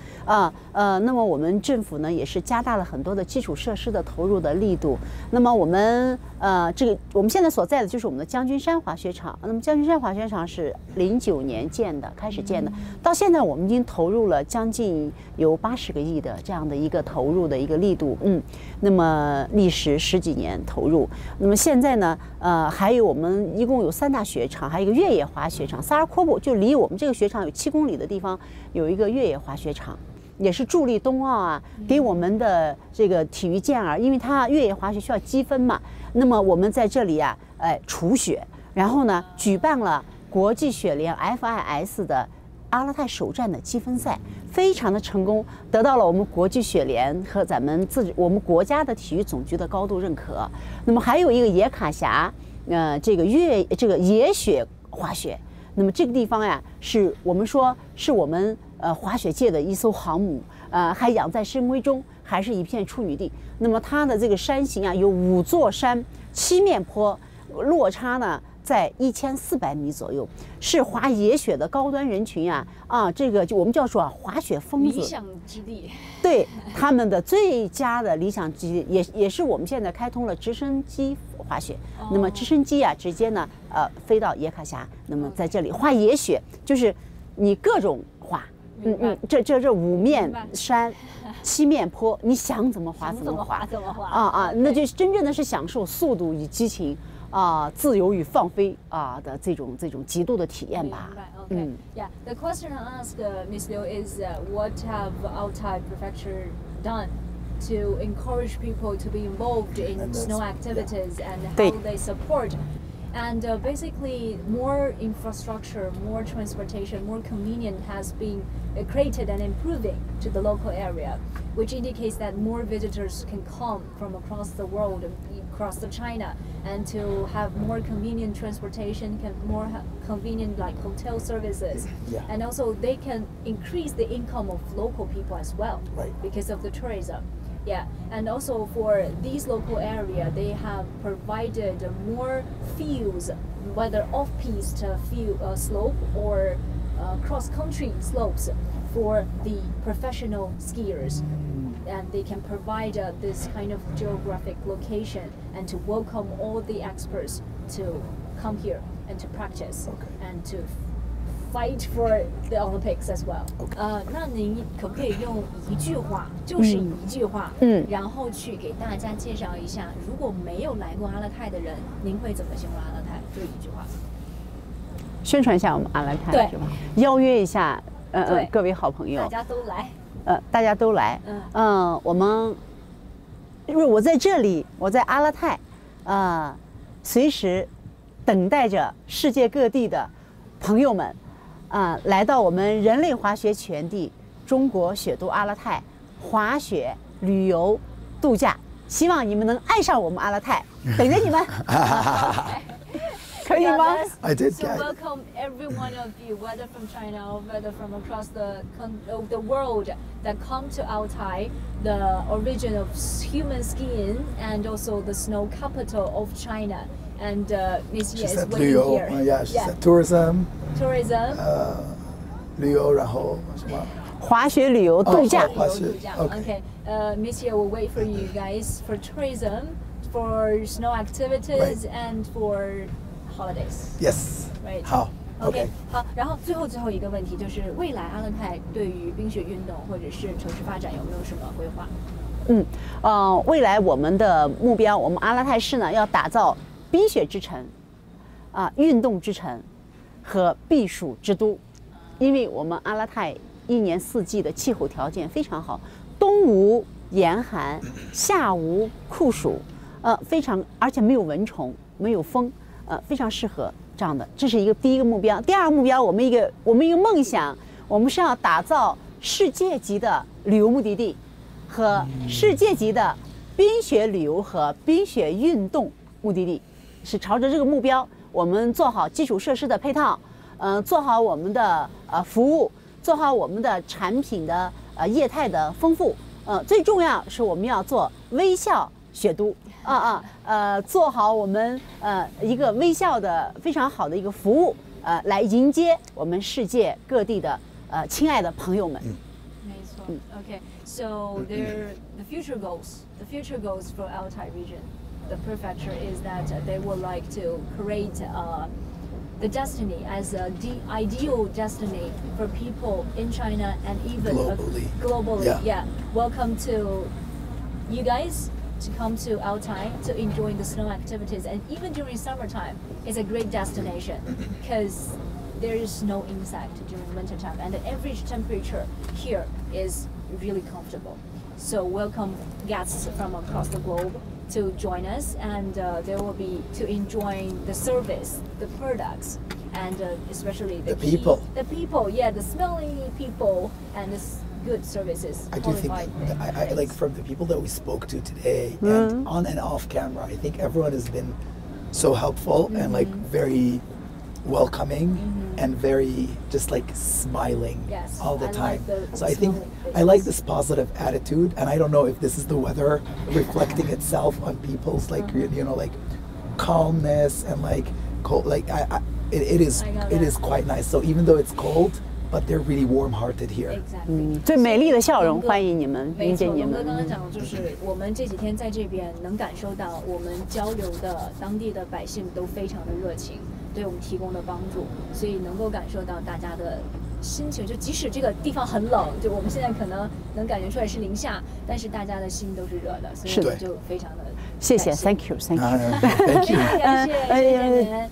那么我们政府呢也是加大了很多的基础设施的投入的力度。那么我们我们现在所在的就是我们的将军山滑雪场。那么将军山滑雪场是09年开始建的，到现在我们已经投入了将近有80个亿的这样的一个投入的一个力度，那么历时10几年投入。那么现在呢，还有我们一共有3大雪场，还有一个越野滑雪场，萨尔科布就离我们这个雪场有7公里的地方有一个越野滑雪场。也是助力冬奥啊，给我们的这个体育健儿，因为它越野滑雪需要积分嘛。那么我们在这里啊，除雪，然后呢，举办了国际雪联 FIS 的阿勒泰首站的积分赛，非常的成功，得到了我们国际雪联和我们国家的体育总局的高度认可。那么还有一个野卡峡，这个野雪滑雪。那么这个地方呀，是我们说是我们滑雪界的一艘航母，还养在深闺中，还是一片处女地。那么它的这个山形啊，有5座山，7面坡，落差呢在1400米左右，是滑野雪的高端人群这个就我们叫做滑雪疯子，理想基地。对，他们的最佳的理想基地，也是我们现在开通了直升机滑雪。那么直升机直接呢飞到野卡峡，那么在这里滑野雪，就是你各种滑。这5面山，7面坡，你想怎么滑怎么滑那就真正的是享受速度与激情自由与放飞的这种极度的体验吧。Okay. Yeah. The question I asked Ms. Liu is what have Altai Prefecture done to encourage people to be involved in snow activities and how they support. And basically, more infrastructure, more transportation, more convenient has been created and improving to the local area, which indicates that more visitors can come from across the world, across the China, and to have more convenient transportation, more convenient like hotel services, and also they can increase the income of local people as well, because of the tourism. Yeah, and also for these local area, they have provided more fields, whether off-piste slope or cross-country slopes for the professional skiers. And they can provide this kind of geographic location and to welcome all the experts to come here and to practice and to fight for the Olympics as well. 那您可不可以用一句话，就是一句话，然后去给大家介绍一下，如果没有来过阿勒泰的人，您会怎么形容阿勒泰？就一句话。宣传一下我们阿勒泰，对，是吧？邀约一下，各位好朋友，大家都来，大家都来，我们，因为我在这里，我在阿勒泰，随时等待着世界各地的朋友们。来到我们人类滑雪起源地中国雪都阿勒泰滑雪旅游度假，希望你们能爱上我们阿勒泰，等着你们。可以吗？ I did. So welcome every one of you, whether from China or whether from across the world, that come to Altai, the origin of human skiing and also the snow capital of China. And Miss Ye is waiting here. Yeah, she said tourism. Tourism. 旅游，然后什么？滑雪旅游度假。Okay. Miss Ye will wait for you guys for tourism, for snow activities, and for holidays. Yes. Right. 好。OK. 好，然后最后一个问题就是，未来阿勒泰对于冰雪运动或者是城市发展有没有什么规划？未来我们的目标，我们阿勒泰市呢要打造冰雪之城，运动之城和避暑之都，因为我们阿勒泰1年4季的气候条件非常好，冬无严寒，夏无酷暑，而且没有蚊虫，没有风，非常适合这样的。这是第一个目标。第二个目标，我们一个梦想，我们是要打造世界级的旅游目的地和世界级的冰雪旅游和冰雪运动目的地，是朝着这个目标，我们做好基础设施的配套，做好我们的服务，做好我们的产品的业态的丰富，最重要是我们要做微笑雪都做好我们一个微笑的非常好的一个服务，来迎接我们世界各地的亲爱的朋友们。没错。Okay, so the future goals for Altai region, the prefecture is that they would like to create the destiny as a ideal destiny for people in China and even globally. Yeah. Welcome to you guys to come to Altay to enjoy the snow activities, and even during summertime, it's a great destination because there is no insect during winter time, and the average temperature here is really comfortable. So welcome guests from across the globe to join us, and they will be to enjoy the service, the products, and especially the people. The people, yeah, the smelly people and the good services. I do think I like from the people that we spoke to today and on and off camera, I think everyone has been so helpful and like very welcoming and very just like smiling all the time. So I think I like this positive attitude, and I don't know if this is the weather reflecting itself on people's like you know like calmness and like cold, like it is quite nice. So even though it's cold, but they're really warm-hearted here. Exactly. 最美丽的笑容，欢迎你们，迎接你龙哥刚们。刚讲的就是我们这几天在这边能感受到，我们交流的当地的百姓都非常的热情，对我们提供的帮助，所以能够感受到大家的心情。就即使这个地方很冷，就我们现在可能能感觉出来是零下，但是大家的心都是热的，所以我们就非常的谢谢 ，Thank you，Thank you， Thank you. 感谢你们。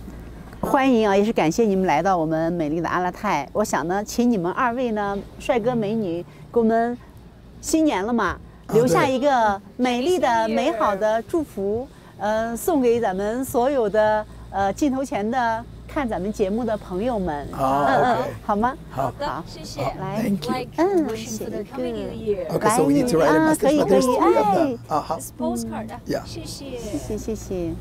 欢迎啊，也是感谢你们来到我们美丽的阿拉泰。我想呢，请你们二位呢，帅哥美女，给我们新年了嘛，留下一个美丽的、美好的祝福，送给咱们所有的镜头前的看咱们节目的朋友们。好吗？好的，谢谢。来，写一个。Okay, so we need to write a message. 可以 But 可 there's 以， three of 哎 them. 好 postcard 啊， Yeah. 谢谢。谢谢。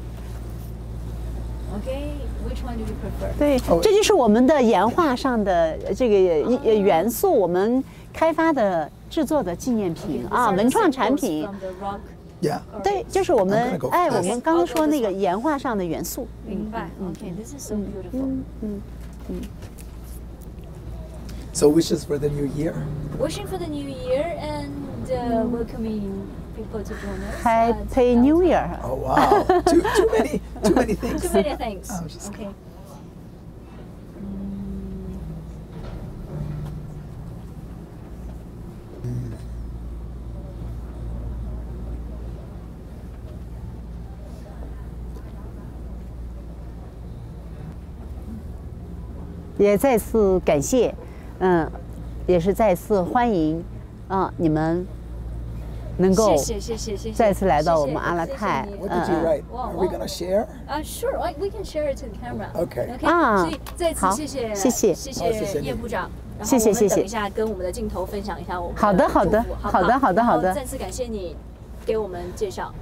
Okay, which one do you prefer? 对，这就是我们的岩画上的这个元素，我们开发的制作的纪念品啊，文创产品。Yeah. 对，就是我们 I'm gonna go 哎， first. 我们刚刚说那个岩画上的元素。明白。Okay, this is so beautiful. So wishes for the new year. Wishing for the new year and welcoming people to join us. Happy New Year. Oh wow. Too many things. Too many things. I'm just Okay. Mm. 也再次感谢，也是再次欢迎，你们能够谢谢再次来到我们阿拉泰。 What did you write? Are we gonna share? Sure, we can share it to the camera. Okay. Okay. 所以再次谢谢叶部长。谢谢。等一下跟我们的镜头分享一下我们好的。再次感谢你给我们介绍。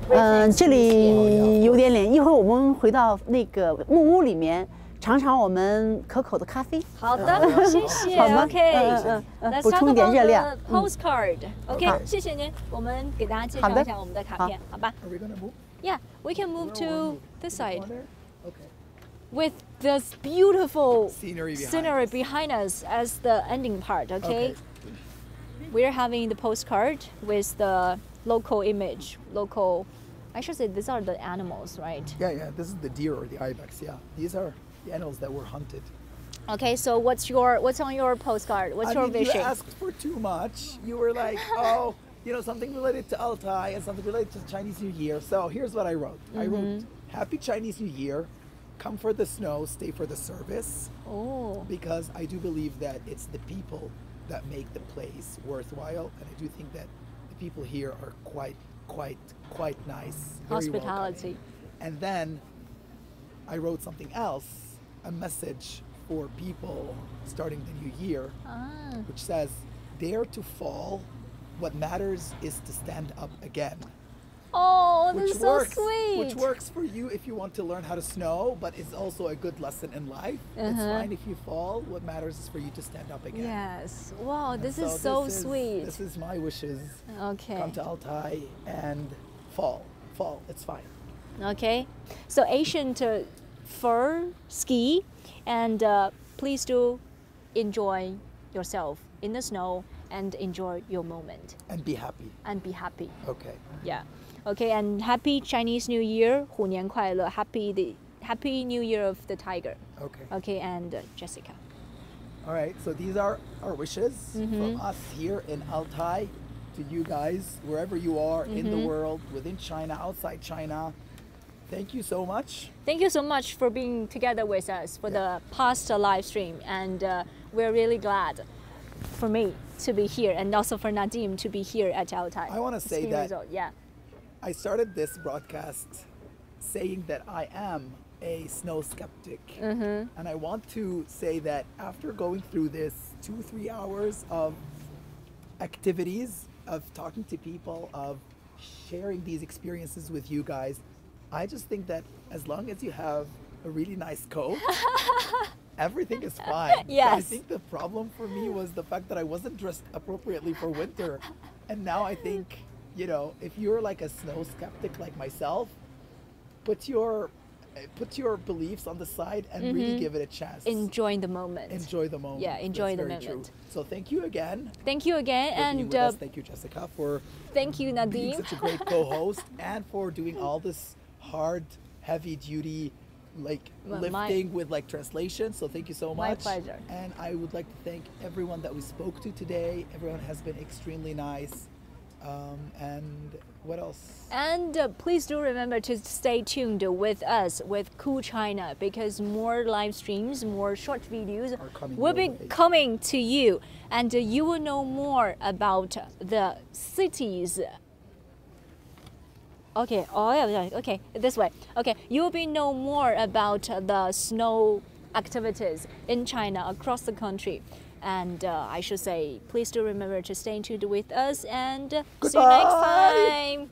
这里有点冷，一会儿我们回到那个木屋里面。尝尝我们可口的咖啡。好的，谢谢。OK， 补充一点热量。Postcard，OK， 谢谢您。我们给大家介绍一下我们的卡片，好吧 Are we gonna move? Yeah, we can move to this side Okay. with this beautiful Scenery behind us as the ending part. Okay, we're having the postcard with the local image, local. I should say these are the animals, right? Yeah. This is the deer or the ibex. Yeah. These are the animals that were hunted. Okay, so what's on your postcard? What's your vision? You asked for too much. You were like, oh, something related to Altai and something related to Chinese New Year. So here's what I wrote. I wrote, Happy Chinese New Year. Come for the snow, stay for the service. Oh. Because I do believe that it's the people that make the place worthwhile, and I do think that the people here are quite nice. Hospitality. And then I wrote something else, a message for people starting the new year, which says, dare to fall. What matters is to stand up again. Oh, that's so works, sweet. Which works for you if you want to learn how to snow, but it's also a good lesson in life. It's fine if you fall. What matters is for you to stand up again. Yes. Wow, this And is so this sweet. This is my wishes. Okay. Come to Altai and fall. Fall. It's fine. Okay. So ancient fur ski, and please do enjoy yourself in the snow and enjoy your moment And be happy. and be happy. Okay. Yeah. Okay, and happy Chinese New Year, 虎年快乐, happy New Year of the Tiger. Okay. Okay, and Jessica. All right. So these are our wishes from us here in Altai to you guys, wherever you are in the world, within China, outside China. Thank you so much. Thank you so much for being together with us for the past live stream, and we're really glad for me to be here and also for Nadim to be here at Altay. I wanna say Ski that- resort, yeah. I started this broadcast saying that I am a snow skeptic. And I want to say that after going through this 2-3 hours of activities, of talking to people, of sharing these experiences with you guys, I just think that as long as you have a really nice coat, everything is fine. Yes. I think the problem for me was the fact that I wasn't dressed appropriately for winter. And now I think, you know, if you're like a snow skeptic like myself, put your beliefs on the side and really give it a chance. Enjoying the moment. Enjoy the moment. Yeah, enjoy That's the very moment. true. So thank you again Thank you again, for being and with us. Thank you, Jessica, for thank you, being Nadim. such a great co-host and for doing all this hard, heavy-duty like lifting with like translation. So thank you so much. My pleasure. And I would like to thank everyone that we spoke to today. Everyone has been extremely nice. And what else? And please do remember to stay tuned with us with Cool China, because more live streams, more short videos coming will be your way. coming to you, and you will know more about the cities. Okay, oh yeah, okay, this way. Okay, you will be know more about the snow activities in China across the country. And I should say, please do remember to stay tuned with us, and see you next Goodbye. time.